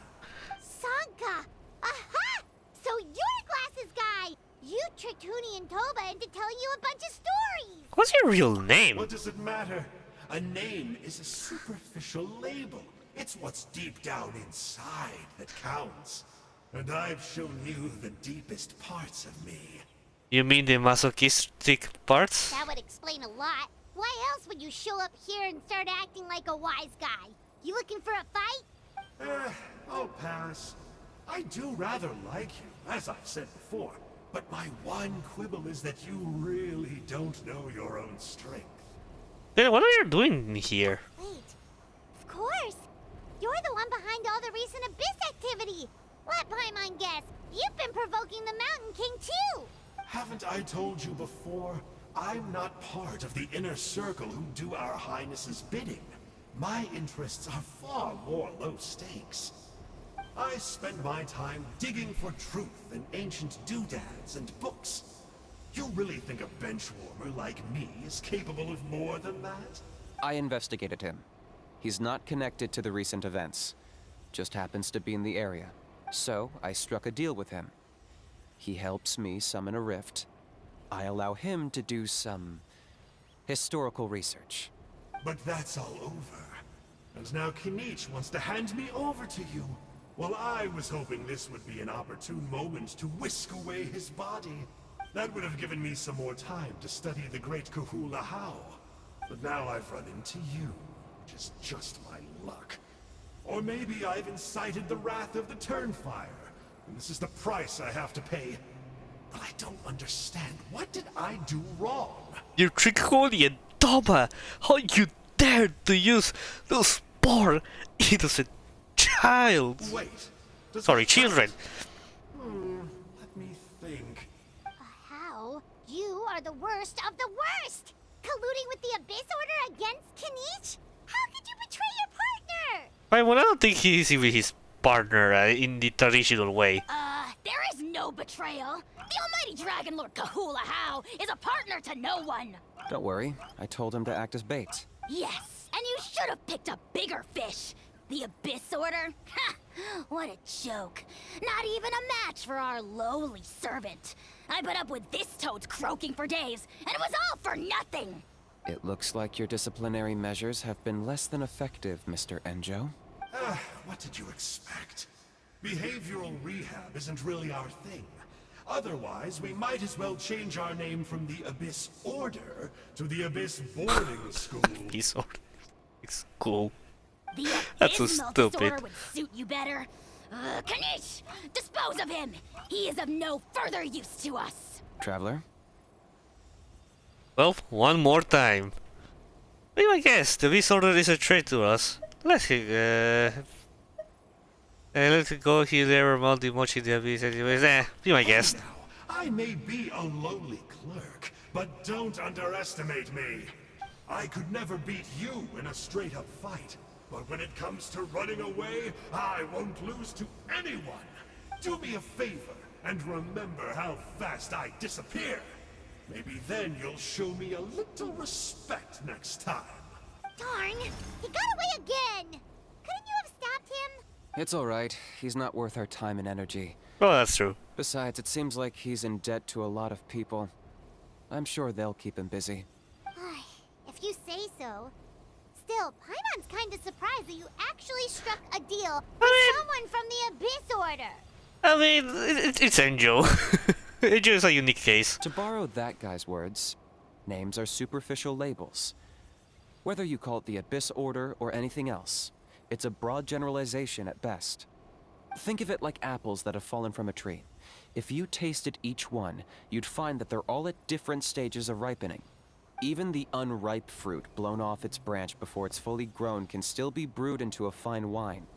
S3: Sanka! Aha! So you're Glasses Guy! You tricked Huni and Toba into telling you a bunch of stories!
S2: What's your real name?
S6: What does it matter? A name is a superficial label. It's what's deep down inside that counts. And I've shown you the deepest parts of me.
S2: You mean the masochistic parts?
S3: That would explain a lot. Why else would you show up here and start acting like a wise guy? You looking for a fight?
S6: I'll pass. I do rather like you, as I've said before. But my one quibble is that you really don't know your own strength.
S2: Then what are you doing here?
S3: Wait. Of course.
S6: Haven't I told you before? I'm not part of the inner circle who do our Highness's bidding. My interests are far more low stakes. I spend my time digging for truth in ancient doodads and books. You really think a benchwarmer like me is capable of more than that?
S8: I investigated him. He's not connected to the recent events. Just happens to be in the area. So, I struck a deal with him. He helps me summon a rift. I allow him to do some historical research.
S6: But that's all over. And now Kinich wants to hand me over to you. Well, I was hoping this would be an opportune moment to whisk away his body. That would have given me some more time to study the great Kahula How. But now I've run into you, which is just my luck. Or maybe I've incited the wrath of the Turnfire, and this is the price I have to pay. But I don't understand. What did I do wrong?
S2: You Draconian Doma! How you dared to use those poor, innocent child!
S6: Wait.
S2: Sorry, children.
S6: Let me think.
S3: How? You are the worst of the worst! Colluding with the Abyss Order against Kinich? How could you betray your partner?
S2: I don't think he's even his partner in the traditional way.
S4: There is no betrayal. The almighty Dragon Lord Kahula How is a partner to no one.
S8: Don't worry, I told him to act as bait.
S4: Yes, and you should have picked a bigger fish. The Abyss Order? Ha! What a joke. Not even a match for our lowly servant. I put up with this toad's croaking for days, and it was all for nothing.
S8: It looks like your disciplinary measures have been less than effective, Mr. Enjo.
S6: What did you expect? Behavioral rehab isn't really our thing. Otherwise, we might as well change our name from the Abyss Order to the Abyss Boarding School.
S2: He's it's cool.
S4: The
S2: That's so
S4: Abyss
S2: stupid.
S4: Disorder would suit you better. Kinich! Dispose of him! He is of no further use to us.
S8: Traveler?
S2: Well, one more time. Be my guest, the Beast Order is a threat to us. Let's go here, there, multi much in the Abyss anyways. Be my guest.
S6: Now, I may be a lowly clerk, but don't underestimate me. I could never beat you in a straight-up fight. But when it comes to running away, I won't lose to anyone. Do me a favor and remember how fast I disappear. Maybe then you'll show me a little respect next time.
S3: Darn! He got away again! Couldn't you have stopped him?
S8: It's alright. He's not worth our time and energy.
S2: Well, that's true.
S8: Besides, it seems like he's in debt to a lot of people. I'm sure they'll keep him busy.
S3: If you say so. Still, Paimon's kind of surprised that you actually struck a deal with someone from the Abyss Order.
S2: I mean, it's Enjo. Enjo is a unique case.
S8: To borrow that guy's words, names are superficial labels. Whether you call it the Abyss Order or anything else, it's a broad generalization at best. Think of it like apples that have fallen from a tree. If you tasted each one, you'd find that they're all at different stages of ripening. Even the unripe fruit blown off its branch before it's fully grown can still be brewed into a fine wine.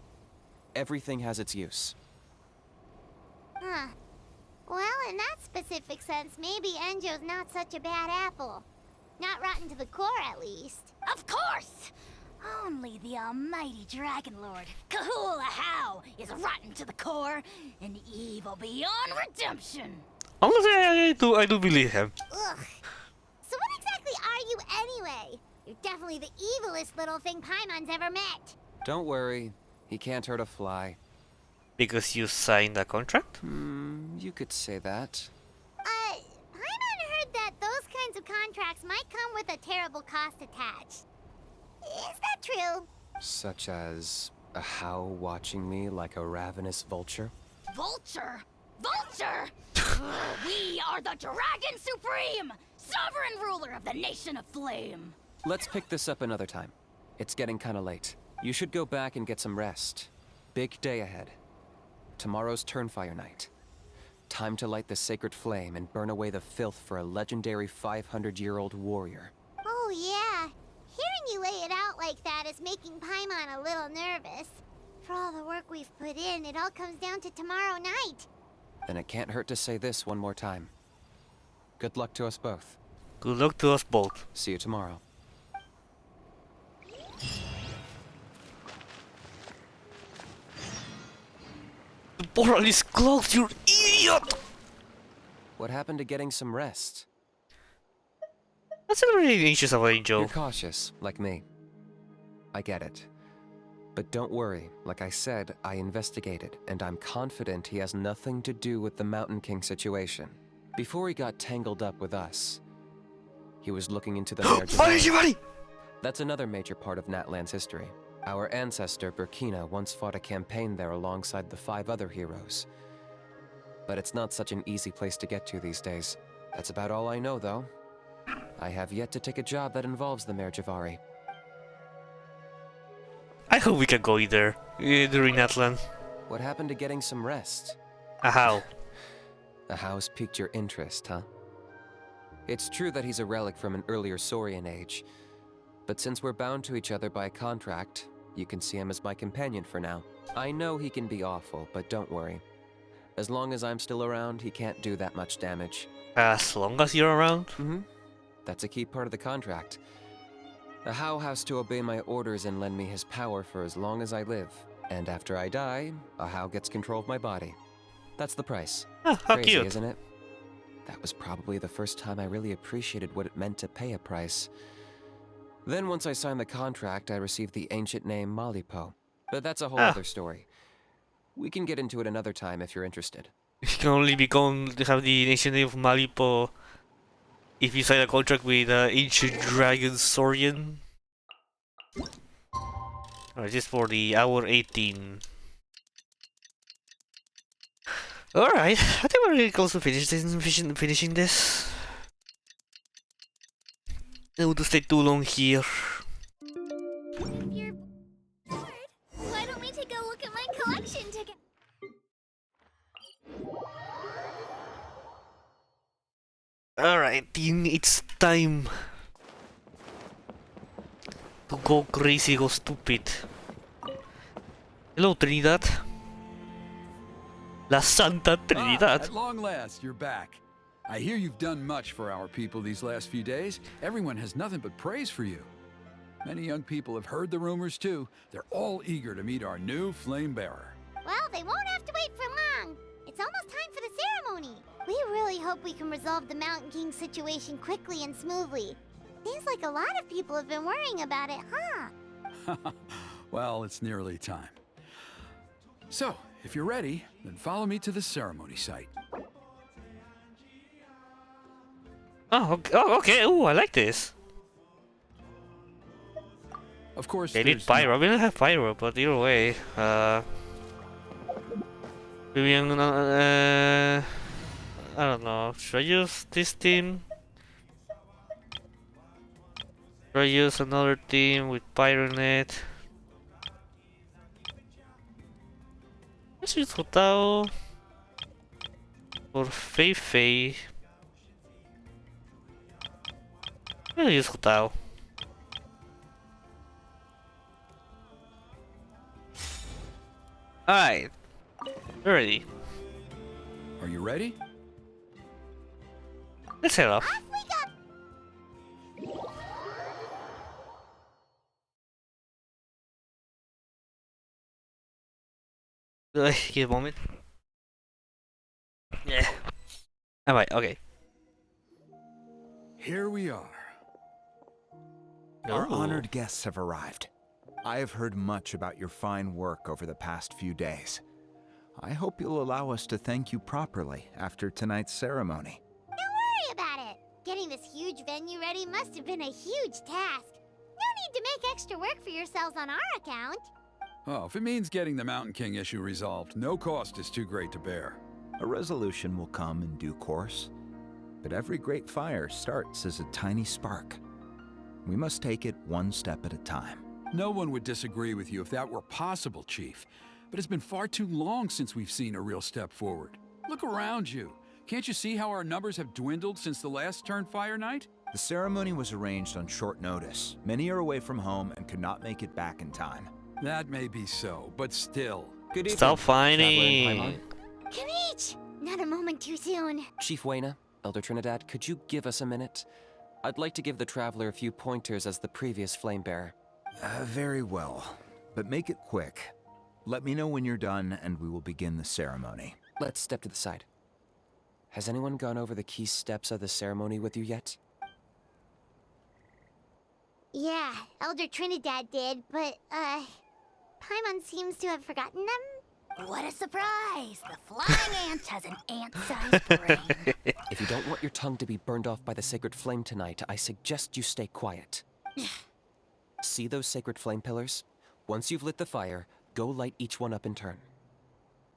S8: Everything has its use.
S3: Huh. Well, in that specific sense, maybe Enjo's not such a bad apple. Not rotten to the core, at least.
S4: Of course! Only the almighty Dragon Lord, Kahula How, is rotten to the core and evil beyond redemption.
S2: Honestly, I do believe him.
S3: Ugh. So what exactly are you anyway? You're definitely the evilest little thing Paimon's ever met.
S8: Don't worry, he can't hurt a fly.
S2: Because you signed a contract?
S8: You could say that.
S3: Paimon heard that those kinds of contracts might come with a terrible cost attached. Is that true?
S8: Such as a How watching me like a ravenous vulture?
S4: Vulture? Vulture? We are the Dragon Supreme! Sovereign ruler of the Nation of Flame!
S8: Let's pick this up another time. It's getting kinda late. You should go back and get some rest. Big day ahead. Tomorrow's Turnfire night. Time to light the sacred flame and burn away the filth for a legendary 500-year-old warrior.
S3: Oh yeah. Hearing you lay it out like that is making Paimon a little nervous. For all the work we've put in, it all comes down to tomorrow night.
S8: Then it can't hurt to say this one more time. Good luck to us both.
S2: Good luck to us both.
S8: See you tomorrow.
S2: The portal is closed, you idiot!
S8: What happened to getting some rest?
S2: That's a really anxious of Angel.
S8: You're cautious, like me. I get it. But don't worry, like I said, I investigated, and I'm confident he has nothing to do with the Mountain King situation. Before he got tangled up with us, he was looking into the marriage of... That's another major part of Natlan's history. Our ancestor, Burkina, once fought a campaign there alongside the 5 other heroes. But it's not such an easy place to get to these days. That's about all I know, though. I have yet to take a job that involves the Merjavari.
S2: I hope we can go either during Natlan.
S8: What happened to getting some rest?
S2: Ajaw.
S8: Ajaw's piqued your interest, huh? It's true that he's a relic from an earlier Saurian age, but since we're bound to each other by contract, you can see him as my companion for now. I know he can be awful, but don't worry. As long as I'm still around, he can't do that much damage.
S2: As long as you're around?
S8: Mm-hmm. That's a key part of the contract. Ajaw has to obey my orders and lend me his power for as long as I live. And after I die, Ajaw gets control of my body. That's the price.
S2: Ah, how
S8: Crazy,
S2: cute.
S8: isn't it? That was probably the first time I really appreciated what it meant to pay a price. Then once I signed the contract, I received the ancient name Malipo. But that's a whole other story. We can get into it another time if you're interested.
S2: You can only have the ancient name of Malipo if you sign a contract with ancient dragon Saurian. Alright, just for the hour 18. Alright, I think we're really close to finishing this. I don't want to stay too long here.
S3: If you're bored, why don't we take a look at my collection together?
S2: Alright, it's time to go crazy, go stupid. Hello, Trinidad. La Santa Trinidad.
S7: At long last, you're back. I hear you've done much for our people these last few days. Everyone has nothing but praise for you. Many young people have heard the rumors too. They're all eager to meet our new flame bearer.
S3: Well, they won't have to wait for long. It's almost time for the ceremony. We really hope we can resolve the Mountain King situation quickly and smoothly. Seems like a lot of people have been worrying about it, huh?
S7: Well, it's nearly time. So, if you're ready, then follow me to the ceremony site.
S2: Oh, okay. Ooh, I like this.
S7: Of course,
S2: They need pyro. We don't have pyro, but either way, maybe I'm gonna, I don't know. Should I use this team? Should I use another team with pyro in it? Let's use Hotao or Fei Fei. I'll use Hotao. Alright. Ready.
S7: Are you ready?
S2: Let's head off. Give a moment. Yeah. Alright, okay.
S7: Here we are.
S9: Our honored guests have arrived. I have heard much about your fine work over the past few days. I hope you'll allow us to thank you properly after tonight's ceremony.
S3: Don't worry about it. Getting this huge venue ready must have been a huge task. No need to make extra work for yourselves on our account.
S7: Oh, if it means getting the Mountain King issue resolved, no cost is too great to bear.
S9: A resolution will come in due course. But every great fire starts as a tiny spark. We must take it one step at a time.
S7: No one would disagree with you if that were possible, Chief. But it's been far too long since we've seen a real step forward. Look around you. Can't you see how our numbers have dwindled since the last Turnfire night?
S9: The ceremony was arranged on short notice. Many are away from home and could not make it back in time.
S7: That may be so, but still.
S8: Good evening,
S2: Stop
S8: Traveler in
S2: fighting.
S8: Paimon.
S3: Kinich! Not a moment too soon.
S8: Chief Wayna, Elder Trinidad, could you give us a minute? I'd like to give the Traveler a few pointers as the previous Flame Bearer.
S9: Very well. But make it quick. Let me know when you're done, and we will begin the ceremony.
S8: Let's step to the side. Has anyone gone over the key steps of the ceremony with you yet?
S3: Yeah, Elder Trinidad did, but, Paimon seems to have forgotten them.
S4: What a surprise! The flying ant has an ant-sized brain.
S8: If you don't want your tongue to be burned off by the sacred flame tonight, I suggest you stay quiet. See those sacred flame pillars? Once you've lit the fire, go light each one up in turn.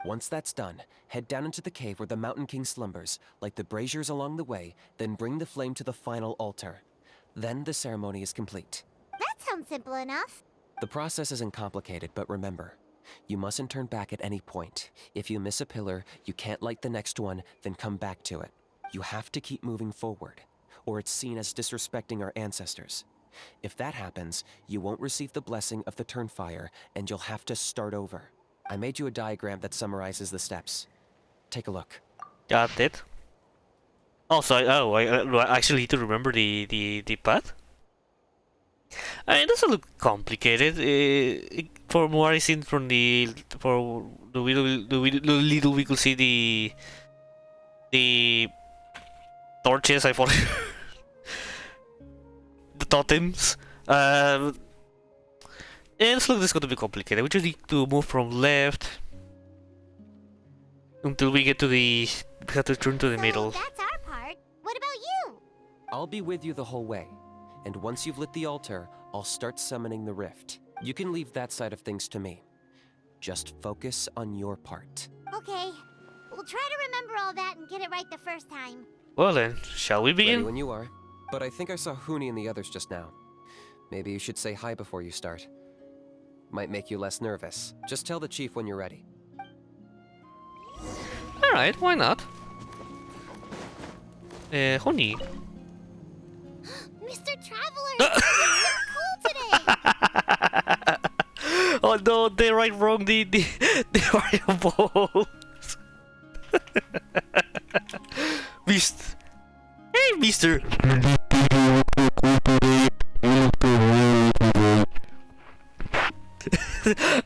S8: Once that's done, head down into the cave where the Mountain King slumbers, light the braziers along the way, then bring the flame to the final altar. Then the ceremony is complete.
S3: That sounds simple enough.
S8: The process isn't complicated, but remember, you mustn't turn back at any point. If you miss a pillar, you can't light the next one, then come back to it. You have to keep moving forward, or it's seen as disrespecting our ancestors. If that happens, you won't receive the blessing of the Turnfire, and you'll have to start over. I made you a diagram that summarizes the steps. Take a look.
S2: Got it. Also, I actually need to remember the path. I mean, it doesn't look complicated. From what I seen from the little we could see the torches. I thought the totems. It looks like this is going to be complicated. We just need to move from left until we get to the. We have to turn to the middle.
S3: That's our part. What about you?
S8: I'll be with you the whole way, and once you've lit the altar, I'll start summoning the rift. You can leave that side of things to me. Just focus on your part.
S3: Okay. We'll try to remember all that and get it right the first time.
S2: Well then, shall we begin?
S8: Ready when you are. But I think I saw Huni and the others just now. Maybe you should say hi before you start. Might make you less nervous. Just tell the chief when you're ready.
S2: Alright, why not? Honey.
S3: Mr. Traveler! You're so cool today!
S2: Oh no, they write wrong the variables. Hey, Mister.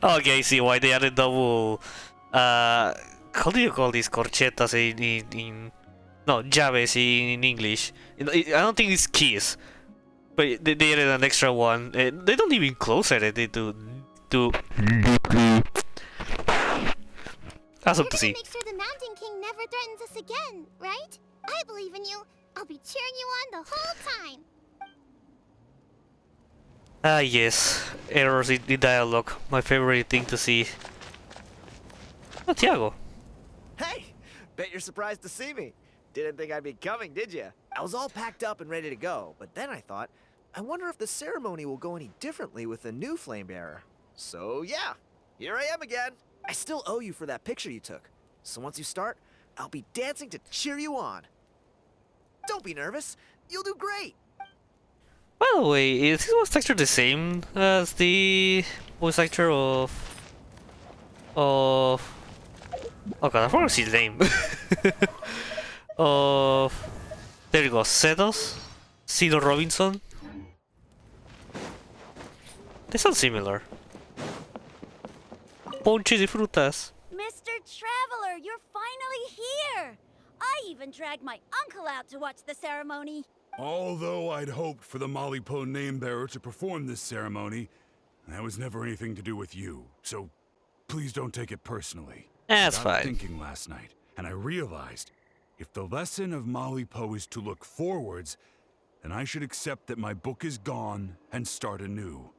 S2: Okay, I see why they added double. How do you call these corchetas in no, llaves in English? I don't think it's keys, but they added an extra one. They don't even close it. They do. Awesome to see.
S3: Make sure the Mountain King never threatens us again, right? I believe in you. I'll be cheering you on the whole time.
S2: Ah yes, errors in the dialogue. My favorite thing to see. Oh, Tiago.
S10: Hey! Bet you're surprised to see me. Didn't think I'd be coming, did you? I was all packed up and ready to go, but then I thought, I wonder if the ceremony will go any differently with the new flame bearer. So yeah, here I am again. I still owe you for that picture you took. So once you start, I'll be dancing to cheer you on. Don't be nervous. You'll do great.
S2: By the way, is his voice actor the same as the voice actor of oh god, I forgot his name. There you go, Cedar Robinson. They sound similar. Ponche de frutas.
S4: Mr. Traveler, you're finally here! I even dragged my uncle out to watch the ceremony.
S11: Although I'd hoped for the Malipo name-bearer to perform this ceremony, that was never anything to do with you, so please don't take it personally.
S2: That's
S11: I got
S2: fine.
S11: thinking last night, and I realized if the lesson of Malipo is to look forwards, then I should accept that my book is gone and start anew.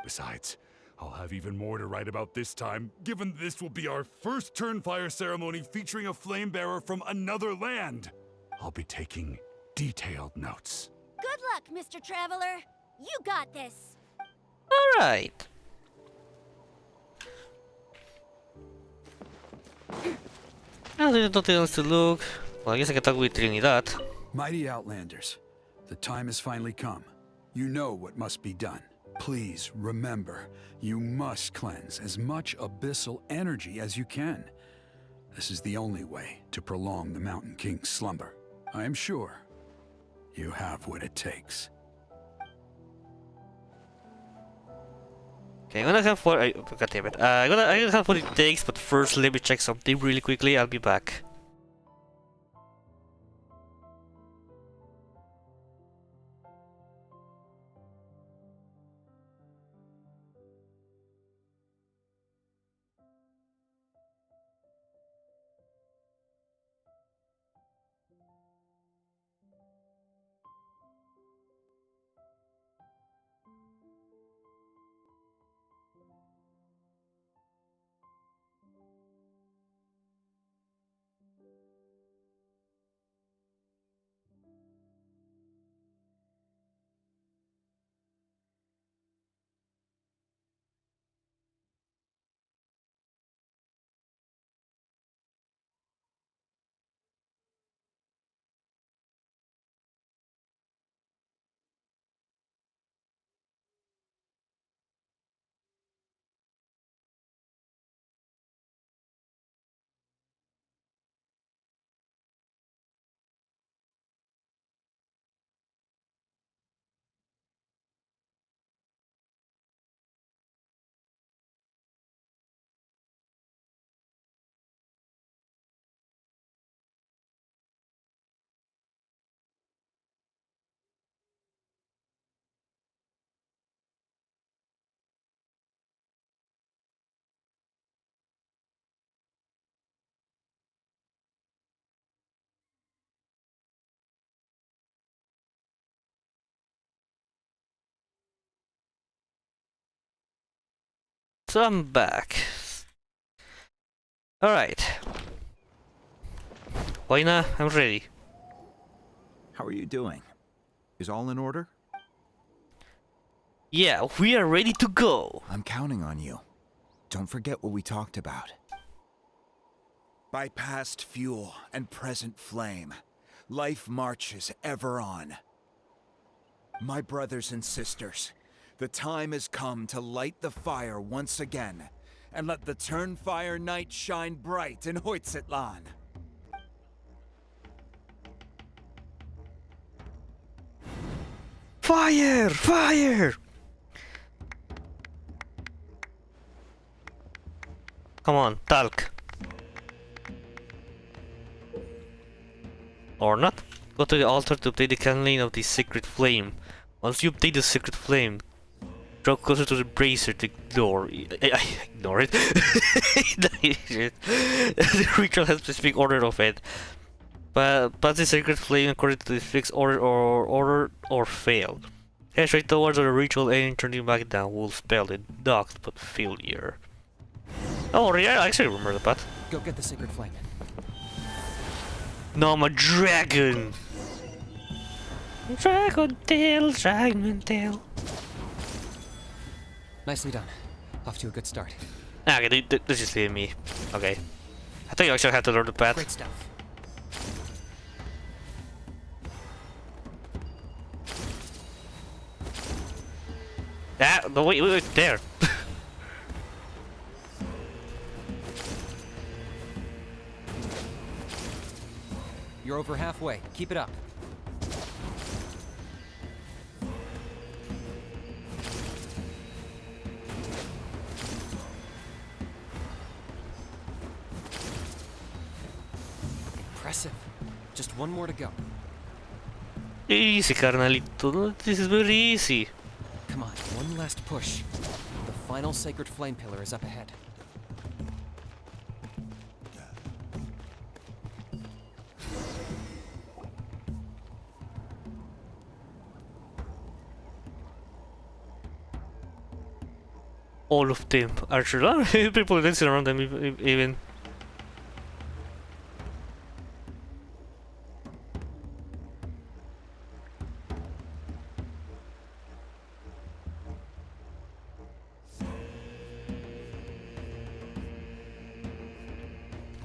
S11: Besides, I'll have even more to write about this time, given this will be our first Turnfire ceremony featuring a flame bearer from another land. I'll be taking detailed notes.
S4: Good luck, Mr. Traveler. You got this.
S2: Alright. Now there's nothing else to look. Well, I guess I can talk with Trinidad.
S7: Mighty Outlanders, the time has finally come. You know what must be done. Please remember, you must cleanse as much abyssal energy as you can. This is the only way to prolong the Mountain King's slumber. I'm sure you have what it takes.
S2: Okay, I'm gonna have what God damn it. I'm gonna have what it takes, but first let me check something really quickly. I'll be back. So I'm back. Alright. Wayna, I'm ready.
S9: How are you doing? Is all in order?
S2: Yeah, we are ready to go.
S9: I'm counting on you. Don't forget what we talked about. By past fuel and present flame, life marches ever on. My brothers and sisters, the time has come to light the fire once again, and let the Turnfire night shine bright in Hoytzitlan.
S2: Fire! Fire! Come on, talk. Or not. Go to the altar to obtain the candling of the secret flame. Once you obtain the secret flame, draw closer to the brazier to ignore. Ignore it. The ritual has a specific order of it. But pass the secret flame according to the fixed order or fail. Head straight towards the ritual and turning back down will spell it docked but failure. Oh yeah, I actually remember the path.
S8: Go get the sacred flame.
S2: No, I'm a dragon! Dragon tail, dragon tail.
S8: Nicely done. Off to a good start.
S2: Okay, they just leave me. Okay. I think you actually had to learn the path.
S8: Great stuff.
S2: Ah, no, wait, there.
S8: You're over halfway. Keep it up. Impressive. Just one more to go.
S2: Easy, carnalito. This is very easy.
S8: Come on, one last push. The final sacred flame pillar is up ahead.
S2: All of them are sure. People dancing around them even.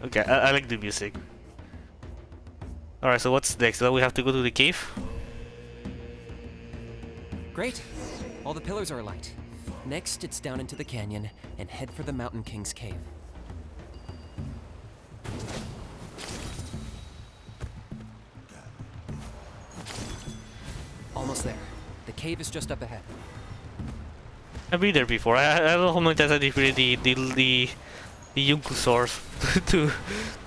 S2: Okay, I like the music. Alright, so what's next? Now we have to go to the cave?
S8: Great. All the pillars are alight. Next, it's down into the canyon and head for the Mountain King's cave. cave is just up ahead.
S2: I've been there before. I don't know how many times I defeated the Yunkusaurs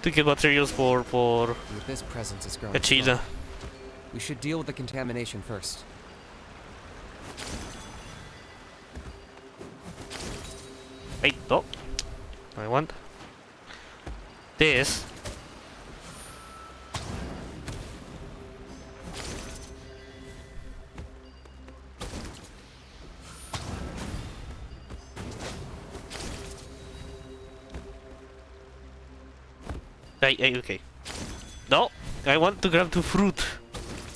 S2: to get materials for
S8: The Abyss presence is growing
S2: Achida.
S8: strong. We should deal with the contamination first.
S2: Wait, no. I want this. Okay. No, I want to grab the fruit.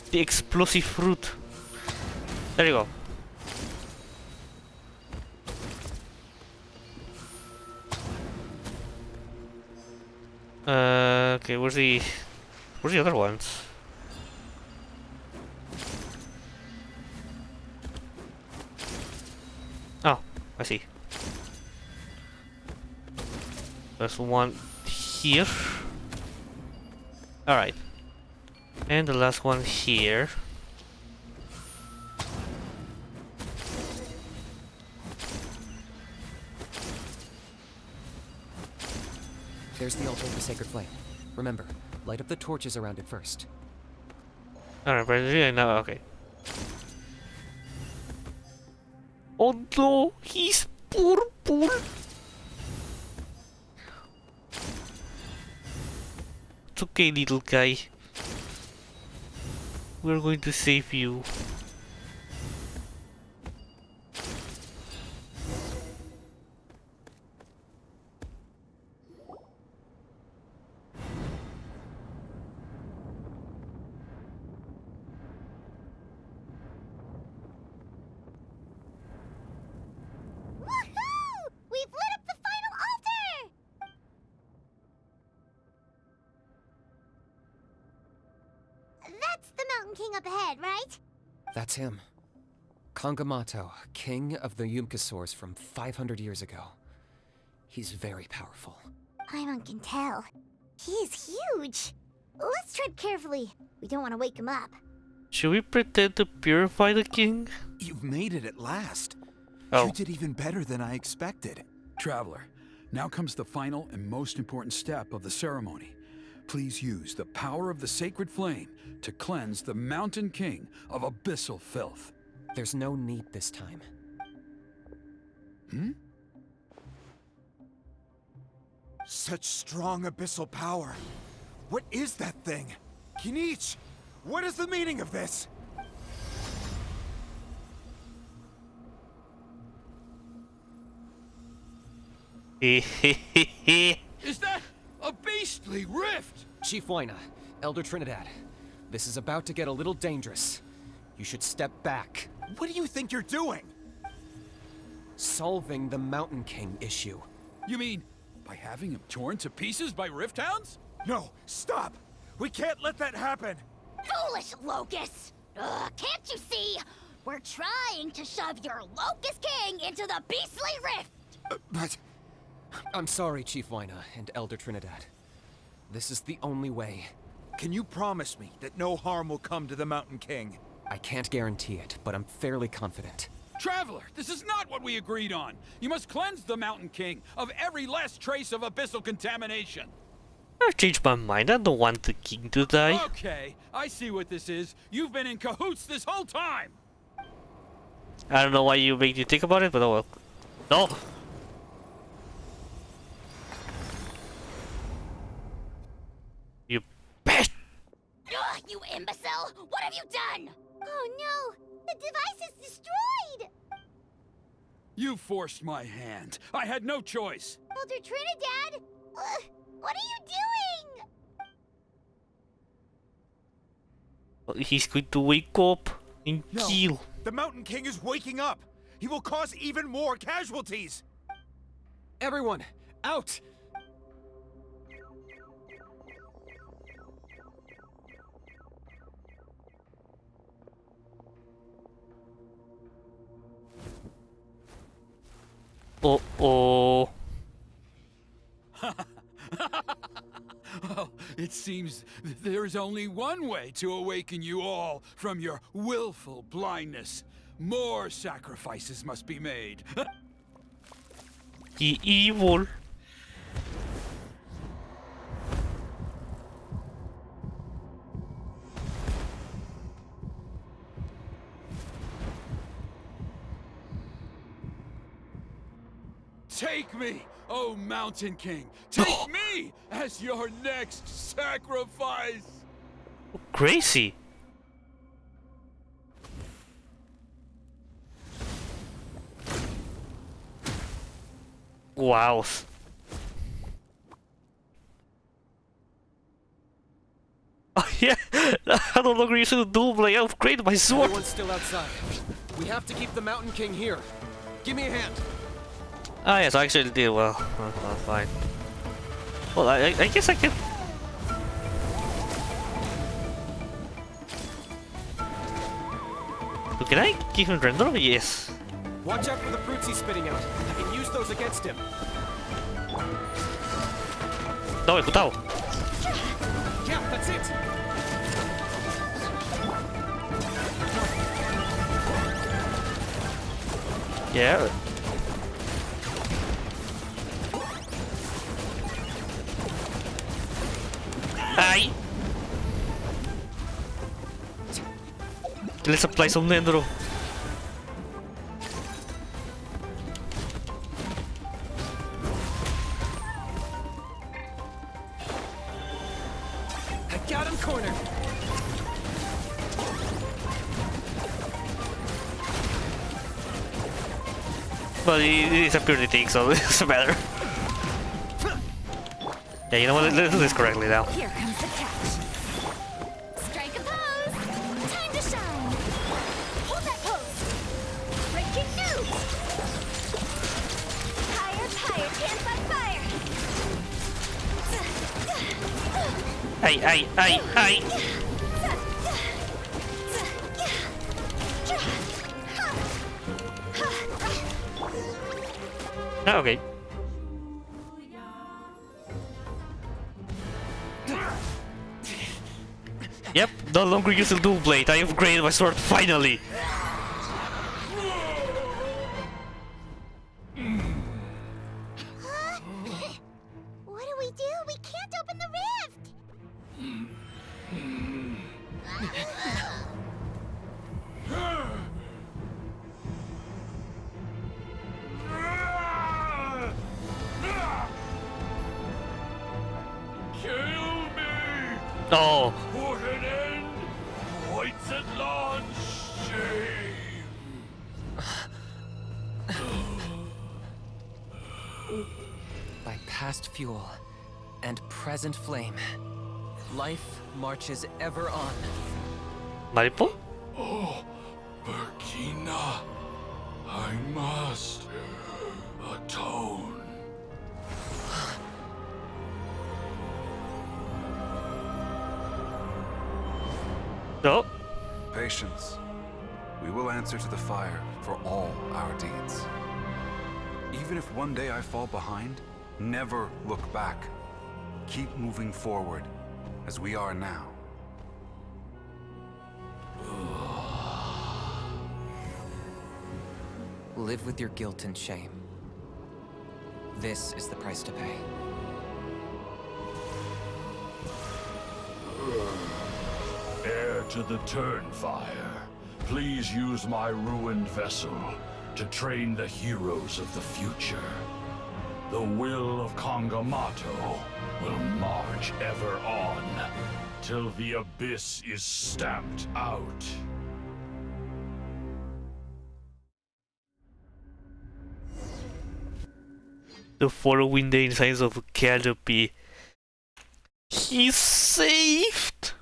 S2: The explosive fruit. There you go. Okay, where's the other ones? Oh, I see. There's one here. Alright. And the last one here.
S8: There's the altar of the sacred flame. Remember, light up the torches around it first.
S2: Alright, but really now, okay. Oh no, he's purple. It's okay, little guy. We're going to save you.
S3: Woohoo! We've lit up the final altar! That's the Mountain King up ahead, right?
S8: That's him. Kangamato, king of the Yumkasaurs from 500 years ago. He's very powerful.
S3: Paimon can tell. He is huge. Let's tread carefully. We don't want to wake him up.
S2: Should we pretend to purify the king?
S9: You've made it at last.
S2: Oh.
S9: You did even better than I expected.
S7: Traveler, now comes the final and most important step of the ceremony. Please use the power of the sacred flame to cleanse the Mountain King of abyssal filth.
S8: There's no need this time.
S7: Hmm?
S13: Such strong abyssal power. What is that thing? Kinich, what is the meaning of this?
S7: Is that a beastly rift?
S8: Chief Waina, Elder Trinidad, this is about to get a little dangerous. You should step back.
S13: What do you think you're doing?
S8: Solving the Mountain King issue.
S7: You mean by having him torn to pieces by rift hounds?
S13: No, stop! We can't let that happen!
S4: Foolish Locust! Ugh, can't you see? We're trying to shove your Locust King into the beastly rift!
S13: But...
S8: I'm sorry, Chief Waina and Elder Trinidad. This is the only way.
S13: Can you promise me that no harm will come to the Mountain King?
S8: I can't guarantee it, but I'm fairly confident.
S7: Traveler, this is not what we agreed on. You must cleanse the Mountain King of every last trace of abyssal contamination.
S2: I've changed my mind. I don't want the king to die.
S7: Okay, I see what this is. You've been in cahoots this whole time.
S2: I don't know why you made you think about it, but oh well. No! You bitch!
S4: Ugh, you imbecile! What have you done?
S3: Oh no! The device is destroyed!
S7: You forced my hand. I had no choice.
S3: Elder Trinidad! What are you doing?
S2: He's going to wake up and
S13: No,
S2: kill.
S13: the Mountain King is waking up! He will cause even more casualties!
S8: Everyone, out!
S2: Uh-oh.
S7: Well, it seems there is only one way to awaken you all from your willful blindness. More sacrifices must be made.
S2: The evil.
S7: Take me, oh Mountain King! Take me as your next sacrifice!
S2: Crazy. Wow. Oh yeah, I no longer use a dual blade. I upgraded my sword.
S8: Everyone's still outside. We have to keep the Mountain King here. Give me a hand.
S2: Ah yes, I actually did well. Fine. Well, I guess I can. So can I give him render? Yes.
S8: Watch out for the fruits he's spitting out. I can use those against him.
S2: No, escutado.
S8: Yeah, that's it.
S2: Yeah. Ay. Let's apply some dentro.
S8: I got him cornered.
S2: Well, he disappeared the thing, so it doesn't matter. Yeah, you know what? Let's do this correctly now.
S4: Here comes the catch. Strike a pose. Time to shine. Hold that pose. Breaking news. Higher, higher, hands on fire.
S2: Ay, ay, ay, ay. Ah, okay. Yep, no longer use the dual blade. I upgraded my sword finally.
S3: What do we do? We can't open the rift!
S11: Kill me!
S2: Oh.
S11: Put an end! Points at launch! Shame!
S8: By past fuel and present flame, life marches ever on.
S2: Maripo?
S11: Oh, Burkina, I must atone.
S2: No.
S14: Patience. We will answer to the fire for all our deeds. Even if one day I fall behind, never look back. Keep moving forward, as we are now.
S8: Live with your guilt and shame. This is the price to pay.
S11: Heir to the Turnfire, please use my ruined vessel to train the heroes of the future. The will of Kangamato will march ever on, till the abyss is stamped out.
S2: The following the insides of Canopy. He's saved!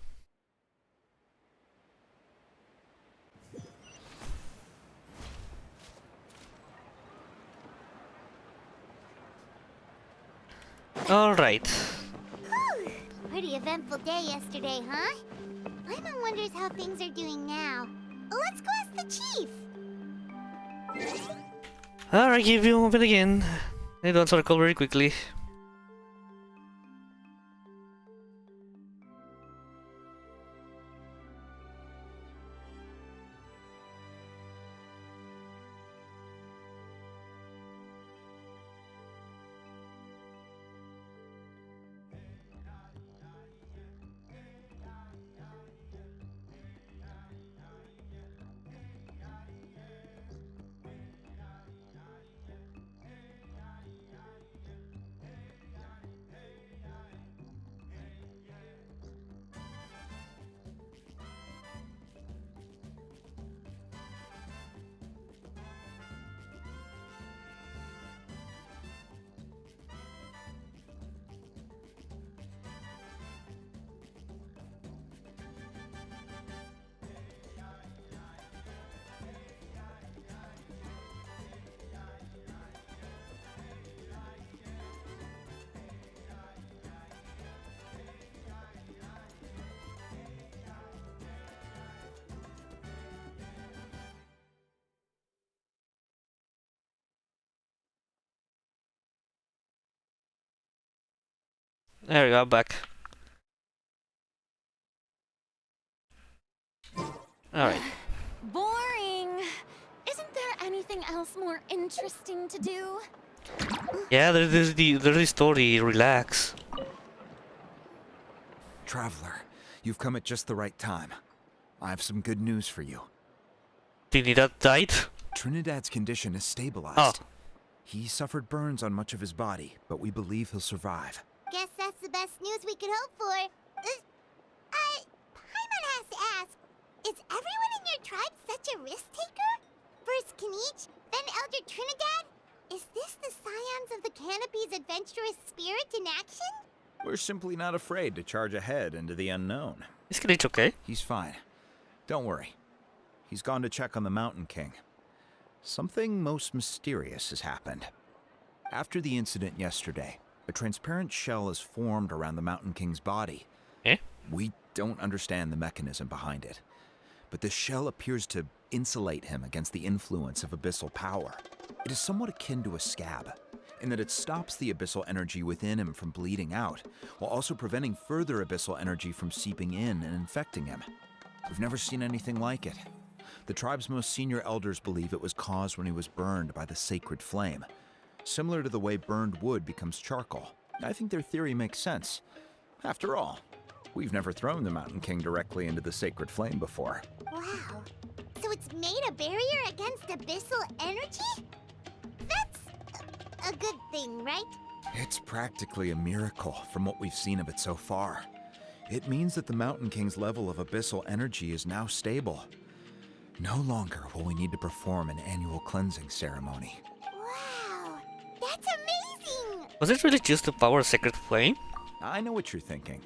S2: Alright.
S3: Pretty eventful day yesterday, huh? Paimon wonders how things are doing now. Let's go ask the chief!
S2: Alright, give you a moment again. I don't circle very quickly. There we go, I'm back. Alright.
S4: Boring. Isn't there anything else more interesting to do?
S2: Yeah, there's the story, relax.
S9: Traveler, you've come at just the right time. I have some good news for you.
S2: Trinidad died?
S9: Trinidad's condition is stabilized.
S2: Oh.
S9: He suffered burns on much of his body, but we believe he'll survive.
S3: Guess that's the best news we could hope for. Paimon has to ask, is everyone in your tribe such a risk taker? First Kinich, then Elder Trinidad? Is this the scions of the Canopy's adventurous spirit in action?
S9: We're simply not afraid to charge ahead into the unknown.
S2: Is Kinich okay?
S9: He's fine. Don't worry. He's gone to check on the Mountain King. Something most mysterious has happened. After the incident yesterday, a transparent shell is formed around the Mountain King's body.
S2: Eh?
S9: We don't understand the mechanism behind it, but the shell appears to insulate him against the influence of abyssal power. It is somewhat akin to a scab, in that it stops the abyssal energy within him from bleeding out, while also preventing further abyssal energy from seeping in and infecting him. We've never seen anything like it. The tribe's most senior elders believe it was caused when he was burned by the sacred flame, similar to the way burned wood becomes charcoal. I think their theory makes sense. After all, we've never thrown the Mountain King directly into the sacred flame before.
S3: Wow. So it's made a barrier against abyssal energy? That's a good thing, right?
S9: It's practically a miracle from what we've seen of it so far. It means that the Mountain King's level of abyssal energy is now stable. No longer will we need to perform an annual cleansing ceremony.
S3: Wow, that's amazing!
S2: Was it really just the power of Sacred Flame?
S9: I know what you're thinking.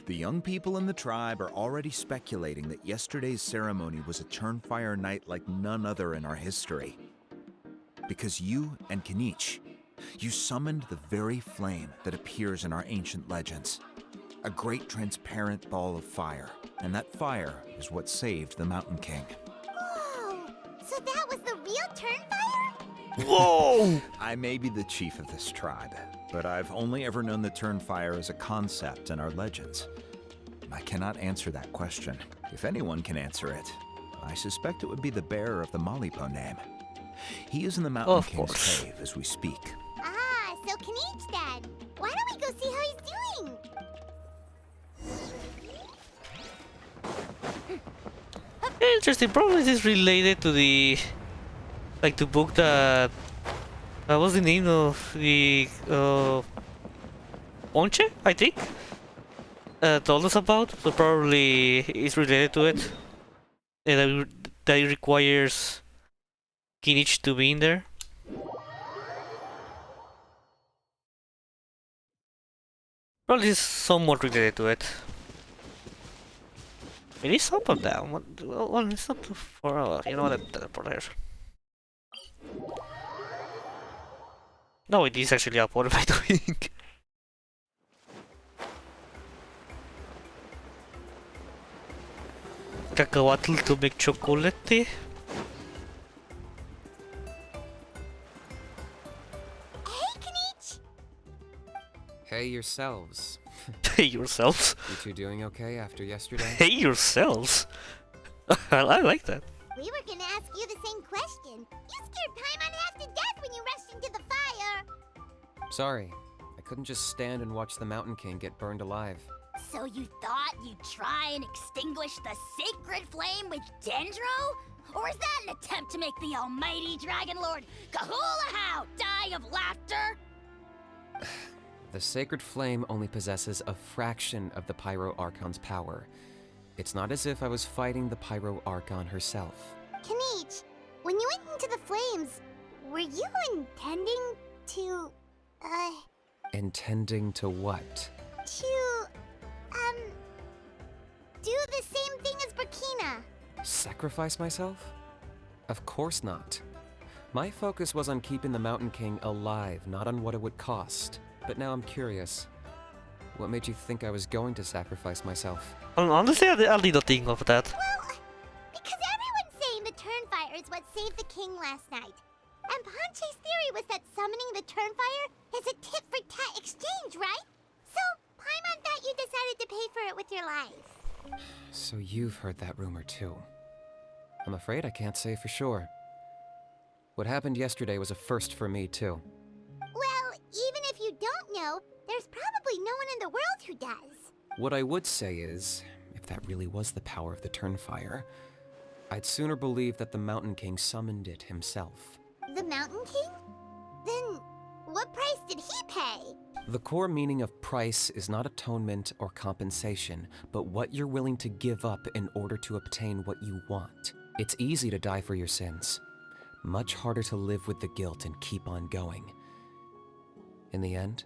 S9: The young people in the tribe are already speculating that yesterday's ceremony was a Turnfire night like none other in our history. Because you and Kinich, you summoned the very flame that appears in our ancient legends. A great transparent ball of fire, and that fire is what saved the Mountain King.
S3: Whoa, so that was the real Turnfire?
S2: Whoa!
S9: I may be the chief of this tribe, but I've only ever known the Turnfire as a concept in our legends. I cannot answer that question. If anyone can answer it, I suspect it would be the bearer of the Malipo name. He is in the Mountain King's cave as we speak.
S3: Ah, so Kinich then. Why don't we go see how he's doing?
S2: Interesting. Probably this is related to the book that what's the name of the Ponche, I think, told us about. So probably it's related to it, and that it requires Kinich to be in there. Probably is somewhat related to it. It is up and down. Well, it's not too far. You know what? Teleport there. No, it is actually up. What am I doing? Cacahuatl to make chocolate.
S3: Hey, Kinich!
S8: Hey yourselves.
S2: Hey yourselves.
S8: You two doing okay after yesterday?
S2: Hey yourselves. I like that.
S3: We were gonna ask you the same question. You scared Paimon half to death when you rushed into the fire.
S8: Sorry, I couldn't just stand and watch the Mountain King get burned alive.
S4: So you thought you'd try and extinguish the sacred flame with Dendro? Or is that an attempt to make the almighty Dragon Lord Kahulahow die of laughter?
S8: The sacred flame only possesses a fraction of the Pyro Archon's power. It's not as if I was fighting the Pyro Archon herself.
S3: Kinich, when you went into the flames, were you intending to,
S8: Intending to what?
S3: do the same thing as Burkina?
S8: Sacrifice myself? Of course not. My focus was on keeping the Mountain King alive, not on what it would cost. But now I'm curious. What made you think I was going to sacrifice myself?
S2: Honestly, I didn't think of that.
S3: Well, because everyone's saying the Turnfire is what saved the king last night. And Ponche's theory was that summoning the Turnfire is a tit-for-tat exchange, right? So, pay for it with your life.
S8: So you've heard that rumor too. I'm afraid I can't say for sure. What happened yesterday was a first for me too.
S3: Well, even if you don't know, there's probably no one in the world who does.
S8: What I would say is, if that really was the power of the Turnfire, I'd sooner believe that the Mountain King summoned it himself.
S3: The Mountain King? Then, what price did he pay?
S8: The core meaning of price is not atonement or compensation, but what you're willing to give up in order to obtain what you want. It's easy to die for your sins. Much harder to live with the guilt and keep on going. In the end,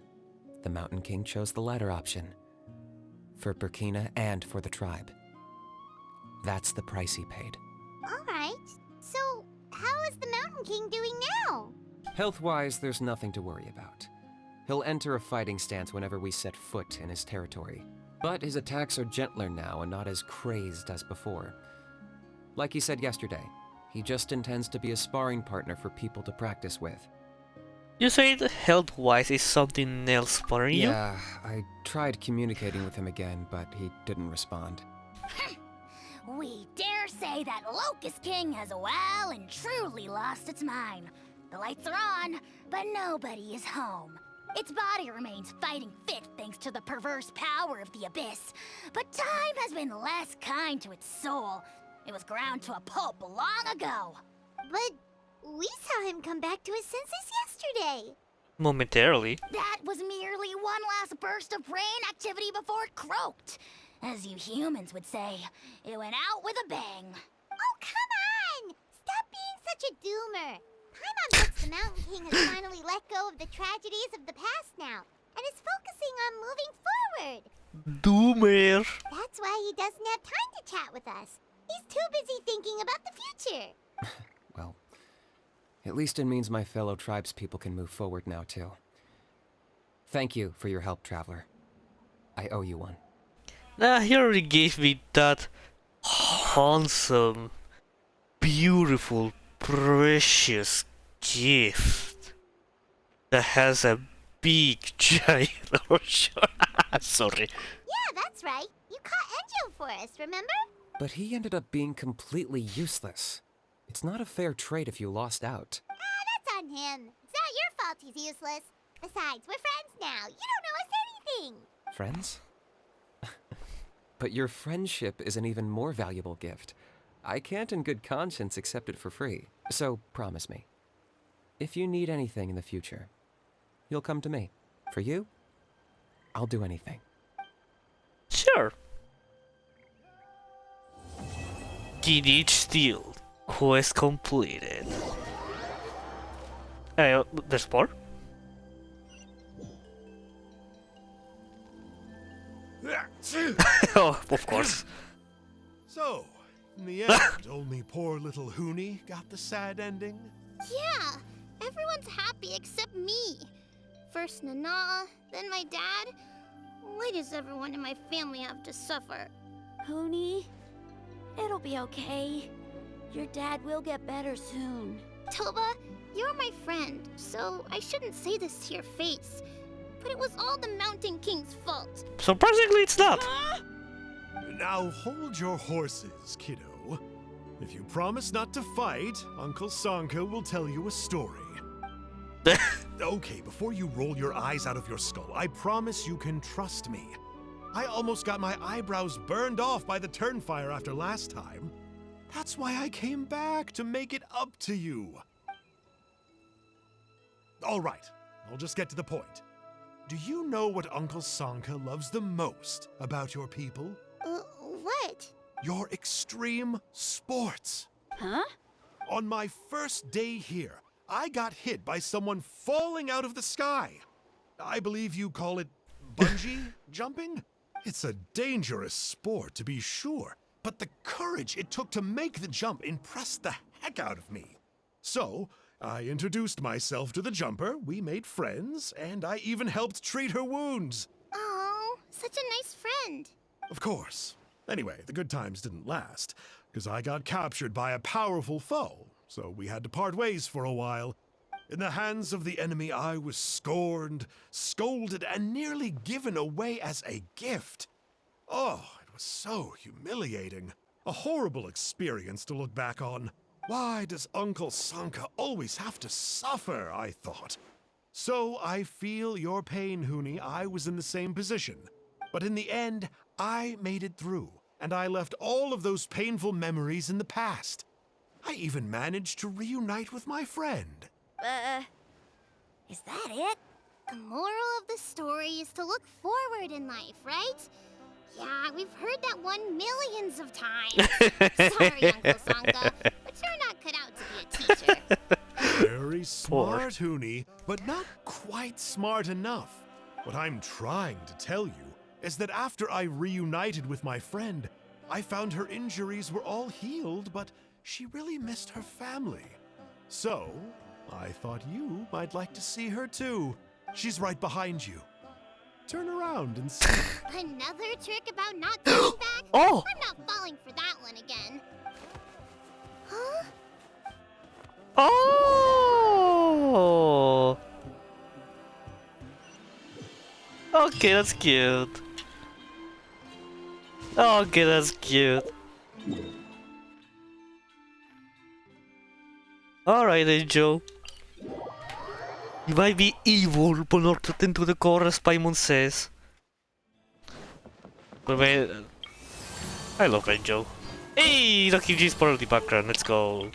S8: the Mountain King chose the latter option. For Burkina and for the tribe. That's the price he paid.
S3: Alright, so how is the Mountain King doing now?
S8: Health-wise, there's nothing to worry about. He'll enter a fighting stance whenever we set foot in his territory. But his attacks are gentler now and not as crazed as before. Like he said yesterday, he just intends to be a sparring partner for people to practice with.
S2: You said health-wise is something else for you?
S8: Yeah, I tried communicating with him again, but he didn't respond.
S4: We dare say that Locust King has well and truly lost its mind. The lights are on, but nobody is home. Its body remains fighting fit thanks to the perverse power of the Abyss. But time has been less kind to its soul. It was ground to a pulp long ago.
S3: But we saw him come back to his senses yesterday.
S2: Momentarily.
S4: That was merely one last burst of brain activity before it croaked. As you humans would say, it went out with a bang.
S3: Oh, come on! Stop being such a doomer. Paimon thinks the Mountain King has finally let go of the tragedies of the past now, and is focusing on moving forward.
S2: Doomer.
S3: That's why he doesn't have time to chat with us. He's too busy thinking about the future.
S8: Well, at least it means my fellow tribespeople can move forward now too. Thank you for your help, Traveler. I owe you one.
S2: Nah, he already gave me that handsome, beautiful, precious gift that has a big giant ocean. Sorry.
S3: Yeah, that's right. You caught Ajaw for us, remember?
S8: But he ended up being completely useless. It's not a fair trade if you lost out.
S3: That's on him. It's not your fault he's useless. Besides, we're friends now. You don't owe us anything.
S8: Friends? But your friendship is an even more valuable gift. I can't in good conscience accept it for free. So promise me, if you need anything in the future, you'll come to me. For you, I'll do anything.
S2: Sure. Kinich Steel. Quest completed. Hey, there's more? Oh, of course.
S6: So, in the end, only poor little Huni got the sad ending?
S3: Yeah, everyone's happy except me. First Nana, then my dad. Why does everyone in my family have to suffer?
S4: Huni, it'll be okay. Your dad will get better soon.
S3: Toba, you're my friend, so I shouldn't say this to your face. But it was all the Mountain King's fault.
S2: Surprisingly, it's not.
S6: Now hold your horses, kiddo. If you promise not to fight, Uncle Sanka will tell you a story. Okay, before you roll your eyes out of your skull, I promise you can trust me. I almost got my eyebrows burned off by the Turnfire after last time. That's why I came back, to make it up to you. All right, I'll just get to the point. Do you know what Uncle Sanka loves the most about your people?
S3: What?
S6: Your extreme sports.
S4: Huh?
S6: On my first day here, I got hit by someone falling out of the sky. I believe you call it bungee jumping? It's a dangerous sport, to be sure, but the courage it took to make the jump impressed the heck out of me. So, I introduced myself to the jumper, we made friends, and I even helped treat her wounds.
S3: Oh, such a nice friend.
S6: Of course. Anyway, the good times didn't last, because I got captured by a powerful foe, so we had to part ways for a while. In the hands of the enemy, I was scorned, scolded, and nearly given away as a gift. Oh, it was so humiliating. A horrible experience to look back on. Why does Uncle Sanka always have to suffer, I thought. So I feel your pain, Huni. I was in the same position. But in the end, I made it through, and I left all of those painful memories in the past. I even managed to reunite with my friend.
S3: Is that it? The moral of the story is to look forward in life, right? Yeah, we've heard that one millions of times. Sorry, Uncle Sanka, but you're not cut out to be a teacher.
S6: Very smart, Huni, but not quite smart enough. What I'm trying to tell you is that after I reunited with my friend, I found her injuries were all healed, but she really missed her family. So, I thought you might like to see her too. She's right behind you. Turn around and see.
S3: Another trick about not turning back?
S2: Oh!
S3: I'm not falling for that one again. Huh?
S2: Oh! Okay, that's cute. Okay, that's cute. Alright, Ajaw. You might be evil, but not into the core, as Paimon says. But man, I love Ajaw. Hey, Rakiji's part of the background, let's go.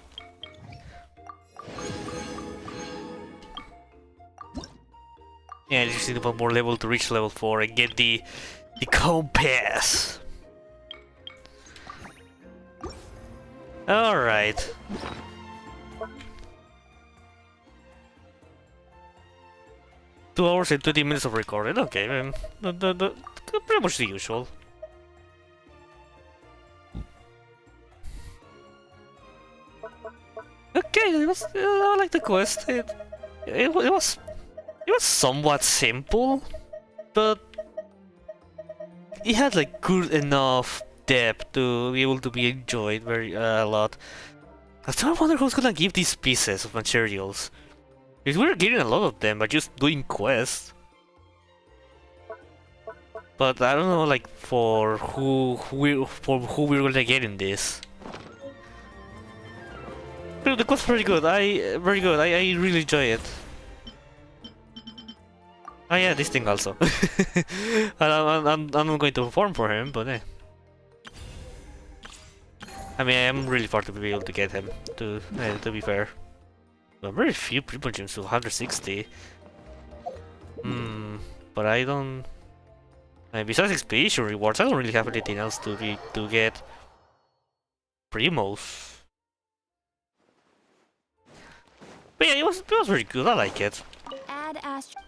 S2: Yeah, I just need one more level to reach level 4 and get the compass. Alright. Two hours and 20 minutes of recording. Okay, man. Pretty much the usual. Okay, I like the quest. It was somewhat simple, but it had like good enough depth to be able to be enjoyed a lot. I still wonder who's gonna give these pieces of materials. Because we're getting a lot of them by just doing quests. But I don't know, like, for who we're gonna get in this. But the quest's very good. I really enjoy it. Oh yeah, this thing also. I'm not going to perform for him, but I mean, I'm really far to be able to get him. To be fair. But very few people gems to 160. But I don't. Besides expedition rewards, I don't really have anything else to get. Primos. But yeah, it was very good. I like it.
S4: Add Astro.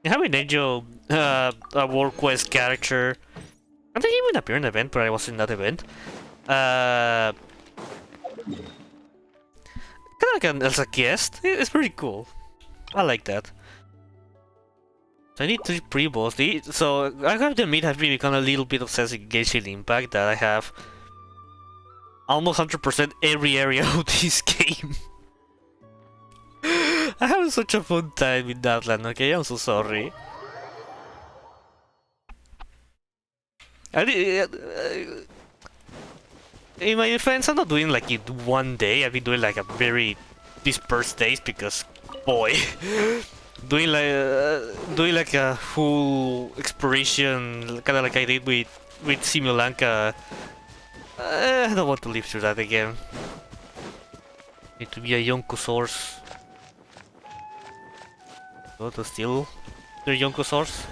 S2: Having Ajaw, a world quest character. I think he even appeared in the event, but I was in that event. Kind of like as a guest. It's pretty cool. I like that. So I need 3 pre-boss. So I have to admit, I've become a little bit obsessed with Genshin Impact. That I have almost 100% every area of this game. I have such a fun time with that land. Okay, I'm so sorry. In my defense, I'm not doing like it one day. I've been doing like a very dispersed days because, boy, doing like a full exploration, kind of like I did with Simulanka. I don't want to live through that again. Need to be a Yonko source. Go to steal the Yonko source.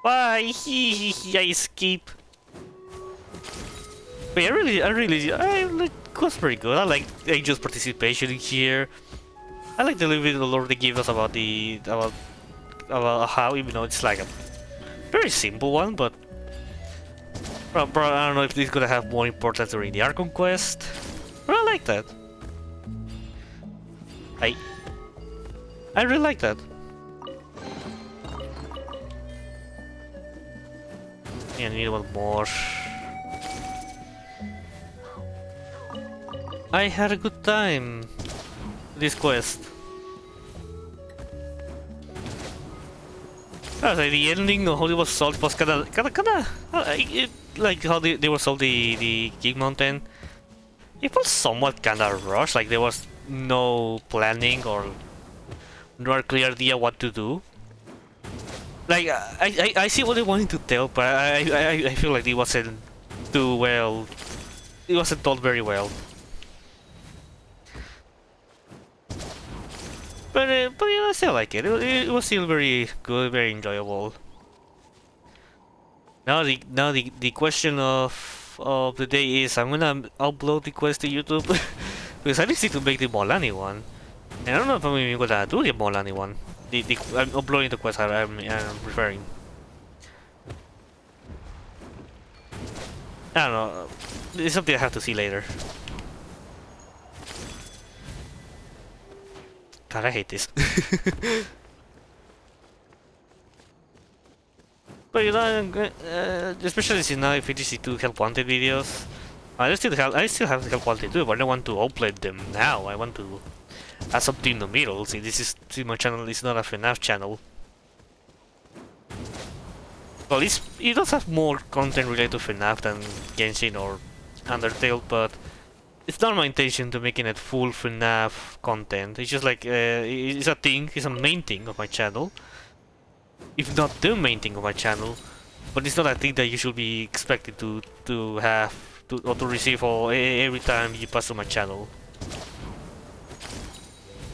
S2: Why? I escape. But I like was pretty good. I like Ajaw's participation in here. I like the little bit of lore they give us about how, even though it's like a very simple one, but I don't know if this is gonna have more importance during the Archon quest. But I like that. I really like that. Yeah, I need one more. I had a good time with this quest. Like the ending of how it was sold was kinda like how they were sold the King Mountain. It was somewhat kinda rushed, like there was no planning or no clear idea what to do. Like I see what they wanted to tell, but I feel like it wasn't too well. It wasn't told very well. But yeah, I still like it. It was still very good, very enjoyable. Now the question of the day is, I'm gonna upload the quest to YouTube because I need to make the Molani one, and I don't know if I'm even gonna do the Molani one. I'm uploading the quest. I'm referring. I don't know. It's something I have to see later. God, I hate this. But you know, especially since now I finished the 2 help wanted videos, I still have the help wanted too, but I don't want to upload them now. I want to add something in the middle. See, my channel is not a FNAF channel. Well, it does have more content related to FNAF than Genshin or Undertale, but it's not my intention to making it full FNAF content. It's just like it's a main thing of my channel. If not the main thing of my channel, but it's not a thing that you should be expected to have or to receive every time you pass through my channel.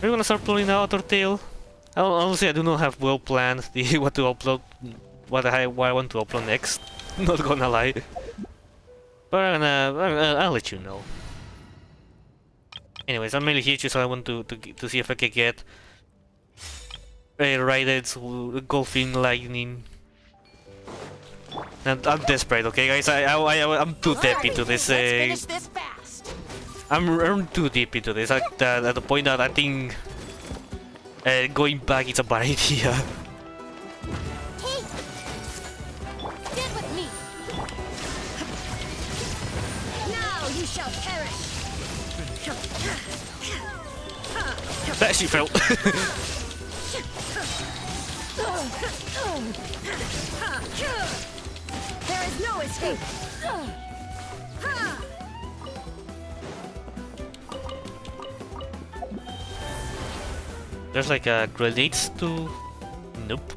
S2: Are you gonna start uploading now, Undertale? Honestly, I do not have well planned what to upload, what I want to upload next. Not gonna lie, but I'll let you know. Anyways, I'm mainly here just so I want to see if I can get Raiden's Golfing Lightning. And I'm desperate, okay guys? I'm too deep into this. I'm too deep into this at the point that I think going back is a bad idea.
S4: Hey, get with me. Now you shall perish.
S2: That she fell.
S4: There is no escape.
S2: There's like grenades to. Nope.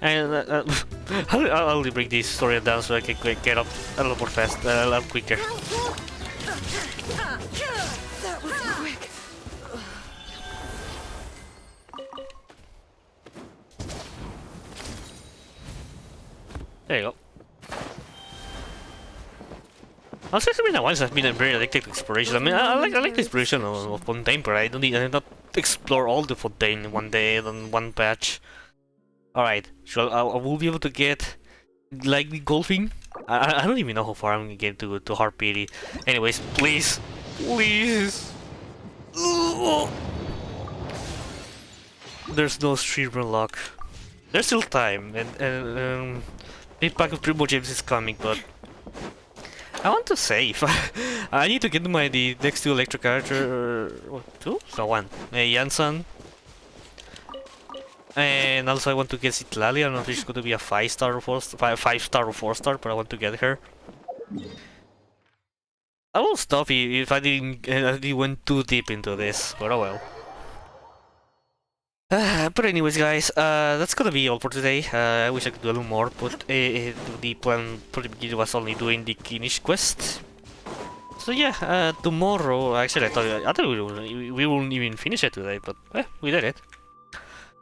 S2: And I'll only bring this story down so I can get up a little more fast, a lot quicker.
S4: That was quick.
S2: There you go. I'll say something that once I've been very addicted to exploration. I mean, I like the exploration of Fontaine, but I not explore all the Fontaine in one day and one patch. Alright, so I will be able to get like the golfing. I don't even know how far I'm gonna get to Harpity. Anyways, please. There's no streamer lock. There's still time, and big pack of Primo James is coming, but I want to save. I need to get the next 2 electric character. What, 2? No, 1. Janssen. And also I want to get Citlali. I don't know if she's going to be a 5-star or 5-star or 4-star, but I want to get her. I will stop if I didn't went too deep into this, but oh well. But anyways, guys, that's gonna be all for today. I wish I could do a little more, but the plan for the beginning was only doing the Kinich quest. So yeah, tomorrow. Actually, I thought we wouldn't even finish it today, but we did it.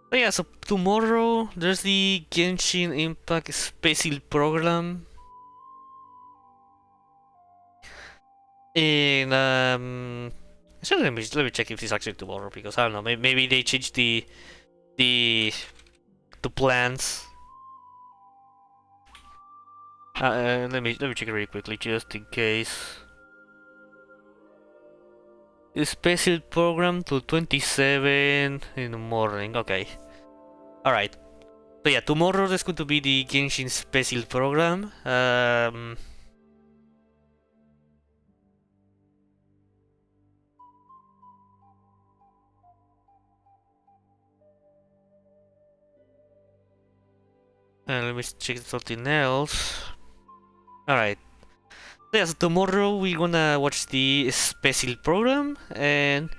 S2: So yeah, so tomorrow there's the Genshin Impact Special Program. And actually, let me check if it's actually tomorrow, because I don't know. Maybe they changed the plans. Let me check it really quickly, just in case. The special program till 27 in the morning. Okay. All right. So yeah, tomorrow there's going to be the Genshin special program. Let me check something else. Alright. Yes, tomorrow we're gonna watch the special program, and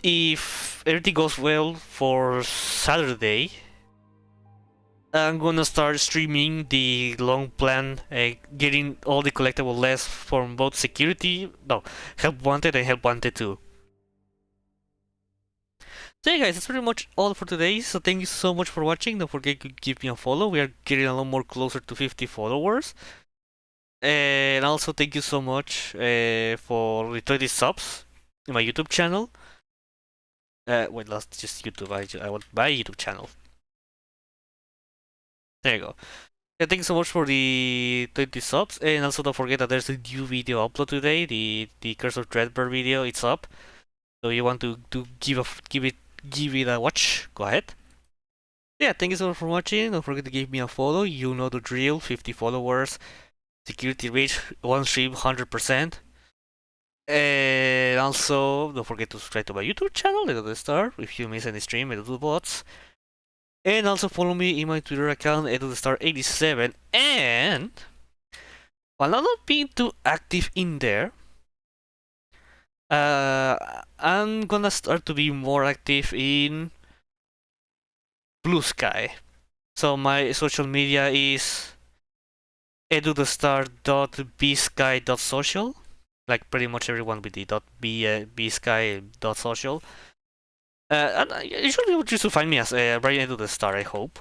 S2: if everything goes well for Saturday, I'm gonna start streaming the long plan, getting all the collectible lists from both Help Wanted and Help Wanted 2. So yeah guys, that's pretty much all for today, so thank you so much for watching. Don't forget to give me a follow, we are getting a lot more closer to 50 followers. And also thank you so much for the 20 subs in my YouTube channel. Wait, that's just YouTube, I want my YouTube channel. There you go. Yeah, thanks so much for the 20 subs, and also don't forget that there's a new video upload today, the Curse of Dreadbird video, it's up. So you want to give it a watch, go ahead. Yeah, thank you so much for watching. Don't forget to give me a follow, you know the drill, 50 followers, security rate, one stream, 100%. And also, don't forget to subscribe to my YouTube channel, Little the Star, if you miss any stream, Little Bots. And also follow me in my Twitter account, EduTheStar87. And while I'm not being too active in there, I'm gonna start to be more active in Blue Sky. So my social media is eduthestar.bsky.social. Like pretty much everyone with the .bsky.social. And you should be able to find me as Brian Edu the Star, I hope.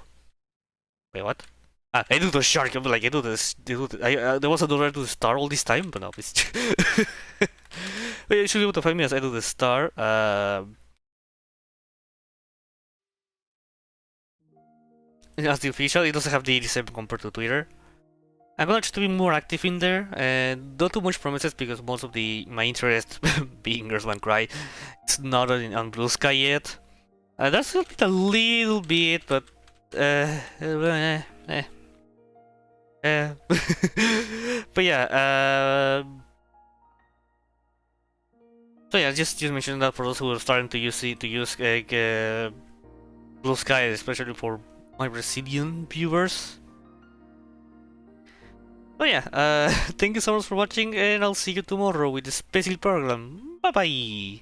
S2: Wait, what? Edu the Shark. I'm like Edu the. There was another Edu the Star all this time, but no, it's. But you should be able to find me as Edu the Star. As the official, it doesn't have the 87 compared to Twitter. I'm gonna try to be more active in there, and not too much promises because most of my interest being Earthbound Cry, it's not on Blue Sky yet. That's a little bit, but but yeah. So yeah, just mention that for those who are starting to use Blue Sky, especially for my Brazilian viewers. Oh yeah, thank you so much for watching, and I'll see you tomorrow with the special program. Bye bye!